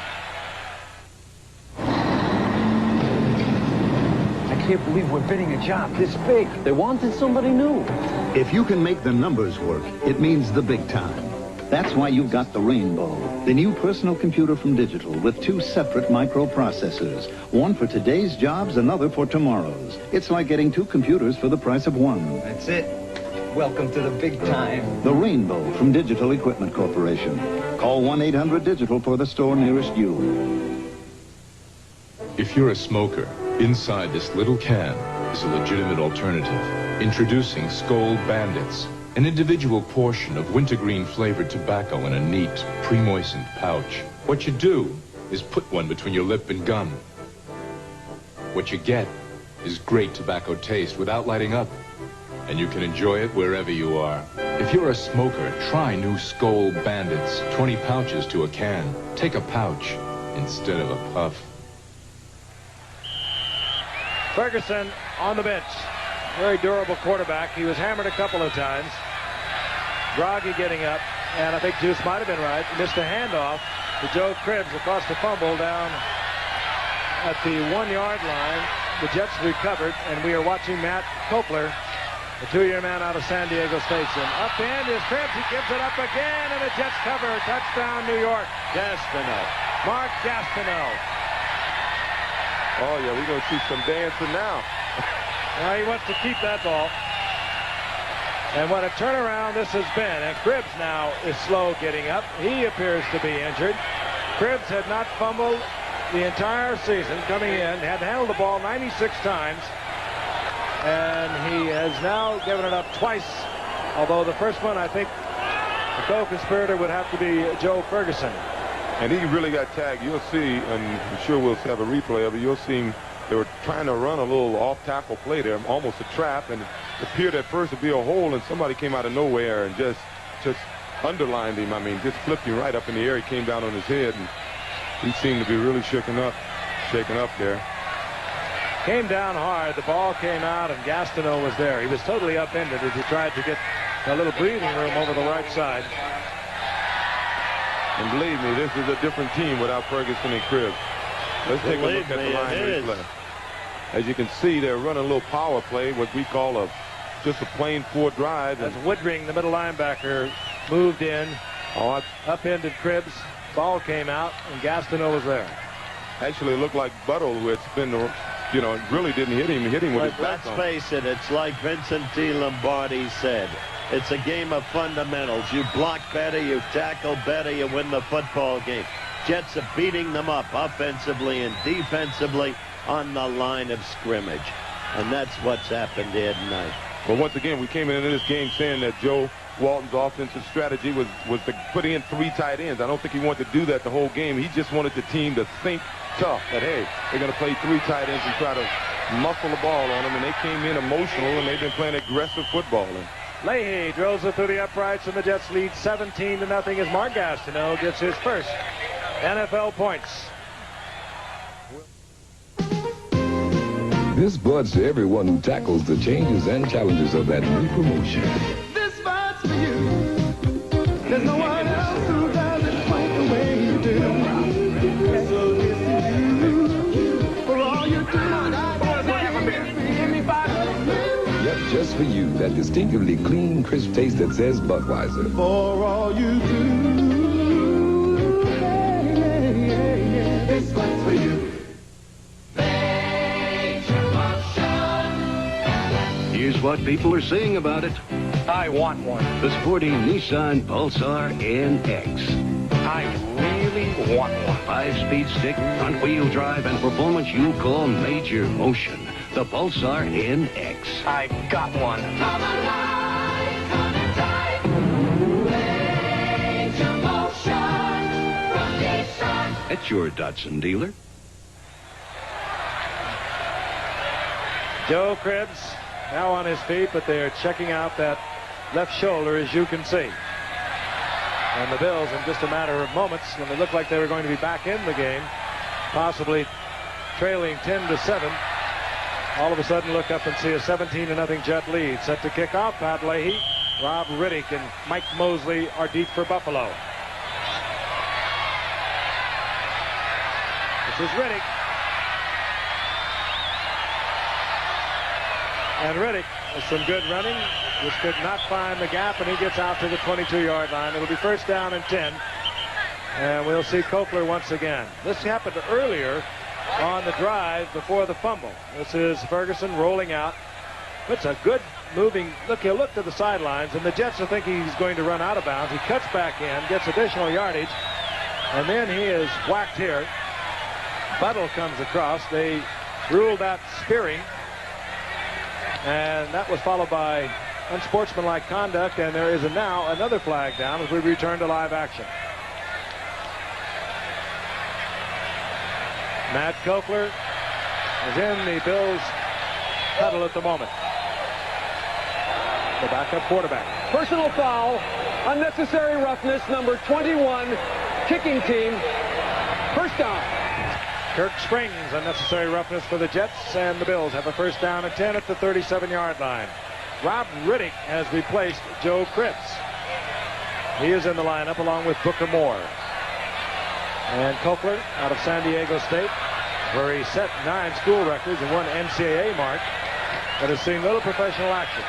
I can't believe we're bidding a job this big. They wanted somebody new. If you can make the numbers work, it means the big time. That's why you've got the Rainbow, the new personal computer from Digital with 2 separate microprocessors. One for today's jobs, another for tomorrow's. It's like getting 2 computers for the price of one. That's it. Welcome to the big time. The Rainbow from Digital Equipment Corporation. Call 1-800-DIGITAL for the store nearest you. If you're a smoker, inside this little can is a legitimate alternative. Introducing Skoal Bandits, an individual portion of wintergreen flavored tobacco in a neat, pre-moistened pouch. What you do is put one between your lip and gum. What you get is great tobacco taste without lighting up, and you can enjoy it wherever you are. If you're a smoker, try new Skoal Bandits, 20 pouches to a can. Take a pouch instead of a puff. Ferguson on the bench. Very durable quarterback. He was hammered a couple of times. Groggy getting up, and I think Juice might have been right. He missed a handoff to Joe Cribbs across the fumble down at the 1-yard line. The Jets recovered, and we are watching Matt Kopler, the 2-year man out of San Diego State. Up the end is Cribbs. He gives it up again, and the Jets cover. Touchdown, New York. Gastineau. Mark Gastineau. Oh, yeah, we're going to see some dancing now. Now he wants to keep that ball. And what a turnaround this has been. And Cribbs now is slow getting up. He appears to be injured. Cribbs had not fumbled the entire season coming in, had handled the ball 96 times. And he has now given it up twice. Although the first one, I think, the co-conspirator would have to be Joe Ferguson. And he really got tagged. You'll see, and I'm sure we'll have a replay of it. You'll see they were trying to run a little off-tackle play there, almost a trap, and it appeared at first to be a hole, and somebody came out of nowhere and just underlined him. I mean, just flipped him right up in the air. He came down on his head, and he seemed to be really shaken up there. Came down hard. The ball came out, and Gastineau was there. He was totally upended as he tried to get a little breathing room over the right side. And believe me, this is a different team without Ferguson and Cribbs. Let's take a look at the line replay. As you can see, they're running a little power play, what we call just a plain 4 drive. As Woodring, the middle linebacker, moved in, upended Cribbs. Ball came out, and Gastineau was there. Actually, it looked like Buttle, who had been, really didn't hit him. Hit him with his back on. Let's face it, it's like Vincent T. Lombardi said. It's a game of fundamentals. You block better, you tackle better, you win the football game. Jets are beating them up offensively and defensively on the line of scrimmage. And that's what's happened here tonight. Well, once again, we came into this game saying that Joe Walton's offensive strategy was to put in 3 tight ends. I don't think he wanted to do that the whole game. He just wanted the team to think tough that, hey, they're going to play 3 tight ends and try to muscle the ball on them. And they came in emotional, and they've been playing aggressive football. Leahy drills it through the uprights, and the Jets lead 17-0 as Mark Gastineau gets his first NFL points. This bud's to everyone who tackles the changes and challenges of that new promotion. This bud's for you. There's no one else who does it quite the way you do. So this is you. For all you do. Yep, just for you, that distinctively clean, crisp taste that says Budweiser. For all you do. This one's for you. Here's what people are saying about it. I want one. The sporty Nissan Pulsar NX. I really want one. 5-speed stick, front-wheel drive, and performance you call major motion. The Pulsar NX. I got one. Come alive, come and drive. Major motion from Nissan. At your Datsun dealer. Joe Cribbs now on his feet, but they are checking out that left shoulder, as you can see. And the Bills, in just a matter of moments, when they looked like they were going to be back in the game, possibly trailing 10-7, all of a sudden look up and see a 17-0 Jet lead. Set to kick off. Pat Leahy, Rob Riddick, and Mike Mosley are deep for Buffalo. This is Riddick. And Riddick with some good running. Just could not find the gap, and he gets out to the 22-yard line. It'll be first down and 10. And we'll see Koechler once again. This happened earlier on the drive before the fumble. This is Ferguson rolling out. It's a good moving look. He'll look to the sidelines, and the Jets are thinking he's going to run out of bounds. He cuts back in, gets additional yardage, and then he is whacked here. Buttle comes across. They ruled that spearing, and that was followed by unsportsmanlike conduct, and there is now another flag down as we return to live action. Matt Koechler is in the Bills huddle at the moment. The backup quarterback. Personal foul, unnecessary roughness, number 21, kicking team, first down. Kirk Springs, unnecessary roughness for the Jets, and the Bills have a first down and 10 at the 37-yard line. Rob Riddick has replaced Joe Cripps. He is in the lineup along with Booker Moore. And Koechler out of San Diego State, where he set 9 school records and 1 NCAA mark, but has seen little professional action.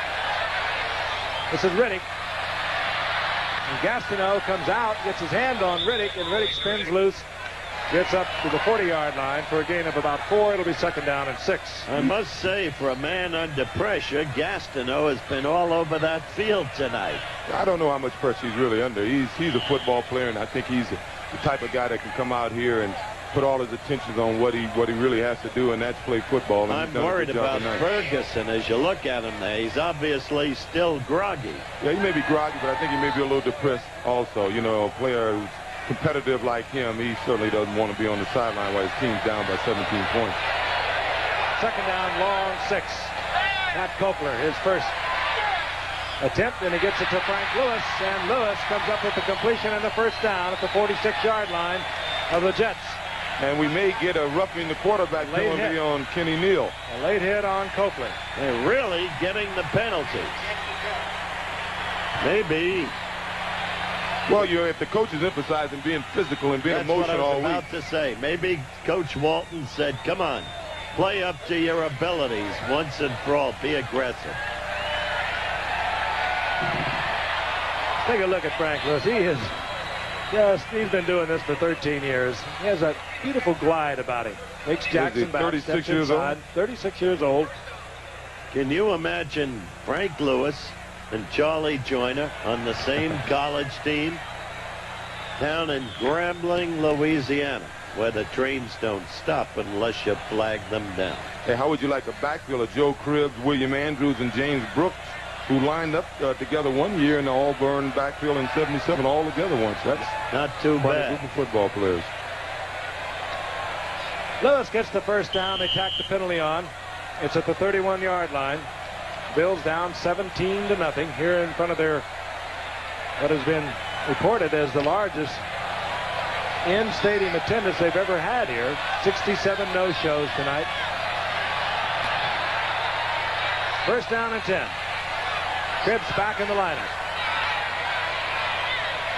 This is Riddick. And Gastineau comes out, gets his hand on Riddick, and Riddick spins loose. Gets up to the 40-yard line for a gain of about 4. It'll be second down and 6. I must say, for a man under pressure, Gastineau has been all over that field tonight. I don't know how much pressure he's really under. He's a football player, and I think he's the type of guy that can come out here and put all his attention on what he really has to do, and that's play football. And I'm worried about Ferguson as you look at him there. He's obviously still groggy. Yeah, he may be groggy, but I think he may be a little depressed also. You know, a player who's competitive like him, he certainly doesn't want to be on the sideline while his team's down by 17 points. Second down, long 6. Matt Koechler, his first attempt, and he gets it to Frank Lewis, and Lewis comes up with the completion and the first down at the 46-yard line of the Jets. And we may get a roughing the quarterback penalty on Kenny Neal. A late hit on Koechler. They're really getting the penalties. Maybe. Well, if the coach is emphasizing being physical and being emotional all week. That's what I was about to say. Maybe Coach Walton said, come on, play up to your abilities once and for all. Be aggressive. Take a look at Frank Lewis. He's been doing this for 13 years. He has a beautiful glide about him. Makes Jackson back, 36 years old? 36 years old. Can you imagine Frank Lewis and Charlie Joyner on the same college team down in Grambling, Louisiana, where the trains don't stop unless you flag them down? Hey, how would you like a backfield of Joe Cribbs, William Andrews, and James Brooks, who lined up together one year in the Auburn backfield in '77 all together once? That's not too quite bad. A group of football players. Lewis gets the first down. They tack the penalty on. It's at the 31-yard line. Bills down 17-0 here in front of their what has been reported as the largest in-stadium attendance they've ever had here. 67 no-shows tonight. First down and 10. Cribbs back in the lineup.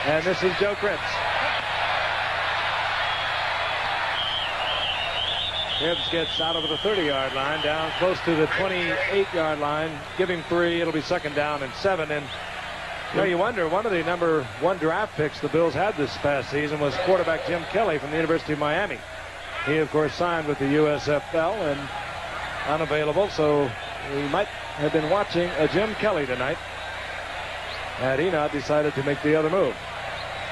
And this is Joe Cribbs. Cribbs gets out over the 30-yard line, down close to the 28-yard line. Give him 3. It'll be second down and 7. And you wonder, one of the number 1 draft picks the Bills had this past season was quarterback Jim Kelly from the University of Miami. He, of course, signed with the USFL and unavailable, so we might have been watching a Jim Kelly tonight had he not decided to make the other move.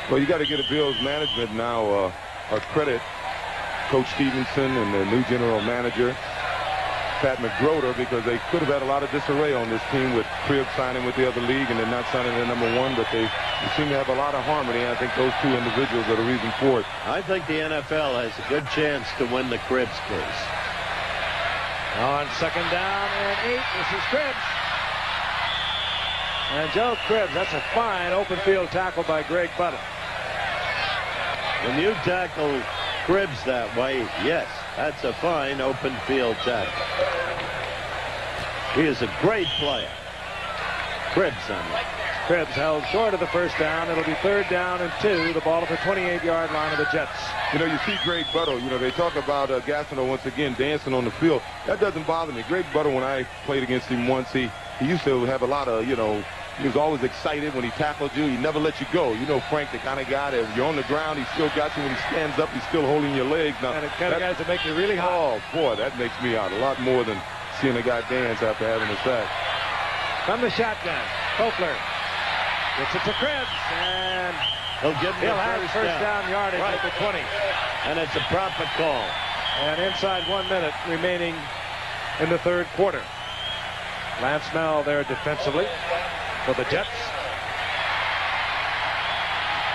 Well, you got to get a Bills management now a credit. Coach Stevenson and the new general manager, Pat McGroder, because they could have had a lot of disarray on this team with Cribbs signing with the other league and then not signing their number 1, but they seem to have a lot of harmony. I think those 2 individuals are the reason for it. I think the NFL has a good chance to win the Cribbs case. On second down and 8, this is Cribbs. And Joe Cribbs, that's a fine open field tackle by Greg Butler. When you tackle Cribbs that way, yes, that's a fine open field tackle. He is a great player. Cribbs on it. Cribbs held short of the first down. It'll be 3rd down and 2. The ball at the 28-yard line of the Jets. You know, you see Greg Butler, you know, they talk about Gastineau once again dancing on the field. That doesn't bother me. Greg Butler, when I played against him once, he used to have a lot of, you know, he was always excited when he tackled you. He never let you go. You know, Frank, the kind of guy that if you're on the ground, he still got you. When he stands up, he's still holding your legs. Now, and the kind of guys that make you really hot. Oh, boy, that makes me out a lot more than seeing a guy dance after having a sack. From the shotgun, Kopler gets it to Cribbs, and he'll have first down yardage at the 20. And it's a proper call. And inside 1 minute remaining in the 3rd quarter. Lance Snell there defensively for the Jets.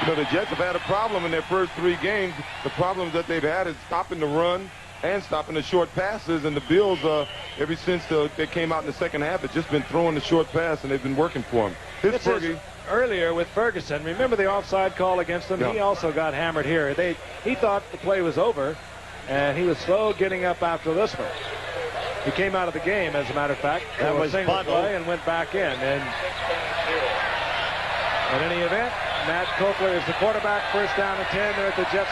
You know, the Jets have had a problem in their first 3 games. The problems that they've had is stopping the run and stopping the short passes. And the Bills, ever since they came out in the second half, have just been throwing the short pass, and they've been working for them. Earlier with Ferguson, remember the offside call against them? Yeah. He also got hammered here. He thought the play was over, and he was slow getting up after this one. He came out of the game, as a matter of fact. That was single play and went back in. And in any event, Matt Kopler is the quarterback. First down and 10. They're at the Jets'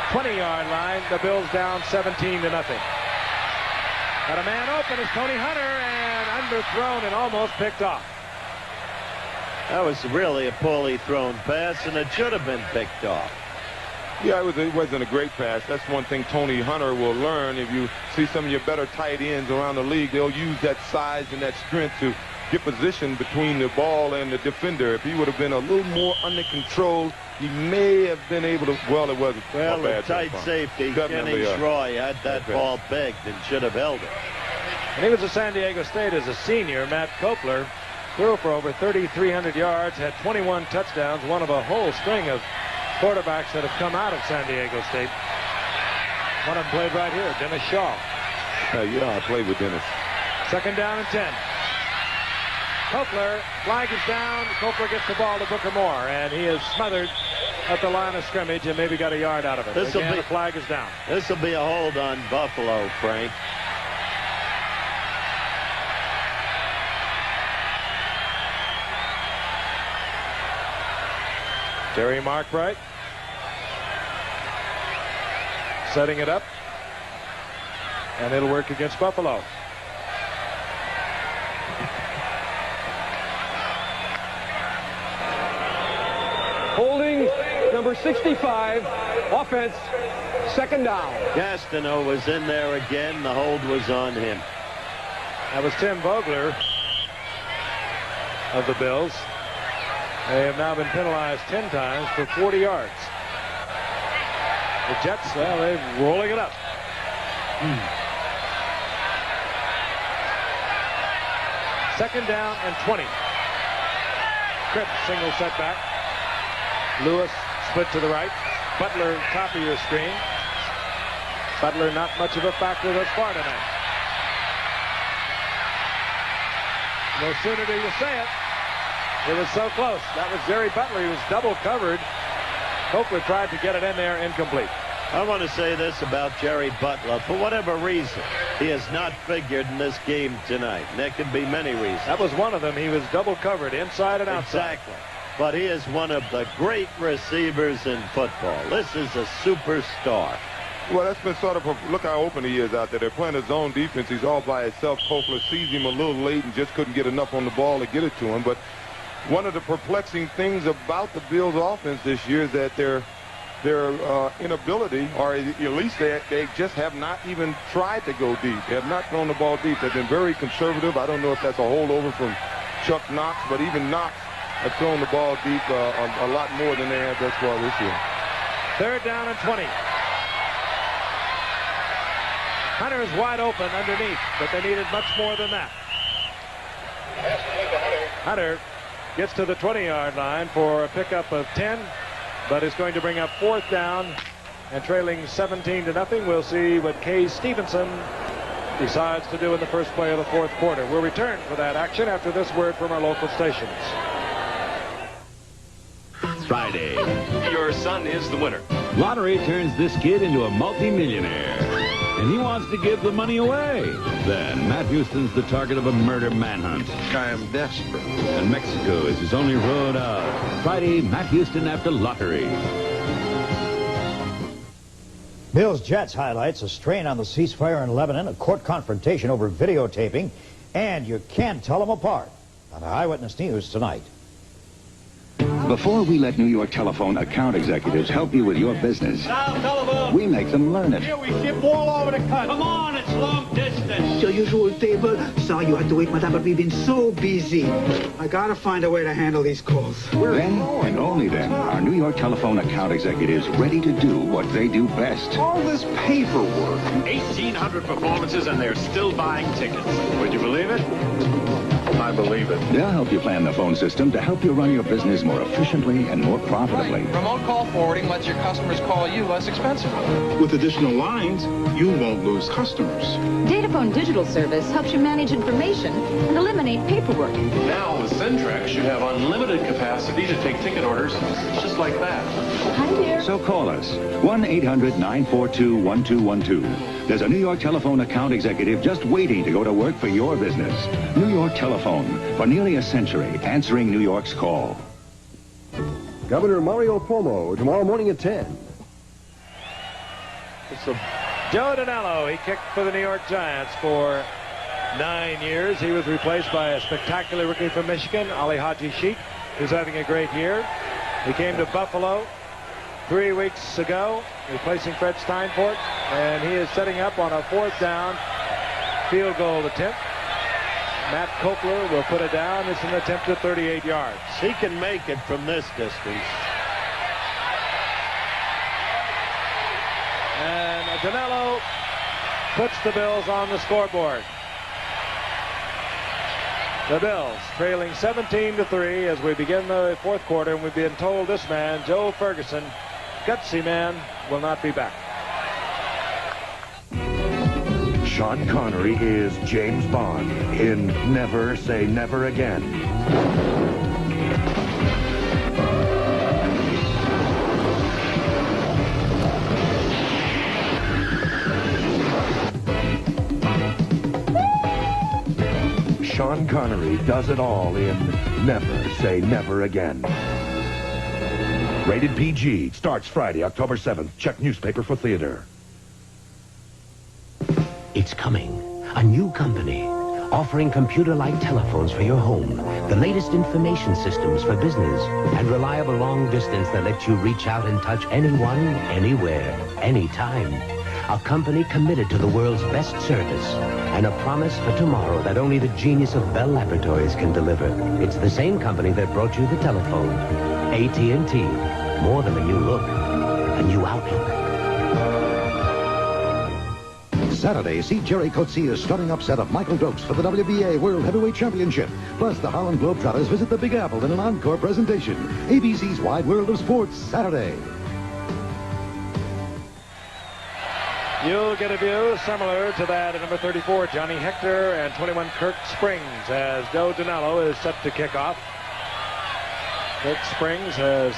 20-yard line. The Bills down 17-0. Got a man open is Tony Hunter, and underthrown and almost picked off. That was really a poorly thrown pass, and it should have been picked off. Yeah, it wasn't a great pass. That's one thing Tony Hunter will learn. If you see some of your better tight ends around the league, they'll use that size and that strength to get position between the ball and the defender. If he would have been a little more under control, he may have been able to. Well, it wasn't. Well, the tight safety, Kenny Schroy, had that ball pegged and should have held it. And he was at San Diego State as a senior. Matt Kopler threw for over 3,300 yards, had 21 touchdowns, one of a whole string of quarterbacks that have come out of San Diego State. One of them played right here, Dennis Shaw. Yeah, I played with Dennis. 2nd down and 10. Kopler, flag is down. Kopler gets the ball to Booker Moore, and he is smothered at the line of scrimmage and maybe got a yard out of it. Again, the flag is down. This will be a hold on Buffalo, Frank. Terry Markbright setting it up, and it'll work against Buffalo. Holding number 65, offense, 2nd down. Gastineau was in there again. The hold was on him. That was Tim Vogler of the Bills. They have now been penalized 10 times for 40 yards. The Jets, well, they're rolling it up. Second down and 20. Cribbs, single setback. Lewis split to the right. Butler, top of your screen. Butler not much of a factor thus far tonight. No sooner do you say it. It was so close. That was Jerry Butler. He was double covered. Kopler tried to get it in there, incomplete. I want to say this about Jerry Butler. For whatever reason, he has not figured in this game tonight. And there could be many reasons. That was one of them. He was double covered inside and outside. Exactly. But he is one of the great receivers in football. This is a superstar. Well, that's been sort of a look how open he is out there. They're playing his own defense. He's all by himself. Kopler sees him a little late and just couldn't get enough on the ball to get it to him. But one of the perplexing things about the Bills' offense this year is that their inability, or at least they just have not even tried to go deep. They have not thrown the ball deep. They've been very conservative. I don't know if that's a holdover from Chuck Knox, but even Knox have thrown the ball deep a lot more than they have thus far this year. 3rd down and 20. Hunter is wide open underneath, but they needed much more than that. Hunter gets to the 20-yard line for a pickup of 10, but is going to bring up 4th down and trailing 17-0. We'll see what Kay Stevenson decides to do in the first play of the fourth quarter. We'll return for that action after this word from our local stations. Friday. Your son is the winner. Lottery turns this kid into a multi-millionaire, and he wants to give the money away. Then Matt Houston's the target of a murder manhunt. I am desperate. And Mexico is his only road out. Friday, Matt Houston after Lottery. Bills-Jets highlights a strain on the ceasefire in Lebanon, a court confrontation over videotaping, and you can't tell them apart. On Eyewitness News tonight. Before we let New York Telephone account executives help you with your business, we make them learn it. Here we ship all over the country. Come on, it's long distance. Your usual table. Sorry you had to wait, madame, but we've been so busy. I gotta find a way to handle these calls. Then, and only then, are New York Telephone account executives ready to do what they do best. All this paperwork. 1,800 performances and they're still buying tickets. Would you believe it? I believe it. They'll help you plan the phone system to help you run your business more efficiently and more profitably. Remote call forwarding lets your customers call you less expensively. With additional lines, you won't lose customers. Dataphone Digital Service helps you manage information and eliminate paperwork. Now with Centrex, you have unlimited capacity to take ticket orders just like that. Hi, dear. So call us, 1-800-942-1212. There's a New York Telephone account executive just waiting to go to work for your business. New York Telephone, for nearly a century, answering New York's call. Governor Mario Cuomo tomorrow morning at 10. So Joe Danello, he kicked for the New York Giants for 9 years. He was replaced by a spectacular rookie from Michigan, Ali Haji Sheikh, who's having a great year. He came to Buffalo 3 weeks ago, replacing Fred Steinfort, and he is setting up on a fourth down field goal attempt. Matt Kopler will put it down. It's an attempt at 38 yards. He can make it from this distance. And Danello puts the Bills on the scoreboard. The Bills trailing 17-3 as we begin the fourth quarter, and we've been told this man, Joe Ferguson, gutsy man, will not be back. Sean Connery is James Bond in Never Say Never Again. Sean Connery does it all in Never Say Never Again. Rated PG. Starts Friday, October 7th. Check newspaper for theater. It's coming. A new company offering computer-like telephones for your home, the latest information systems for business, and reliable long distance that lets you reach out and touch anyone, anywhere, anytime. A company committed to the world's best service and a promise for tomorrow that only the genius of Bell Laboratories can deliver. It's the same company that brought you the telephone. AT&T. More than a new look, a new outlook. Saturday, see Jerry Coetzee's stunning upset of Michael Dokes for the WBA World Heavyweight Championship. Plus, the Harlem Globetrotters visit the Big Apple in an encore presentation. ABC's Wide World of Sports, Saturday. You'll get a view similar to that at number 34, Johnny Hector, and 21, Kirk Springs, as Joe Danello is set to kick off. Kirk Springs has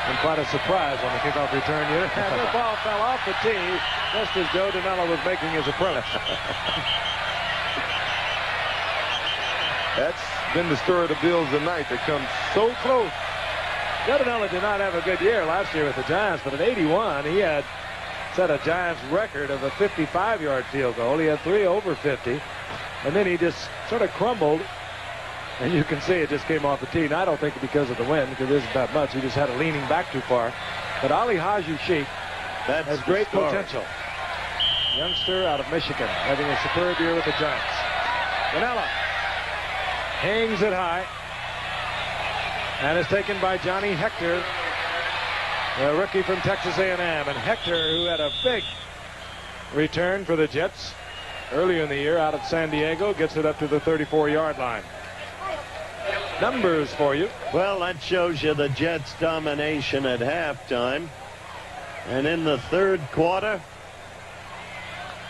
been quite a surprise on the kickoff return unit. And the ball fell off the tee just as Joe Danello was making his approach. That's been the story of the Bills tonight. They come so close. Joe Danello did not have a good year last year with the Giants, but at 81, he had set a Giants record of a 55-yard field goal. He had 3 over 50, and then he just sort of crumbled. And you can see it just came off the tee. And I don't think because of the wind, because it isn't that much. He just had it leaning back too far. But Ali Haji Sheikh has great potential. Youngster out of Michigan, having a superb year with the Giants. Danello hangs it high. And is taken by Johnny Hector, a rookie from Texas A&M. And Hector, who had a big return for the Jets earlier in the year out of San Diego, gets it up to the 34-yard line. Numbers for you. Well, that shows you the Jets' domination at halftime. And in the third quarter,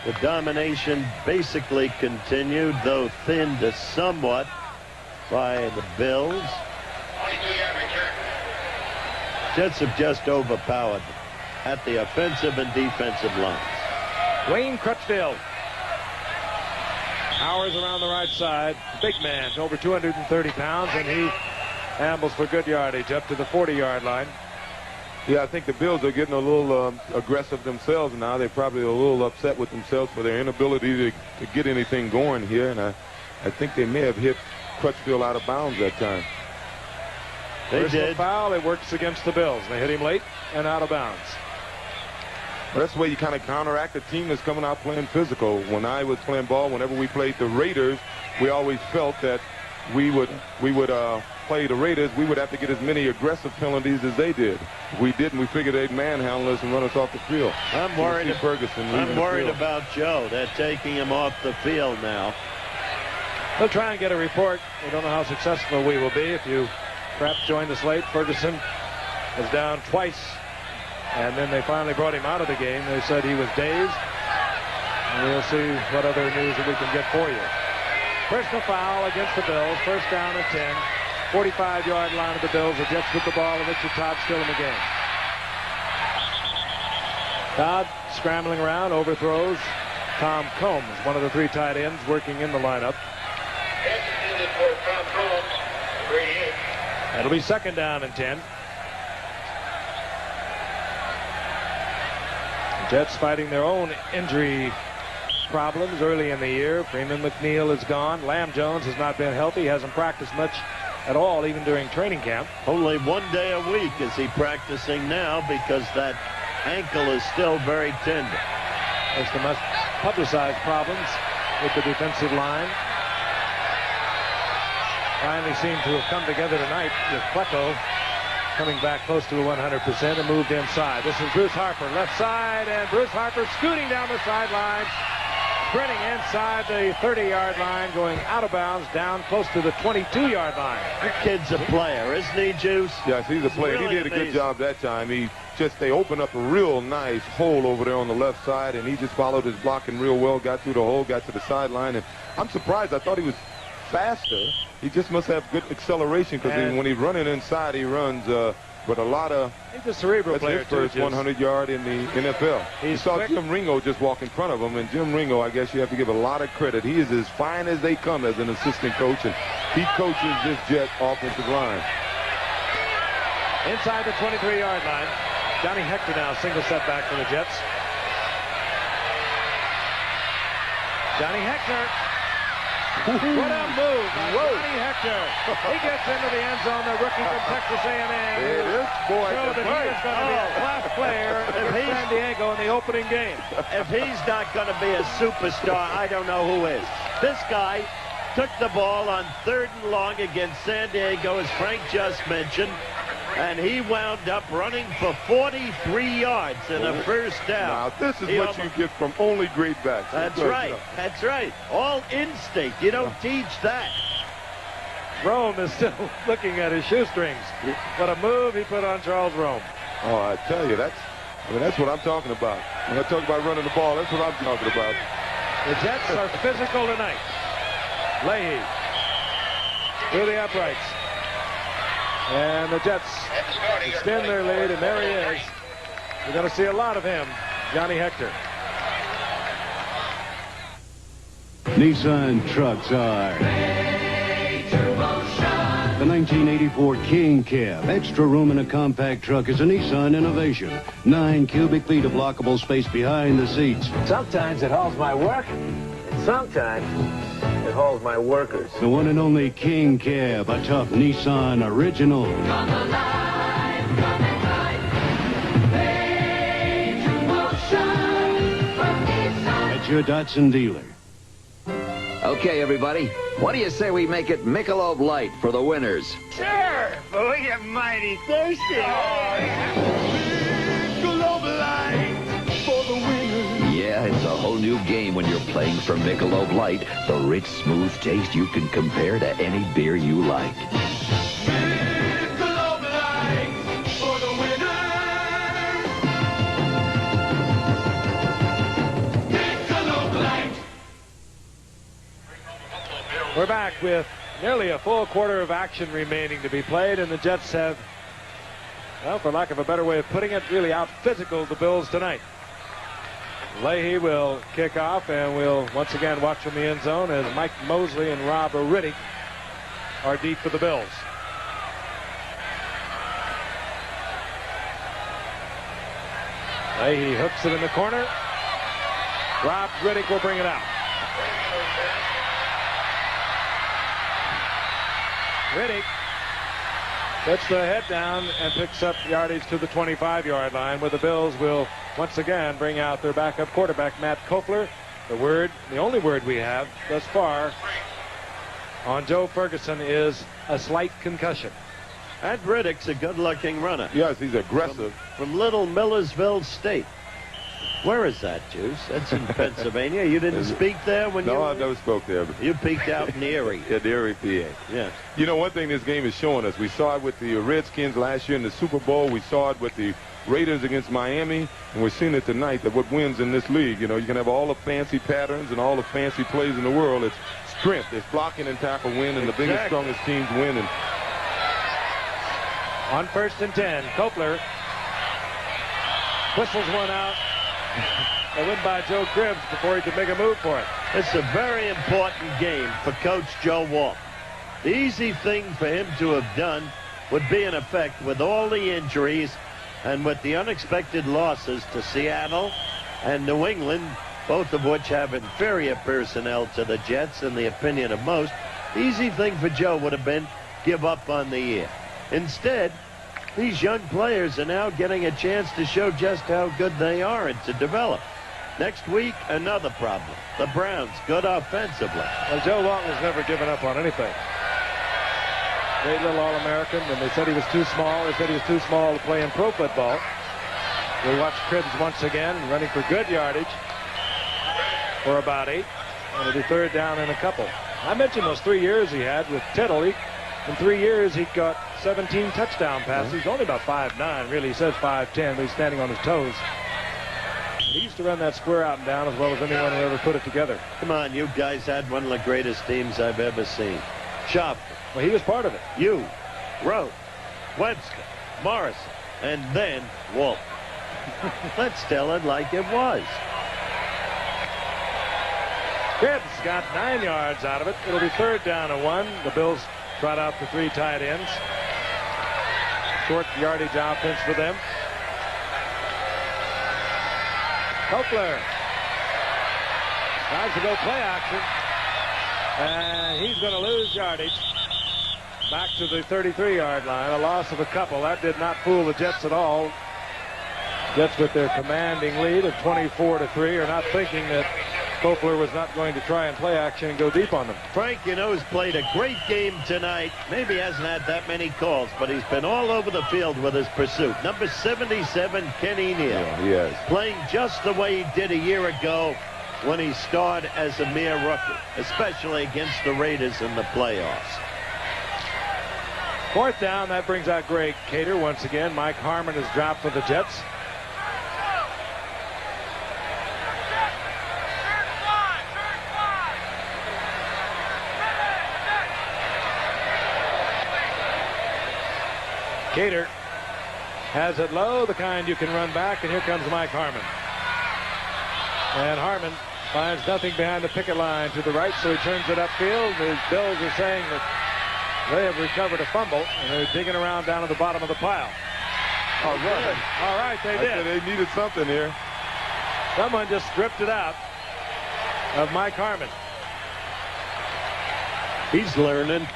The domination basically continued, though thinned somewhat by the Bills. Jets have just overpowered at the offensive and defensive lines. Wayne Crutchfield. Powers around the right side. Big man, over 230 pounds, and he ambles for good yardage up to the 40-yard line. Yeah, I think the Bills are getting a little aggressive themselves now. They're probably a little upset with themselves for their inability to get anything going here, and I think they may have hit Crutchfield out of bounds that time. They Personal did. foul. It works against the Bills. They hit him late and out of bounds. Well, that's the way you kind of counteract a team that's coming out playing physical. When I was playing ball, whenever we played the Raiders, we always felt that we would play the Raiders, we would have to get as many aggressive penalties as they did. If we didn't, we figured they'd manhandle us and run us off the field. I'm worried Ferguson. About Joe. They're taking him off the field now. We'll try and get a report. We don't know how successful we will be. If you perhaps joined us late, Ferguson was down twice, and then they finally brought him out of the game. They said he was dazed, and we'll see what other news that we can get for you. Personal foul against the Bills. First down and 10. 45-yard line of the Bills. The Jets with the ball, and Richard Todd still in the game. Todd scrambling around, overthrows Tom Combs, one of the three tight ends working in the lineup. It'll be second down and 10. The Jets fighting their own injury problems early in the year. Freeman McNeil is gone. Lamb Jones has not been healthy. He hasn't practiced much at all, even during training camp. Only 1 day a week is he practicing now because that ankle is still very tender. There's the most publicized problems with the defensive line. Finally seem to have come together tonight with Flecko coming back close to 100% and moved inside. This is Bruce Harper, left side, and Bruce Harper scooting down the sidelines, sprinting inside the 30-yard line, going out of bounds down close to the 22-yard line. The kid's a player, isn't he, Juice? Yes, he's a player. Really he did a good amazing. job that time. They opened up a real nice hole over there on the left side, and he just followed his blocking real well, got through the hole, got to the sideline, and I'm surprised. I thought he was faster. He just must have good acceleration because when he's running inside, he runs with a lot of. He's a cerebral that's player, his first too. 100-yard in the NFL. You saw quick. Jim Ringo just walk in front of him, and Jim Ringo, I guess you have to give a lot of credit. He is as fine as they come as an assistant coach, and he coaches this Jet offensive line. Inside the 23-yard line. Johnny Hector now, single setback for the Jets. Johnny Hector. What a move by Johnny Hector. He gets into the end zone, the rookie from Texas A&M. It is, boy. Showed that he is going to be a class player in San Diego in the opening game. If he's not going to be a superstar, I don't know who is. This guy took the ball on 3rd and long against San Diego, as Frank just mentioned, and he wound up running for 43 yards in a first down. Now, this is what you get from only great backs. That's right. That's right. All instinct. You don't teach that. Rome is still looking at his shoestrings. What a move he put on Charles Rome. Oh, I tell you, that's what I'm talking about. When I talk about running the ball, that's what I'm talking about. The Jets are physical tonight. Leahy through the uprights. And the Jets extend their lead, and there he is. We're going to see a lot of him, Johnny Hector. Nissan trucks are the 1984 King Cab. Extra room in a compact truck is a Nissan innovation. 9 cubic feet of lockable space behind the seats. Sometimes it hauls my work, and sometimes it hauls my workers. The one and only King Cab, a tough Nissan original. Come alive, come and ride. Hey, True Motion from Nissan. At your Datsun dealer. Okay, everybody. What do you say we make it Michelob Light for the winners? Sure, but we get mighty thirsty. Michelob Light for the winners. Yeah, it's a whole new game when you're playing for Michelob Light, the rich, smooth taste you can compare to any beer you like. Michelob Light for the winners. Michelob We're back with nearly a full quarter of action remaining to be played, and the Jets have, well, for lack of a better way of putting it, really out-physical the Bills tonight. Leahy will kick off, and we'll once again watch from the end zone as Mike Mosley and Rob Riddick are deep for the Bills. Leahy hooks it in the corner. Rob Riddick will bring it out. Riddick puts the head down and picks up yardage to the 25-yard line, where the Bills will once again bring out their backup quarterback, Matt Kopler. The only word we have thus far on Joe Ferguson is a slight concussion. And Riddick's a good-looking runner. Yes, he's aggressive. From Little Millersville State. Where is that, Juice? That's in Pennsylvania. You didn't speak there when you... No, I never spoke there. You peaked out in Erie. Yeah, Erie, PA. Yeah. You know, one thing this game is showing us, we saw it with the Redskins last year in the Super Bowl. We saw it with the Raiders against Miami, and we're seeing it tonight, that what wins in this league, you know, you can have all the fancy patterns and all the fancy plays in the world. It's strength. It's blocking and tackle win, and the biggest, strongest teams win. And on 1st and 10, Kopler whistles one out. A win by Joe Cribbs before he could make a move for it. It's a very important game for Coach Joe Walton. The easy thing for him to have done would be, in effect, with all the injuries and with the unexpected losses to Seattle and New England, both of which have inferior personnel to the Jets in the opinion of most, the easy thing for Joe would have been give up on the year. Instead, these young players are now getting a chance to show just how good they are and to develop. Next week, another problem. The Browns, good offensively. Well, Joe Walton has never given up on anything. Great little All-American, and they said he was too small. They said he was too small to play in pro football. We watch Cribbs once again running for good yardage for about 8. And it'll be 3rd down and a couple. I mentioned those 3 years he had with Tittle. In 3 years, he got 17 touchdown passes. He's only about 5'9", really. He says 5'10", but he's standing on his toes. He used to run that square out and down as well as anyone who ever put it together. Come on, you guys had one of the greatest teams I've ever seen. Schaffner. Well, he was part of it. You, Rote, Webster, Morrison, and then Walton. Let's tell it like it was. Cribbs got 9 yards out of it. It'll be 3rd down and 1. The Bills trot out the 3 tight ends. Short yardage offense for them. Kopler tries to go play action, and he's going to lose yardage back to the 33-yard line. A loss of a couple. That did not fool the Jets at all. Jets, with their commanding lead of 24-3, are not thinking that Kopler was not going to try and play action and go deep on them. Frank, you know, has played a great game tonight. Maybe hasn't had that many calls, but he's been all over the field with his pursuit. Number 77, Kenny Neal. Yeah, he is. Playing just the way he did a year ago when he starred as a mere rookie, especially against the Raiders in the playoffs. 4th down, that brings out Greg Cater once again. Mike Harmon is dropped for the Jets. Cater has it low, the kind you can run back, and here comes Mike Harmon. And Harmon finds nothing behind the picket line to the right, so he turns it upfield. The Bills are saying that they have recovered a fumble, and they're digging around down at the bottom of the pile. All right. All right, they did. They needed something here. Someone just stripped it out of Mike Harmon. He's learning.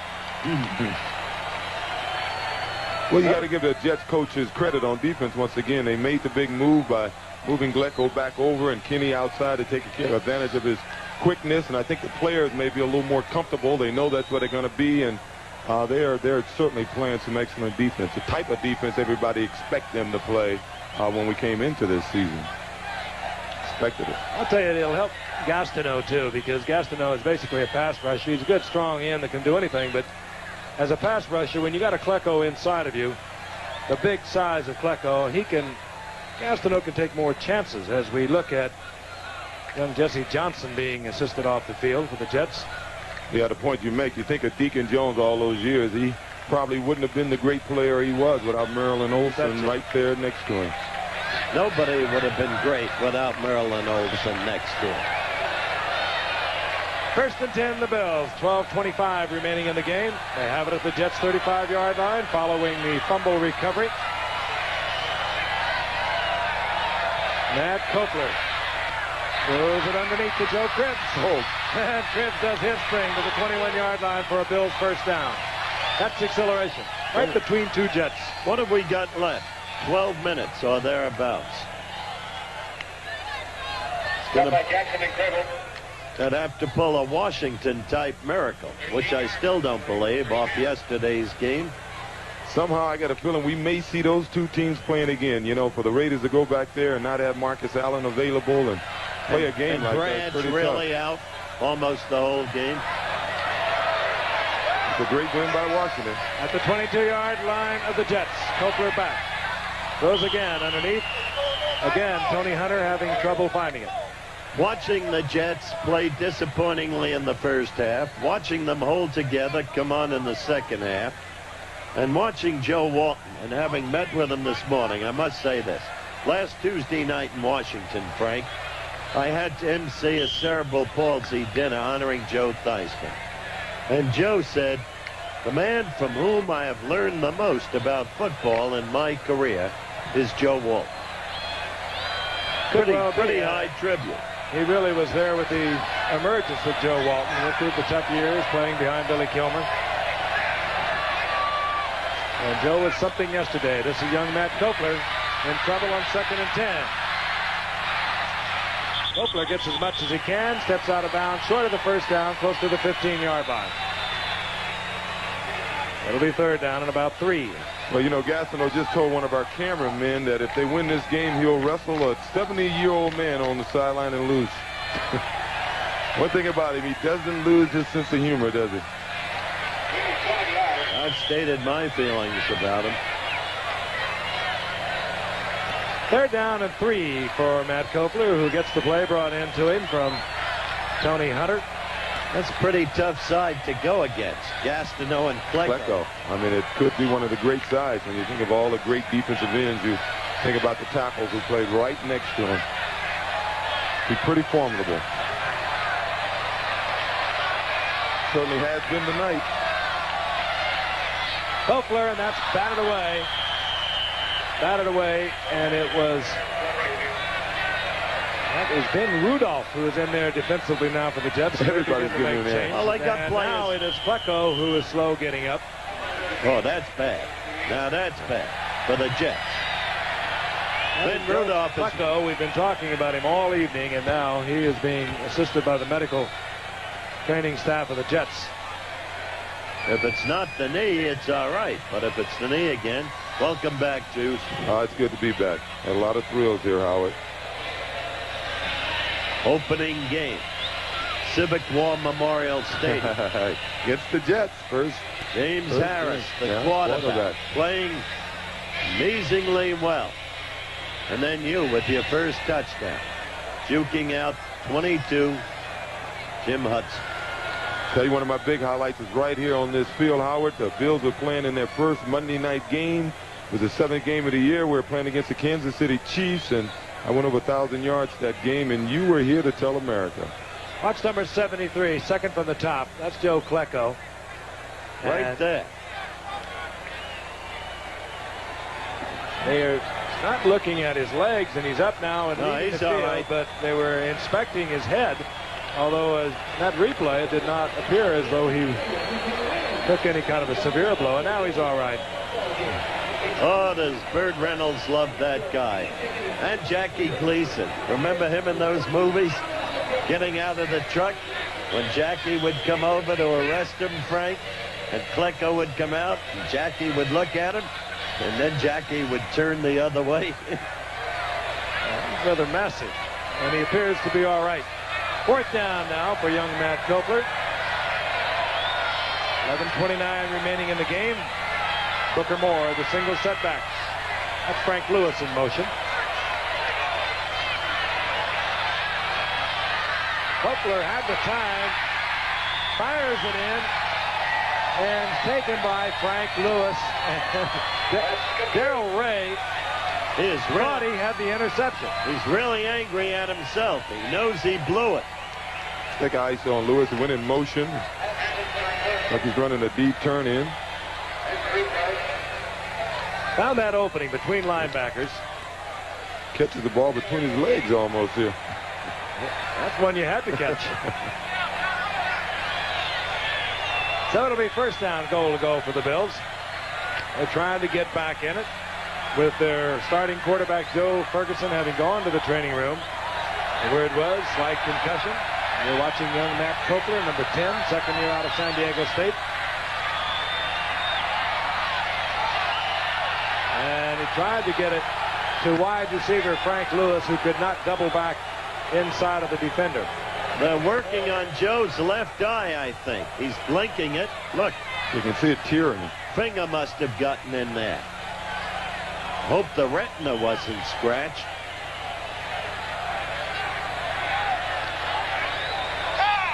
Well, you got to give the Jets coaches credit on defense once again. They made the big move by moving Glecko back over and Kenny outside to take advantage of his quickness. And I think the players may be a little more comfortable. They know that's what they're going to be, and they're certainly playing some excellent defense. The type of defense everybody expect them to play when we came into this season. Expected it. I'll tell you, it'll help Gastineau, too, because Gastineau is basically a pass rusher. He's a good, strong end that can do anything, but as a pass rusher, when you got a Klecko inside of you, the big size of Klecko, Gastineau can take more chances as we look at young Jesse Johnson being assisted off the field for the Jets. Yeah, the point you make, you think of Deacon Jones all those years, he probably wouldn't have been the great player he was without Marilyn Olsen right there next to him. Nobody would have been great without Marilyn Olsen next to him. 1st and 10, the Bills. 12:25 remaining in the game. They have it at the Jets' 35-yard line following the fumble recovery. Matt Kopler throws it underneath to Joe Cribbs. And Cribbs does his thing to the 21-yard line for a Bills first down. That's acceleration. Right between two Jets. What have we got left? 12 minutes or thereabouts. They'd have to pull a Washington-type miracle, which I still don't believe, off yesterday's game. Somehow I got a feeling we may see those two teams playing again. You know, for the Raiders to go back there and not have Marcus Allen available and play a game like that. And Brad's really out almost the whole game. It's a great win by Washington. At the 22-yard line of the Jets, Kopler back. Throws again underneath. Again, Tony Hunter having trouble finding it. Watching the Jets play disappointingly in the first half, watching them hold together, come on in the second half, and watching Joe Walton, and having met with him this morning, I must say this. Last Tuesday night in Washington, Frank, I had to MC a cerebral palsy dinner honoring Joe Theismann. And Joe said, the man from whom I have learned the most about football in my career is Joe Walton. Pretty high tribute. He really was there with the emergence of Joe Walton. Went through the tough years playing behind Billy Kilmer. And Joe was something yesterday. This is young Matt Kopler in trouble on 2nd and 10. Kopler gets as much as he can, steps out of bounds, short of the first down, close to the 15-yard line. It'll be 3rd down and about 3. Well, you know, Gastineau just told one of our cameramen that if they win this game, he'll wrestle a 70-year-old man on the sideline and lose. One thing about him, he doesn't lose his sense of humor, does he? I've stated my feelings about him. 3rd down and 3 for Matt Kopler, who gets the play brought into him from Tony Hunter. That's a pretty tough side to go against. Gastineau and Klecko. I mean, it could be one of the great sides. When you think of all the great defensive ends, you think about the tackles who played right next to him. Be pretty formidable. Certainly has been tonight. Kopler, and that's batted away. Batted away, and it was... That is Ben Rudolph, who is in there defensively now for the Jets. Everybody's getting in there. Well, they got players. Now it is Klecko who is slow getting up. Oh, that's bad. Now that's bad for the Jets. Ben Rudolph is... Klecko, we've been talking about him all evening, and now he is being assisted by the medical training staff of the Jets. If it's not the knee, it's all right. But if it's the knee again, welcome back, Juice. It's good to be back. Had a lot of thrills here, Howard. Opening game. Civic War Memorial Stadium. Against the Jets first. James Harris, the quarterback, playing amazingly well. And then you with your first touchdown. Juking out 22, Jim Hudson. Tell you one of my big highlights is right here on this field, Howard. The Bills were playing in their first Monday night game. It was the 7th game of the year. We were playing against the Kansas City Chiefs, and I went over 1,000 yards that game, and you were here to tell America. Watch number 73, second from the top. That's Joe Klecko. Right there. They are not looking at his legs, and he's up now and leaving the field, right. But they were inspecting his head, although in that replay it did not appear as though he took any kind of a severe blow, and now he's all right. Oh, does Burt Reynolds love that guy. And Jackie Gleason. Remember him in those movies? Getting out of the truck when Jackie would come over to arrest him, Frank, and Klecko would come out, and Jackie would look at him, and then Jackie would turn the other way. He's rather massive, and he appears to be all right. 4th down now for young Matt Kopler. 11:29 remaining in the game. Booker Moore, the single setbacks. That's Frank Lewis in motion. Kopler had the time fires it in, and taken by Frank Lewis. Darrell Ray thought he had the interception. He's really angry at himself. He knows he blew it. Take ice on Lewis, went in motion. Like he's running a deep turn in. Found that opening between linebackers. Catches the ball between his legs almost here. That's one you had to catch. So it'll be first down goal to go for the Bills. They're trying to get back in it with their starting quarterback Joe Ferguson having gone to the training room. The word was slight concussion. You're watching young Matt Kopler, number 10, second year out of San Diego State. And he tried to get it to wide receiver Frank Lewis, who could not double back inside of the defender. They're working on Joe's left eye, I think. He's blinking it. Look. You can see it tearing. Finger must have gotten in there. Hope the retina wasn't scratched.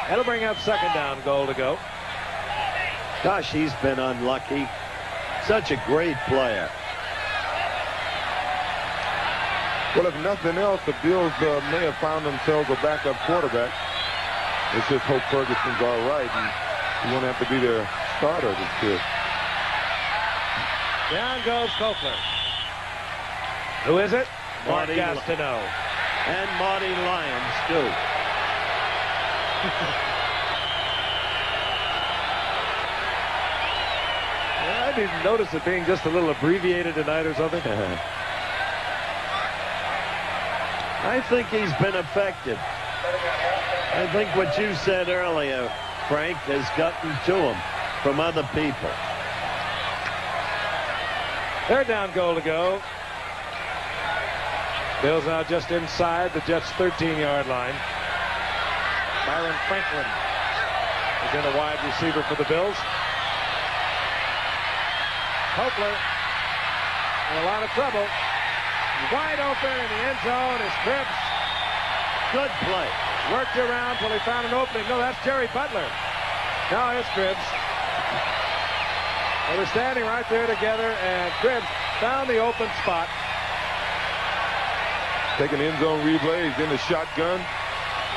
That'll bring up second down goal to go. Gosh, he's been unlucky. Such a great player. Well, if nothing else, the Bills may have found themselves a backup quarterback. Let's just hope Ferguson's all right, and he won't have to be their starter this year. Down goes Kopler. Who is it? Mark Marty Gastineau. And Marty Lyons, too. I didn't notice it being just a little abbreviated tonight or something. I think he's been affected. I think what you said earlier, Frank, has gotten to him from other people. Third down goal to go. Bills now just inside the Jets' 13-yard line. Byron Franklin is in a wide receiver for the Bills. Kopler in a lot of trouble. Wide open in the end zone is Cribbs. Good play. Worked around till he found an opening. No, that's Jerry Butler. Now it's Cribbs. Well, they're standing right there together, and Cribbs found the open spot. Taking end zone replay. He's in the shotgun.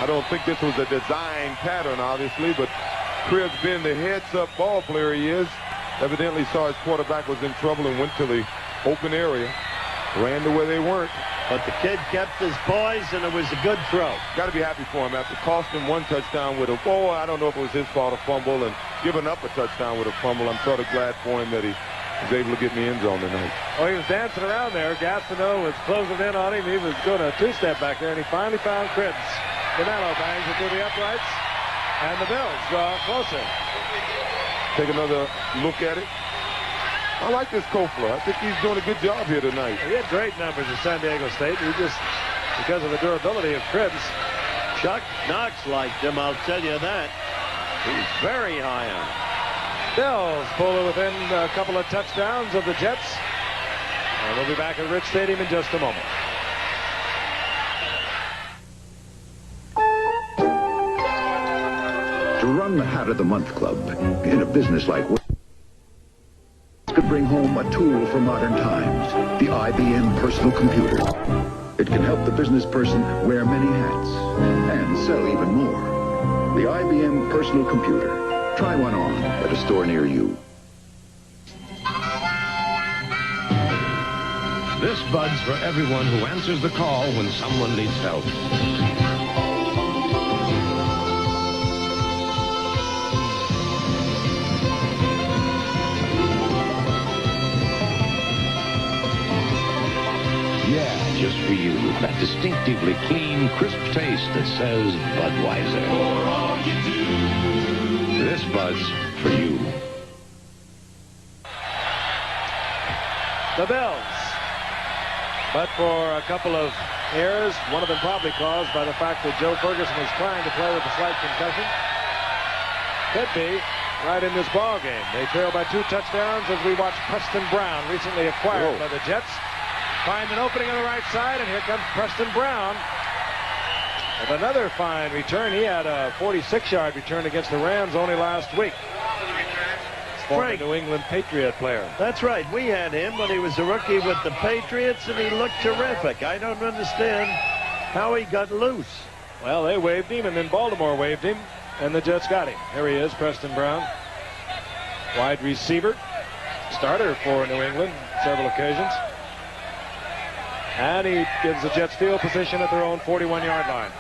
I don't think this was a design pattern, obviously, but Cribbs, being the heads-up ball player he is, evidently saw his quarterback was in trouble and went to the open area. Ran to where they weren't. But the kid kept his poise, and it was a good throw. Got to be happy for him after costing one touchdown with a I don't know if it was his fault, a fumble, and giving up a touchdown with a fumble. I'm sort of glad for him that he was able to get in the end zone tonight. Oh, he was dancing around there. Gastineau was closing in on him. He was doing a two-step back there, and he finally found Cribbs. Canelo bangs it through the uprights, and the Bills draw closer. Take another look at it. I like this Kopler. I think he's doing a good job here tonight. He had great numbers at San Diego State. He just, because of the durability of Cribbs. Chuck Knox liked him, I'll tell you that. He's very high on him. Bills pull within a couple of touchdowns of the Jets. And we'll be back at Rich Stadium in just a moment. To run the Hat of the Month Club in a business like could bring home a tool for modern times, the IBM personal computer. It can help the business person wear many hats and sell even more. The IBM personal computer. Try one on at a store near you. This Bud's for everyone who answers the call when someone needs help. Yeah, just for you. That distinctively clean, crisp taste that says Budweiser. For all you do. This Bud's for you. The Bills. But for a couple of errors, one of them probably caused by the fact that Joe Ferguson was trying to play with a slight concussion. Could be right in this ball game. They trail by 2 touchdowns as we watch Preston Brown, recently acquired by the Jets. Find an opening on the right side, and here comes Preston Brown. With another fine return. He had a 46-yard return against the Rams only last week. Former New England Patriot player. That's right. We had him when he was a rookie with the Patriots, and he looked terrific. I don't understand how he got loose. Well, they waived him, and then Baltimore waived him, and the Jets got him. Here he is, Preston Brown. Wide receiver. Starter for New England several occasions. And he gives the Jets field position at their own 41-yard line.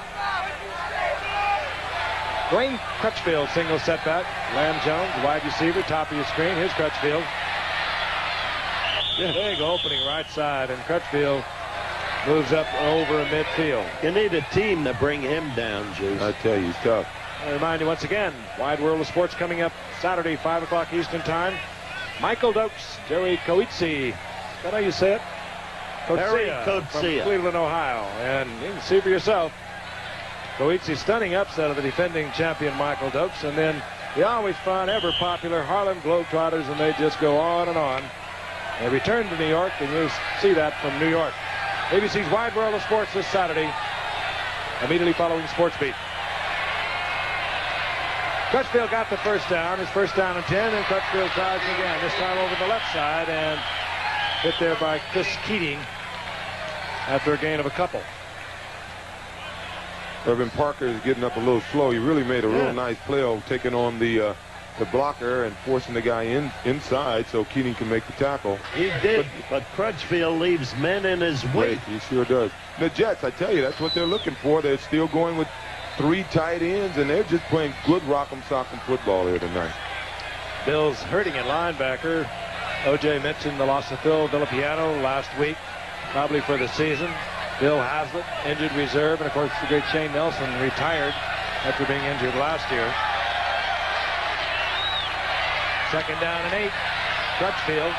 Dwayne Crutchfield, single setback. Lamb Jones, wide receiver, top of your screen. Here's Crutchfield. Big opening right side, and Crutchfield moves up over midfield. You need a team to bring him down, Juice. I tell you, he's tough. I remind you once again, Wide World of Sports coming up Saturday, 5 o'clock Eastern Time. Michael Dokes, Jerry Coetzee. Is that how you say it? Coetzee from Cleveland, Ohio. And you can see for yourself. Coetzee stunning upset of the defending champion Michael Dokes, and then the always fun, ever popular Harlem Globetrotters, and they just go on and on. They return to New York, and you'll see that from New York. ABC's Wide World of Sports this Saturday, immediately following Sports Beat. Crutchfield got the first down, his first down and 10, and Crutchfield tries again, this time over the left side, and hit there by Chris Keating after a gain of a couple. Irvin Parker is getting up a little slow. He really made a real nice play of taking on the blocker and forcing the guy inside so Keating can make the tackle. He did, but Crutchfield leaves men in his wake. He sure does. The Jets, I tell you, that's what they're looking for. They're still going with 3 tight ends, and they're just playing good rock'em sock'em football here tonight. Bills hurting at linebacker. O.J. mentioned the loss of Phil Villapiano last week, probably for the season. Bill Haslett, injured reserve, and of course the great Shane Nelson retired after being injured last year. Second down and 8. Crutchfield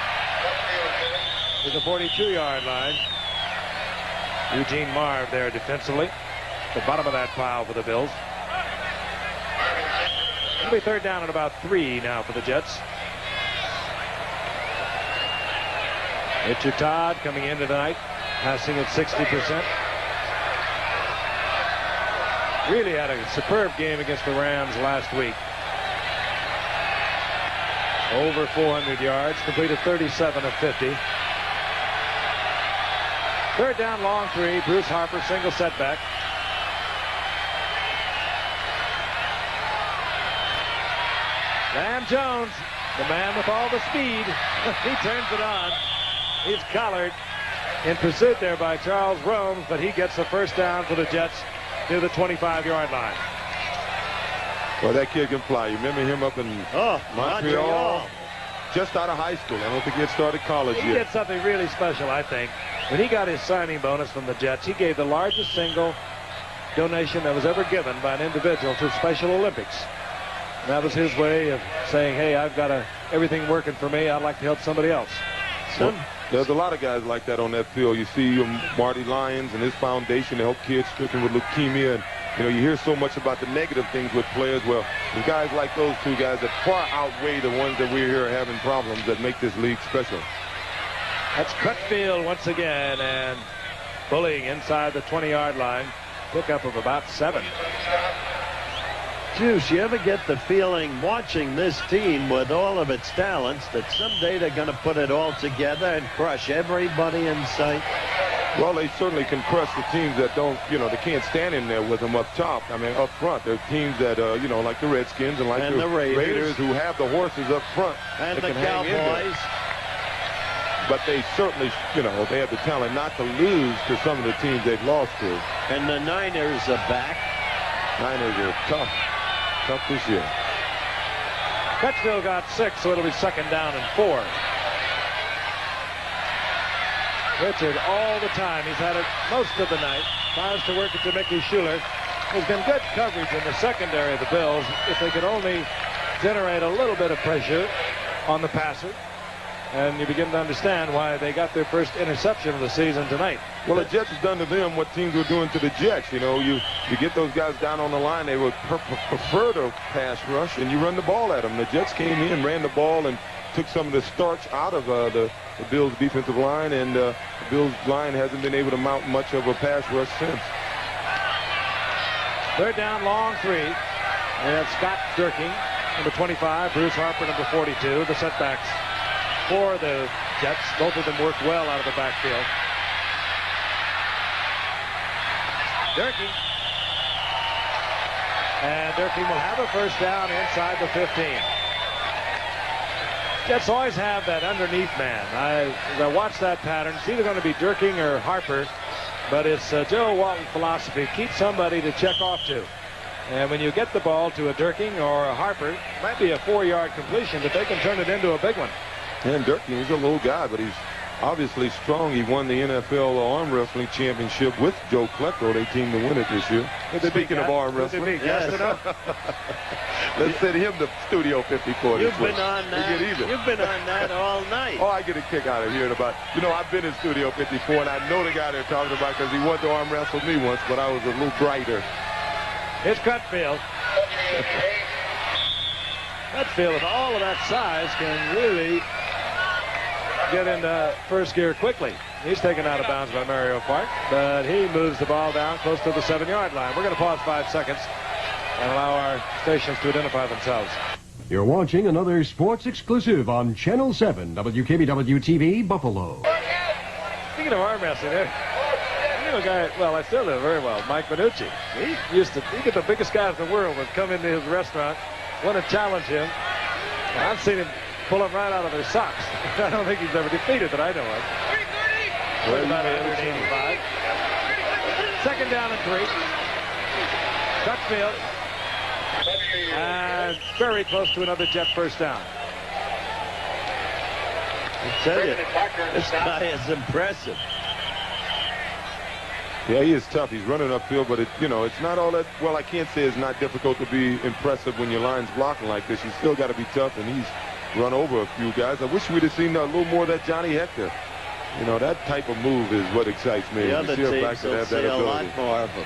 to the 42-yard line. Eugene Marv there defensively. The bottom of that pile for the Bills. It'll be third down and about 3 now for the Jets. Richard Todd coming in tonight, passing at 60%. Really had a superb game against the Rams last week. Over 400 yards, completed 37 of 50. Third down, long 3. Bruce Harper, single setback. Lamb Jones, the man with all the speed. He turns it on. He's collared in pursuit there by Charles Romes, but he gets the first down for the Jets near the 25-yard line. Well, that kid can fly. You remember him up in Montreal? Just out of high school. I don't think he had started college yet. He did something really special, I think. When he got his signing bonus from the Jets, he gave the largest single donation that was ever given by an individual to Special Olympics. And that was his way of saying, hey, I've got everything working for me. I'd like to help somebody else. Well, there's a lot of guys like that on that field. You see Marty Lyons and his foundation to help kids stricken with leukemia. And, you know, you hear so much about the negative things with players. Well, there's guys like those two guys that far outweigh the ones that we're here having problems that make this league special. That's Crutchfield once again, and bullying inside the 20-yard line. Pickup of about 7. Juice, you ever get the feeling watching this team with all of its talents that someday they're going to put it all together and crush everybody in sight? Well, they certainly can crush the teams that don't, you know, they can't stand in there with them up top. I mean, up front. There are teams that, you know, like the Redskins and like the Raiders who have the horses up front. And the Cowboys. But they certainly, you know, they have the talent not to lose to some of the teams they've lost to. And the Niners are back. Niners are tough this year. Crutchfield got 6, so it'll be second down and 4. Richard all the time. He's had it most of the night. Tries to work it to Mickey Schuler. There's been good coverage in the secondary of the Bills. If they could only generate a little bit of pressure on the passer. And you begin to understand why they got their first interception of the season tonight. Well, the Jets has done to them what teams were doing to the Jets. You know, you get those guys down on the line, they would prefer to pass rush, and you run the ball at them. The Jets came in, ran the ball, and took some of the starch out of the Bills' defensive line, and the Bills' line hasn't been able to mount much of a pass rush since. Third down, long 3. We have Scott Durking, number 25, Bruce Harper, number 42. The setbacks for the Jets. Both of them worked well out of the backfield. Durking. And Durking will have a first down inside the 15. Jets always have that underneath man. As I watch that pattern, it's either going to be Durking or Harper, but it's Joe Walton's philosophy. Keep somebody to check off to. And when you get the ball to a Durking or a Harper, it might be a 4-yard completion, but they can turn it into a big one. And Durking, he's a little guy, but he's obviously strong. He won the NFL arm wrestling championship with Joe Klecko. They teamed to win it this year. Speaking of arm wrestling, let's send him to Studio 54. You've been on that. You've been on that all night. Oh, I get a kick out of hearing about. You know, I've been in Studio 54, and I know the guy they're talking about because he wanted to arm wrestle me once, but I was a little brighter. Here's Cutfield. Cutfield, with all of that size, can really get into first gear quickly. He's taken out of bounds by Mario Park, but he moves the ball down close to the 7-yard line. We're going to pause 5 seconds and allow our stations to identify themselves. You're watching another sports exclusive on Channel 7, WKBW-TV, Buffalo. Speaking of arm wrestling, there, you know a guy, well, I still know very well, Mike Minucci. He get the biggest guys in the world would come into his restaurant, want to challenge him. And I've seen him pull them right out of their socks. I don't think he's ever defeated that I know of. Well, about 185. Second down and 3. Cutfield. And very close to another Jet first down. I tell you, this guy is impressive. Yeah, he is tough. He's running upfield, but it's not all that. Well, I can't say it's not difficult to be impressive when your line's blocking like this. You still got to be tough, and he's run over a few guys. I wish we'd have seen a little more of that Johnny Hector. You know, that type of move is what excites me. The other teams will see a lot more of them.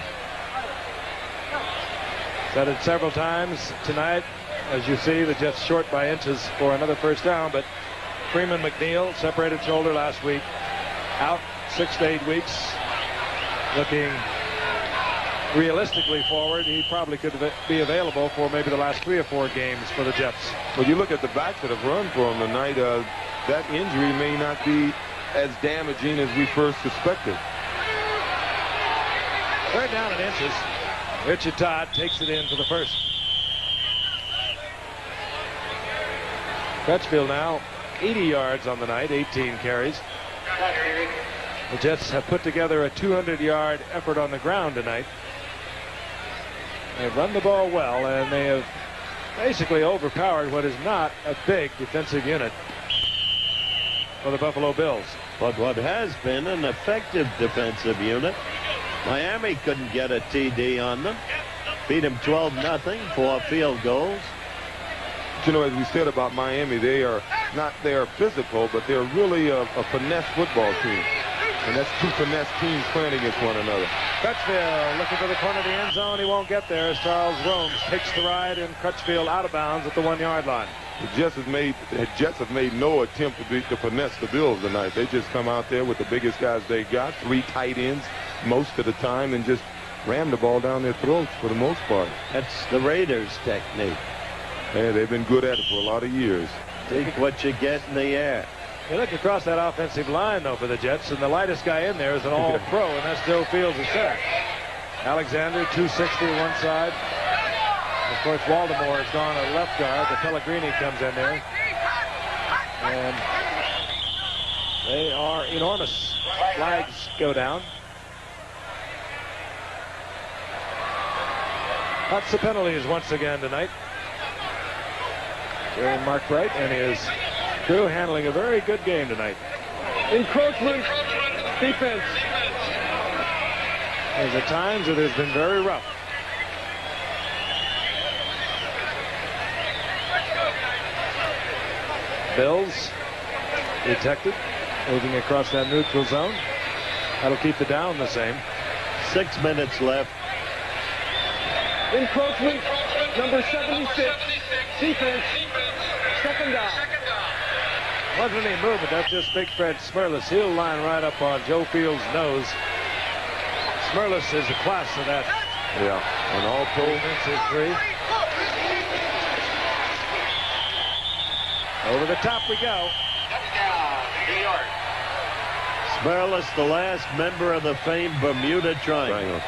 Said it several times tonight. As you see, the Jets short by inches for another first down, but Freeman McNeil, separated shoulder last week, out 6 to 8 weeks. Looking realistically forward, he probably could be available for maybe the last 3 or 4 games for the Jets. Well, you look at the backs that have run for him tonight, that injury may not be as damaging as we first suspected. Third down in inches. Richard Todd takes it in for the first. Crutchfield now 80 yards on the night, 18 carries. The Jets have put together a 200-yard effort on the ground tonight. They've run the ball well, and they have basically overpowered what is not a big defensive unit for the Buffalo Bills. But what has been an effective defensive unit. Miami couldn't get a TD on them. Beat them 12-0, 4 field goals. You know, as we said about Miami, they are physical, but they're really a finesse football team. And that's 2 finesse teams playing against one another. Crutchfield looking for the corner of the end zone. He won't get there as Charles Romes takes the ride and Crutchfield out of bounds at the 1-yard line. The Jets have made no attempt to finesse the Bills tonight. They just come out there with the biggest guys they got, 3 tight ends most of the time, and just ram the ball down their throats for the most part. That's the Raiders' technique. Yeah, they've been good at it for a lot of years. Take what you get in the air. You look across that offensive line, though, for the Jets, and the lightest guy in there is an all-pro, and that's Joe Fields at center. Alexander, 260 one side. Of course, Waldemore has gone to left guard. The Pellegrini comes in there. And they are enormous. Flags go down. That's the penalties once again tonight. Jerry Mark Bright and his crew handling a very good game tonight. Encroachment, defense. There's at times it has been very rough. Bills detected, moving across that neutral zone. That'll keep the down the same. 6 minutes left. Encroachment, number 76. Defense, second down. Wasn't any movement. That's just big Fred Smerlas. He'll line right up on Joe Fields' nose. Smerlas is the class of that Yeah, and all told, his three. Over the top we go. New York. Smerlas, the last member of the famed Bermuda Triangle.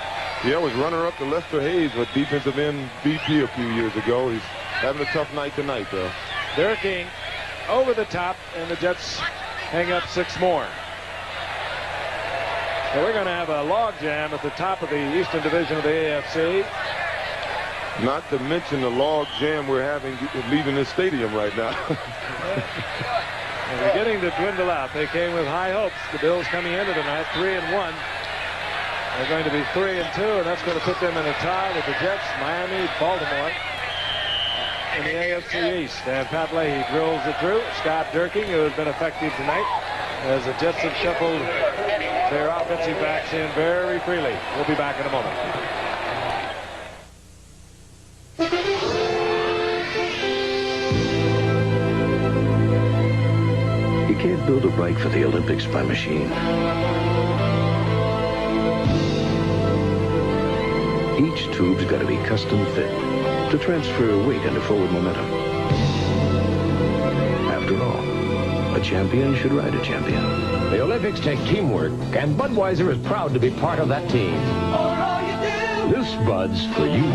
Yeah, was runner-up to Lester Hayes with defensive end VP a few years ago. He's having a tough night tonight, though. Durking over the top, and the Jets hang up 6 more. So we're going to have a log jam at the top of the Eastern Division of the AFC. Not to mention the log jam we're having leaving this stadium right now. And beginning to dwindle out. They came with high hopes. The Bills coming into tonight 3-1. They're going to be 3-2, and that's going to put them in a tie with the Jets, Miami, Baltimore in the AFC East. And Pat Leahy drills it through. Scott Durking, who has been effective tonight, as the Jets have shuffled their offensive backs in very freely. We'll be back in a moment. You can't build a bike for the Olympics by machine. Each tube's got to be custom fit to transfer weight into forward momentum. After all, a champion should ride a champion. The Olympics take teamwork, and Budweiser is proud to be part of that team. This Bud's for you.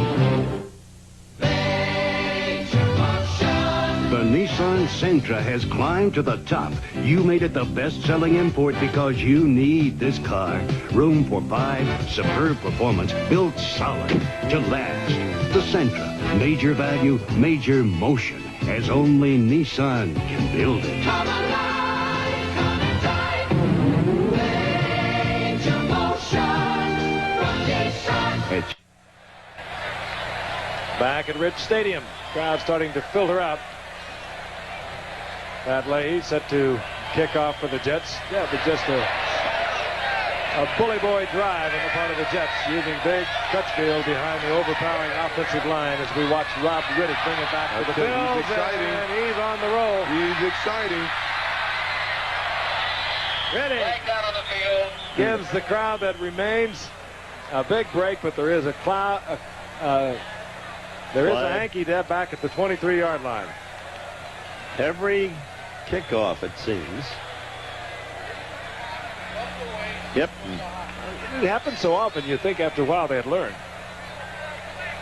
The Nissan Sentra has climbed to the top. You made it the best-selling import because you need this car. Room for 5, superb performance, built solid to last. The Sentra, major value, major motion, as only Nissan can build it. Come alive, come and drive. Major motion from Nissan. Back at Rich Stadium. Crowd starting to filter out. Pat Leahy set to kick off for the Jets. Yeah, but just a bully boy drive on the part of the Jets, using big Crutchfield behind the overpowering offensive line as we watch Rob Riddick bring it back to the Bills. He's exciting. And he's on the roll. He's exciting. Riddick gives the crowd that remains a big break, but there is a cloud. There is a hanky dead back at the 23-yard line. Every kickoff, it seems. Yep. It happens so often, you think after a while they had learned.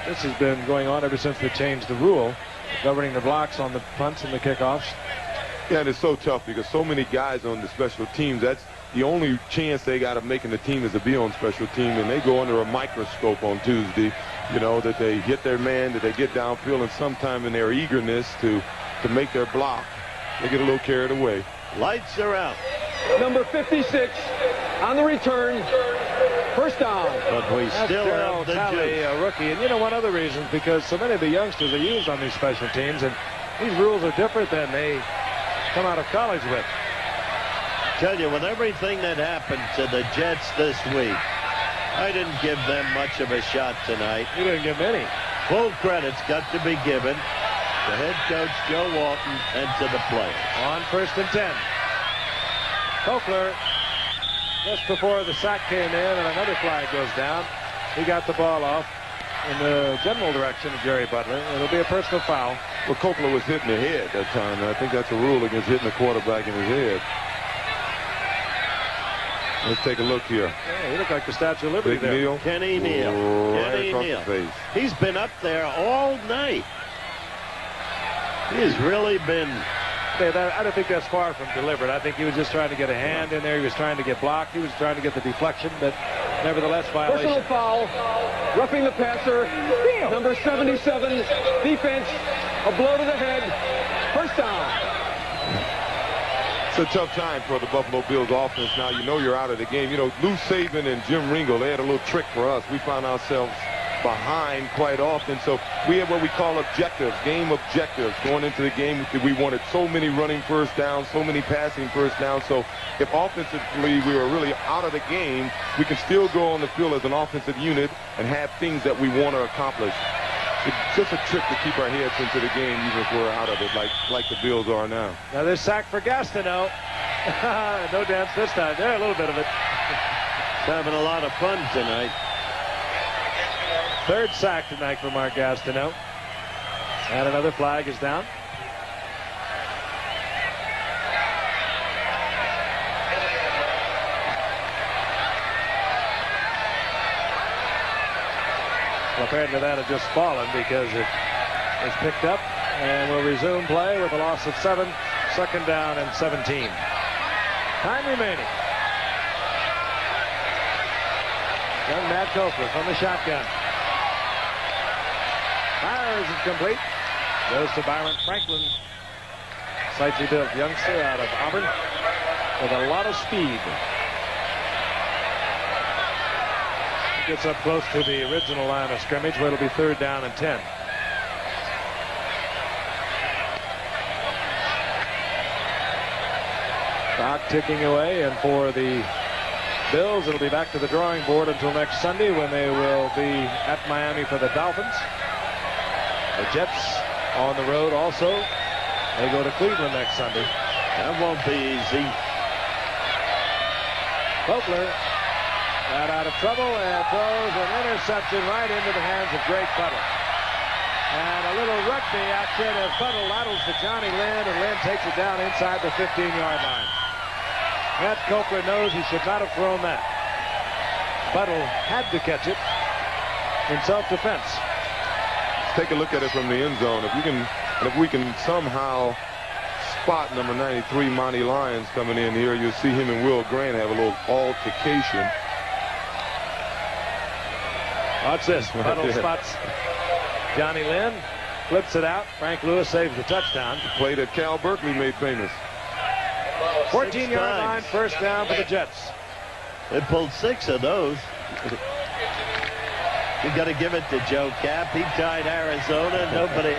This has been going on ever since they changed the rule, governing the blocks on the punts and the kickoffs. Yeah, and it's so tough because so many guys on the special teams, that's the only chance they got of making the team is to be on special team, and they go under a microscope on Tuesday, you know, that they hit their man, that they get downfield, and sometime in their eagerness to make their block, they get a little carried away. Lights are out. Number 56 on the return. First down. But we still have the juice. A rookie. And you know, one other reason, because so many of the youngsters are used on these special teams, and these rules are different than they come out of college with. Tell you, with everything that happened to the Jets this week, I didn't give them much of a shot tonight. You didn't give any. Full credit's got to be given to head coach Joe Walton and to the players. On 1st and 10. Koffler, just before the sack came in and another flag goes down, he got the ball off in the general direction of Jerry Butler. It'll be a personal foul. Well, Koffler was hitting the head that time, and I think that's a rule against hitting the quarterback in his head. Let's take a look here. Yeah, he looked like the Statue of Liberty Big there. Neal. Kenny Neal. Right across the face. He's been up there all night. He's really been... I don't think that's far from deliberate. I think he was just trying to get a hand in there. He was trying to get blocked. He was trying to get the deflection, but nevertheless, violation. Personal foul. Roughing the passer. Number 77. Defense. A blow to the head. First down. It's a tough time for the Buffalo Bills offense. Now, you know you're out of the game. You know, Lou Saban and Jim Ringo, they had a little trick for us. We found ourselves behind quite often. So we have what we call objectives, game objectives. Going into the game, we wanted so many running first downs, so many passing first downs. So if offensively we were really out of the game, we can still go on the field as an offensive unit and have things that we want to accomplish. It's just a trick to keep our heads into the game even if we're out of it, like the Bills are now. Now there's sack for Gastineau. No dance this time. There, a little bit of it. Having a lot of fun tonight. Third sack tonight for Mark Gastineau. And another flag is down. Well, apparently that had just fallen because it was picked up, and we'll resume play with a loss of 7. Second down and 17. Time remaining. Young Matt Copeland from the shotgun. Fires is complete. Goes to Byron Franklin. Slightly built youngster out of Auburn with a lot of speed. He gets up close to the original line of scrimmage where it'll be third down and 10. Clock ticking away, and for the Bills, it'll be back to the drawing board until next Sunday when they will be at Miami for the Dolphins. The Jets on the road also. They go to Cleveland next Sunday. That won't be easy. Poplar got out of trouble and throws an interception right into the hands of Greg Buttle. And a little rugby action as Buttle laterals to Johnny Lynn, and Lynn takes it down inside the 15-yard line. Matt Copeland knows he should not have thrown that. Buttle had to catch it in self-defense. Let's take a look at it from the end zone. If we can somehow spot number 93, Monty Lyons, coming in here, you'll see him and Will Grant have a little altercation. Watch this. Buttle spots Johnny Lynn, flips it out. Frank Lewis saves the touchdown. Play that Cal Berkeley made famous. 14-yard line, first down for the Jets. They pulled 6 of those. You got to give it to Joe Kapp. He tied Arizona. Nobody.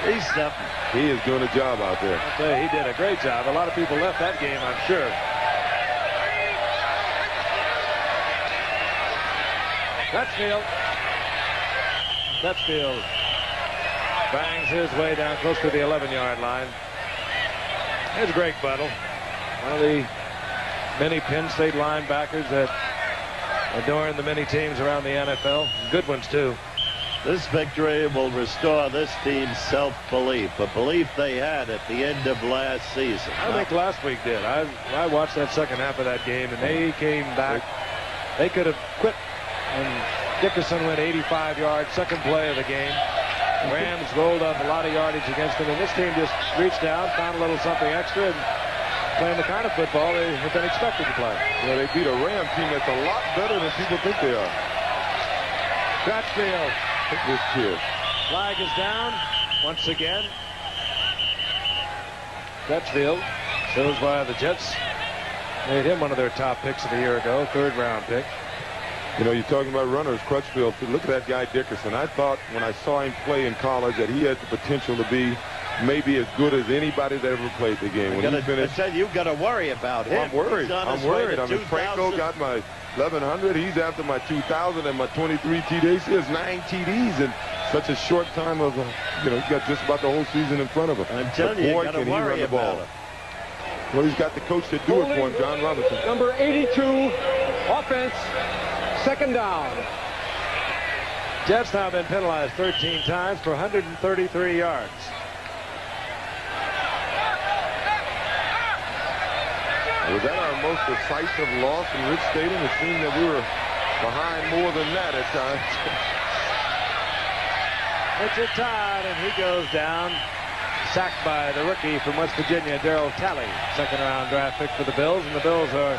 He's something. He is doing a job out there. I'll tell you, he did a great job. A lot of people left that game, I'm sure. Crutchfield bangs his way down close to the 11-yard line. Here's Greg Buttle, one of the many Penn State linebackers that adorn the many teams around the NFL. Good ones, too. This victory will restore this team's self-belief, a belief they had at the end of last season. I think last week did. I watched that second half of that game, and they came back. They could have quit, and Dickerson went 85 yards, second play of the game. Rams rolled up a lot of yardage against them, and this team just reached down, found a little something extra, and playing the kind of football they have been expected to play. Yeah, they beat a Ram team that's a lot better than people think they are. Crutchfield. Look at this kid. Flag is down once again. Crutchfield shows why the Jets made him one of their top picks of the year ago, third-round pick. You know, you're talking about runners, Crutchfield. Look at that guy, Dickerson. I thought when I saw him play in college that he had the potential to be maybe as good as anybody that ever played the game. When he finished, I said you've got to worry about him. I'm worried. I'm worried. I mean, Franco got my 1,100. He's after my 2,000 and my 23 TDs. He has 9 TDs in such a short time of, you know, he's got just about the whole season in front of him. I'm telling you, you got to worry about him. Well, he's got the coach to do it for him, John Robinson. Number 82, offense, second down. Jets now been penalized 13 times for 133 yards. Was that our most decisive loss in Rich Stadium? It seemed that we were behind more than that at times. Richard Todd, and he goes down, sacked by the rookie from West Virginia, Darryl Talley, second-round draft pick for the Bills, and the Bills are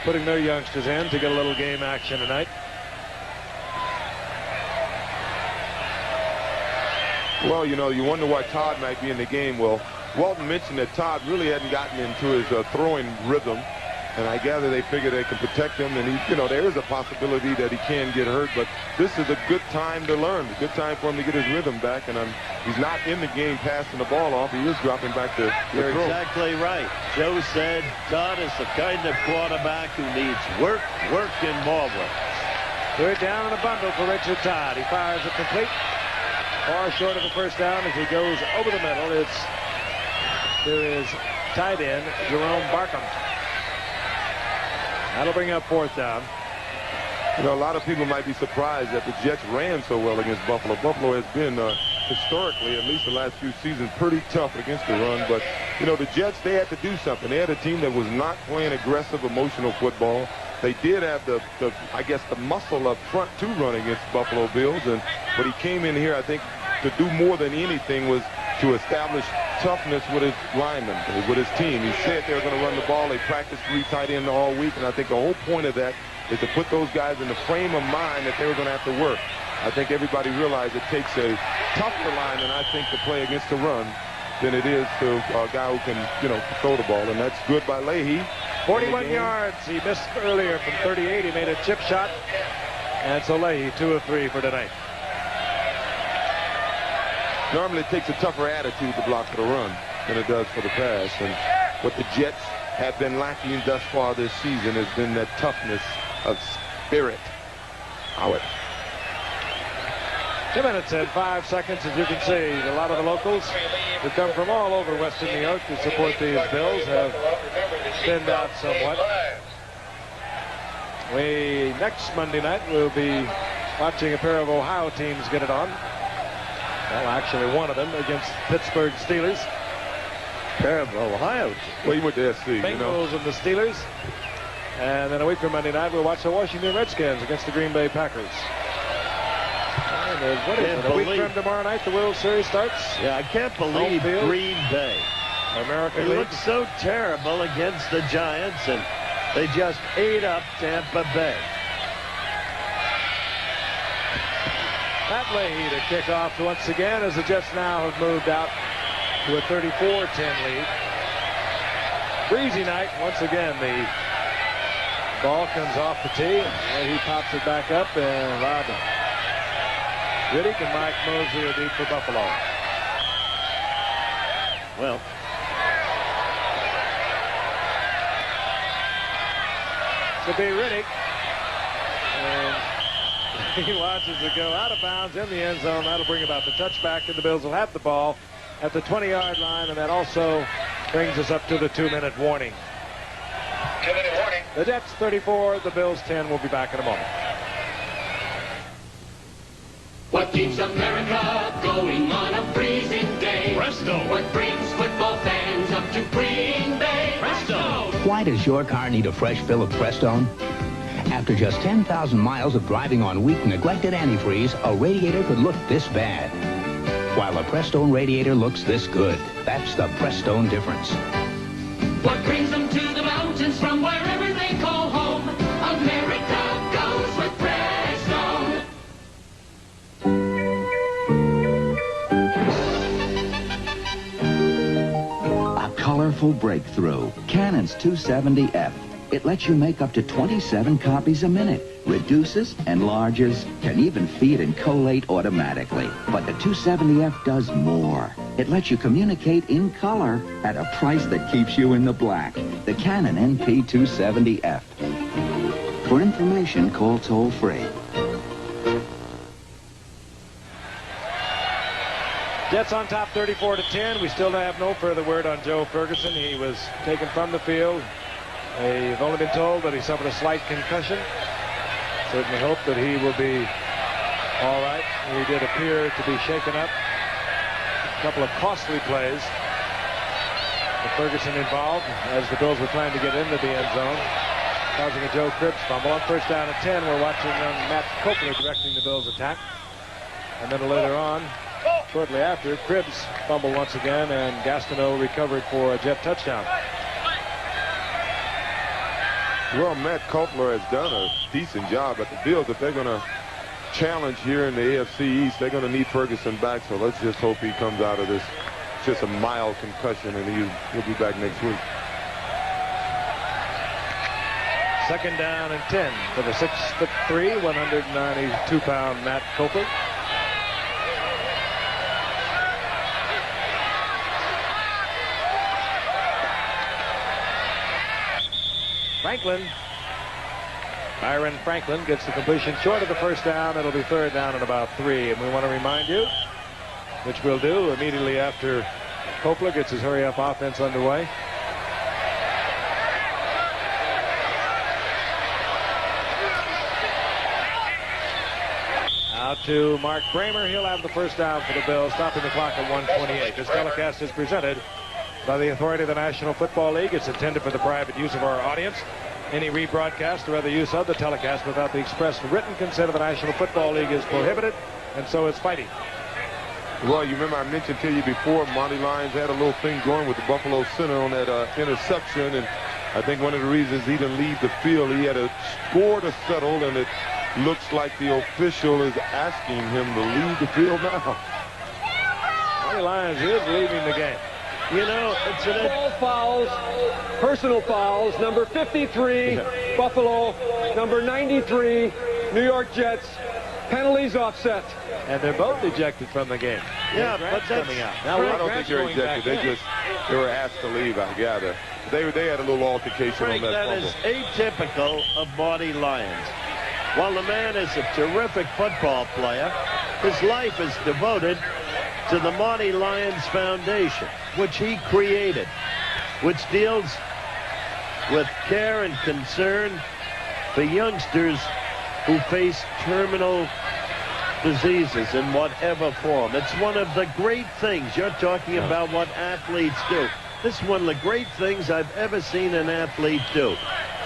putting their youngsters in to get a little game action tonight. Well, you know, you wonder why Todd might be in the game. Well, Walton mentioned that Todd really hadn't gotten into his throwing rhythm, and I gather they figure they can protect him, and he, you know, there is a possibility that he can get hurt, but this is a good time to learn, a good time for him to get his rhythm back, and he's not in the game passing the ball off. He is dropping back to You're throw. exactly right. Joe said Todd is the kind of quarterback who needs work, and more work. Third down and a bundle for Richard Todd. He fires it complete. Far short of the first down as he goes over the middle. There is tight end Jerome Barkham. That'll bring up fourth down. You know, a lot of people might be surprised that the Jets ran so well against Buffalo. Buffalo has been historically, at least the last few seasons, pretty tough against the run. But, you know, the Jets, they had to do something. They had a team that was not playing aggressive, emotional football. They did have I guess, the muscle up front to run against Buffalo Bills. But he came in here, I think, to do more than anything was to establish toughness with his linemen, with his team. He said they were going to run the ball. They practiced 3 tight ends all week. And I think the whole point of that is to put those guys in the frame of mind that they were going to have to work. I think everybody realized it takes a tougher lineman, I think, to play against the run than it is to a guy who can, you know, throw the ball. And that's good by Leahy. 41 yards. He missed earlier from 38. He made a chip shot. And so Leahy, 2 of 3 for tonight. Normally it takes a tougher attitude to block for the run than it does for the pass. And what the Jets have been lacking thus far this season has been that toughness of spirit. Howard. 2 minutes and 5 seconds, as you can see. A lot of the locals who come from all over Western New York to support these Bills have thinned out somewhat. Next Monday night, we'll be watching a pair of Ohio teams get it on. Well, actually, one of them against Pittsburgh Steelers. Pair of Ohio teams. Well, you went to SC, Bengals, you know. and the Steelers. And then a week from Monday night, we'll watch the Washington Redskins against the Green Bay Packers. And what is it? A week from tomorrow night, the World Series starts? Yeah, I can't believe Green Bay. American They League. looked so terrible against the Giants, and they just ate up Tampa Bay. Pat Leahy to kick off once again as the Jets now have moved out to a 34-10 lead. Breezy night once again. The ball comes off the tee, and he pops it back up, and Rob Riddick and Mike Mosley are deep for Buffalo. Well, to be Riddick, and he watches it go out of bounds in the end zone. That'll bring about the touchback, and the Bills will have the ball at the 20-yard line, and that also brings us up to the 2-minute warning. 2-minute warning. The Jets 34, the Bills 10. We'll be back in a moment. What keeps America going on a freezing day? Presto. What brings football fans up to Green Bay? Presto. Why does your car need a fresh fill of Prestone? After just 10,000 miles of driving on weak, neglected antifreeze, a radiator could look this bad, while a Prestone radiator looks this good. That's the Prestone difference. What brings them to the mountains from wherever they call home? America goes with Prestone. A colorful breakthrough. Canon's 270F. It lets you make up to 27 copies a minute, reduces, enlarges, can even feed and collate automatically. But the 270F does more. It lets you communicate in color at a price that keeps you in the black. The Canon NP270F. For information, call toll-free. Jets on top 34-10. We still have no further word on Joe Ferguson. He was taken from the field. They've only been told that he suffered a slight concussion. Certainly hope that he will be all right. He did appear to be shaken up. A couple of costly plays with Ferguson involved as the Bills were trying to get into the end zone, causing a Joe Cribbs fumble. On first down and 10, we're watching Matt Copeland directing the Bills' attack. And then later on, shortly after, Cribbs fumbled once again, and Gastineau recovered for a Jet touchdown. Well, Matt Copeland has done a decent job at the Bills. If they're going to challenge here in the AFC East, they're going to need Ferguson back. So let's just hope he comes out of this just a mild concussion, and he'll be back next week. Second down and 10 for the 6'3", 192-pound Matt Copeland. Byron Franklin gets the completion short of the first down. It'll be third down and about 3. And we want to remind you, which we'll do immediately after Copeland gets his hurry-up offense underway. to Mark Bramer. He'll have the first down for the Bills, stopping the clock at 1:28. This telecast is presented by the authority of the National Football League. It's intended for the private use of our audience. Any rebroadcast or other use of the telecast without the express written consent of the National Football League is prohibited, and so is fighting. Well, you remember I mentioned to you before, Monty Lyons had a little thing going with the Buffalo center on that interception, and I think one of the reasons he didn't leave the field, he had a score to settle, and it looks like the official is asking him to leave the field now. Monty Lyons is leaving the game. You know, it's ball fouls, personal fouls, number 53, Buffalo, number 93, New York Jets, penalties offset. And they're both ejected from the game. Yeah, but that's coming out. Now, I don't think they're ejected. They were asked to leave, I gather. They had a little altercation Frank, on that that fumble. is atypical of Marty Lyons. While the man is a terrific football player, his life is devoted to the Marty Lyons Foundation, which he created, which deals with care and concern for youngsters who face terminal diseases in whatever form. It's one of the great things. You're talking about what athletes do. This is one of the great things I've ever seen an athlete do.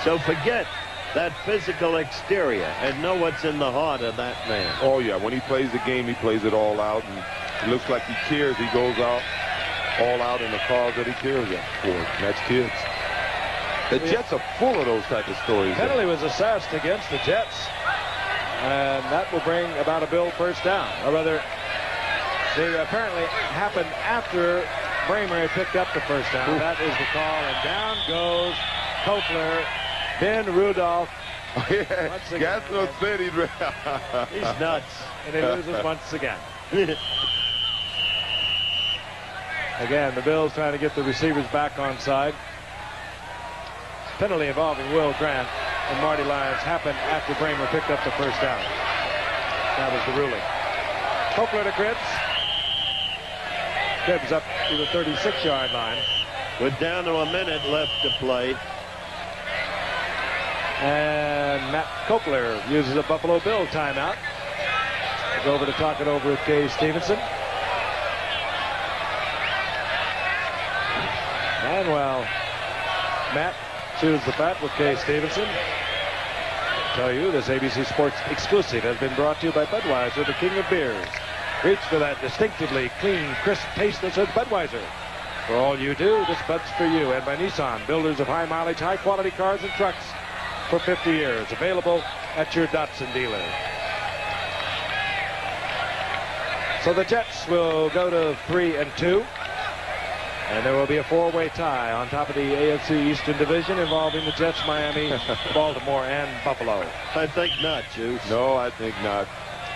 So forget that physical exterior and know what's in the heart of that man. Oh, yeah. When he plays the game, he plays it all out. And it looks like he cares. He goes out all out in the cause that he cares for. And that's kids. The Jets are full of those type of stories. Penalty was assessed against the Jets. And that will bring about a Bill first down. Or rather, it apparently happened after Bramer had picked up the first down. Ooh. That is the call. And down goes Kopler. Ben Rudolph. Oh, yeah. Gassner said he's nuts. And he loses once again. Again, the Bills trying to get the receivers back on side. Penalty involving Will Grant and Marty Lyons happened after Bramer picked up the first down. That was the ruling. Kopler to Cribbs. Cribbs up to the 36-yard line. We're down to a minute left to play. And Matt Kopler uses a Buffalo Bill timeout. We'll go over to talk it over with Kay Stevenson. And while Matt chews the fat with Kay Stevenson, I'll tell you this ABC Sports exclusive has been brought to you by Budweiser, the king of beers. Reach for that distinctively clean, crisp taste that says Budweiser. For all you do, this Bud's for you. And by Nissan, builders of high mileage, high quality cars and trucks for 50 years. Available at your Datsun dealer. So the Jets will go to 3-2. And there will be a four-way tie on top of the AFC Eastern Division involving the Jets, Miami, Baltimore, and Buffalo. I think not, Juice. No, I think not.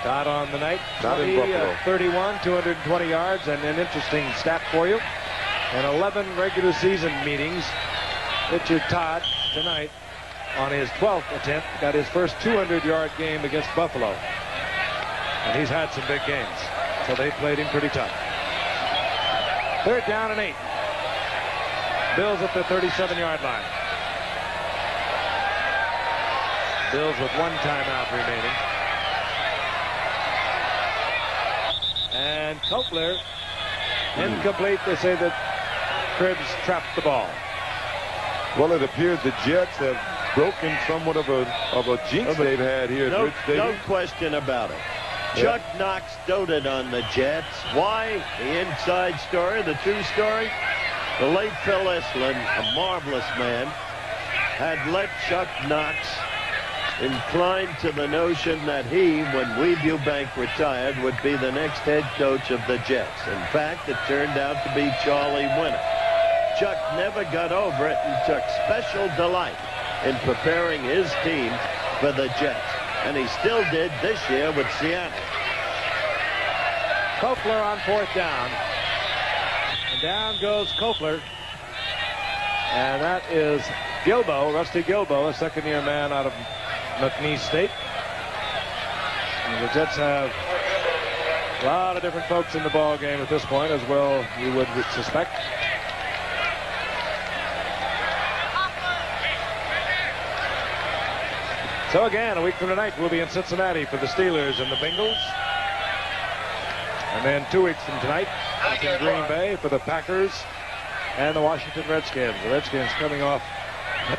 Todd on the night. Not in Buffalo. 31, 220 yards, and an interesting stat for you. In 11 regular season meetings, Richard Todd tonight on his 12th attempt got his first 200-yard game against Buffalo. And he's had some big games, so they played him pretty tough. 3rd down and 8. Bills at the 37-yard line. Bills with one timeout remaining. And Kopler, incomplete. They say that Cribbs trapped the ball. Well, it appears the Jets have broken somewhat of a jinx they've had here at Rich Stadium. No question about it. Chuck Knox doted on the Jets. Why? The inside story, the true story. The late Phil Esslin, a marvelous man, had let Chuck Knox incline to the notion that he, when Weeview Bank retired, would be the next head coach of the Jets. In fact, it turned out to be Charlie Winner. Chuck never got over it and took special delight in preparing his team for the Jets. And he still did this year with Seattle. Kopler on 4th down. And down goes Kopler. And that is Gilbo, Rusty Gilbo, a second-year man out of McNeese State. And the Jets have a lot of different folks in the ball game at this point, as well you would suspect. So again, a week from tonight, we'll be in Cincinnati for the Steelers and the Bengals. And then 2 weeks from tonight, it's in Green Bay for the Packers and the Washington Redskins. The Redskins coming off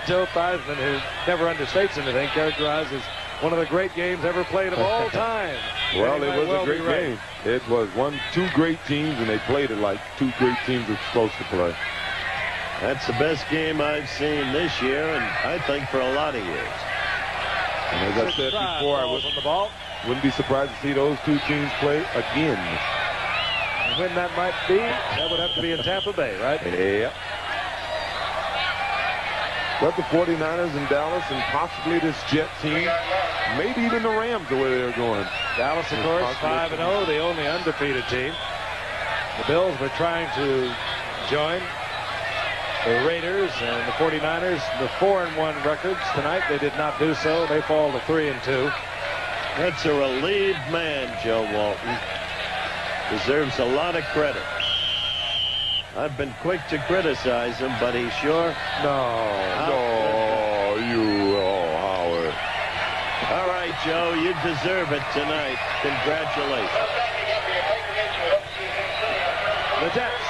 Joe Theismann, who never understates anything, characterized as one of the great games ever played of all time. Well, it was a great game. It was two great teams, and they played it like two great teams are supposed to play. That's the best game I've seen this year, and I think for a lot of years. And as I said before, I wouldn't be surprised to see those two teams play again. And when that might be, that would have to be in Tampa Bay, right? Yeah. But the 49ers and Dallas and possibly this Jet team, maybe even the Rams the way they're going. Dallas, of course, 5-0, the only undefeated team. The Bills were trying to join the Raiders and the 49ers, the 4-1 records tonight. They did not do so. They fall to 3-2. That's a relieved man, Joe Walton. Deserves a lot of credit. I've been quick to criticize him, but he sure... Howard. All right, Joe, you deserve it tonight. Congratulations. The Jets,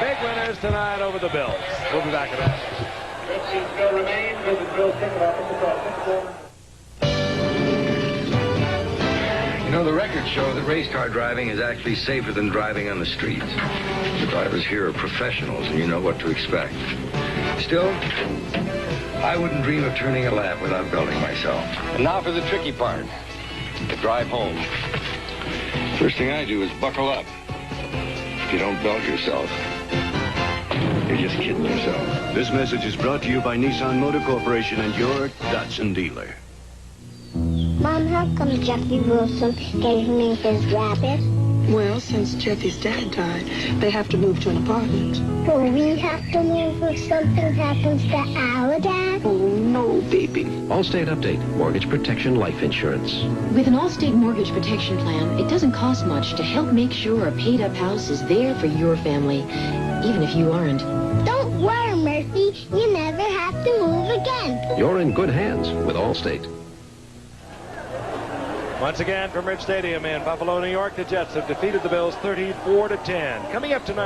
big winners tonight over the Bills. We'll be back in a minute. You know, the records show that race car driving is actually safer than driving on the streets. The drivers here are professionals, and you know what to expect. Still, I wouldn't dream of turning a lap without belting myself. And now for the tricky part, the drive home. First thing I do is buckle up. If you don't belt yourself, you're just kidding yourself. This message is brought to you by Nissan Motor Corporation and your Datsun dealer. Mom, how come Jeffy Wilson gave me his rabbit? Well, since Jeffy's dad died, they have to move to an apartment. Will we have to move if something happens to our dad? Oh, no, baby. Allstate Update. Mortgage Protection Life Insurance. With an Allstate mortgage protection plan, it doesn't cost much to help make sure a paid-up house is there for your family, even if you aren't. Don't worry, Murphy. You never have to move again. You're in good hands with Allstate. Once again from Rich Stadium in Buffalo, New York, the Jets have defeated the Bills 34-10. Coming up tonight.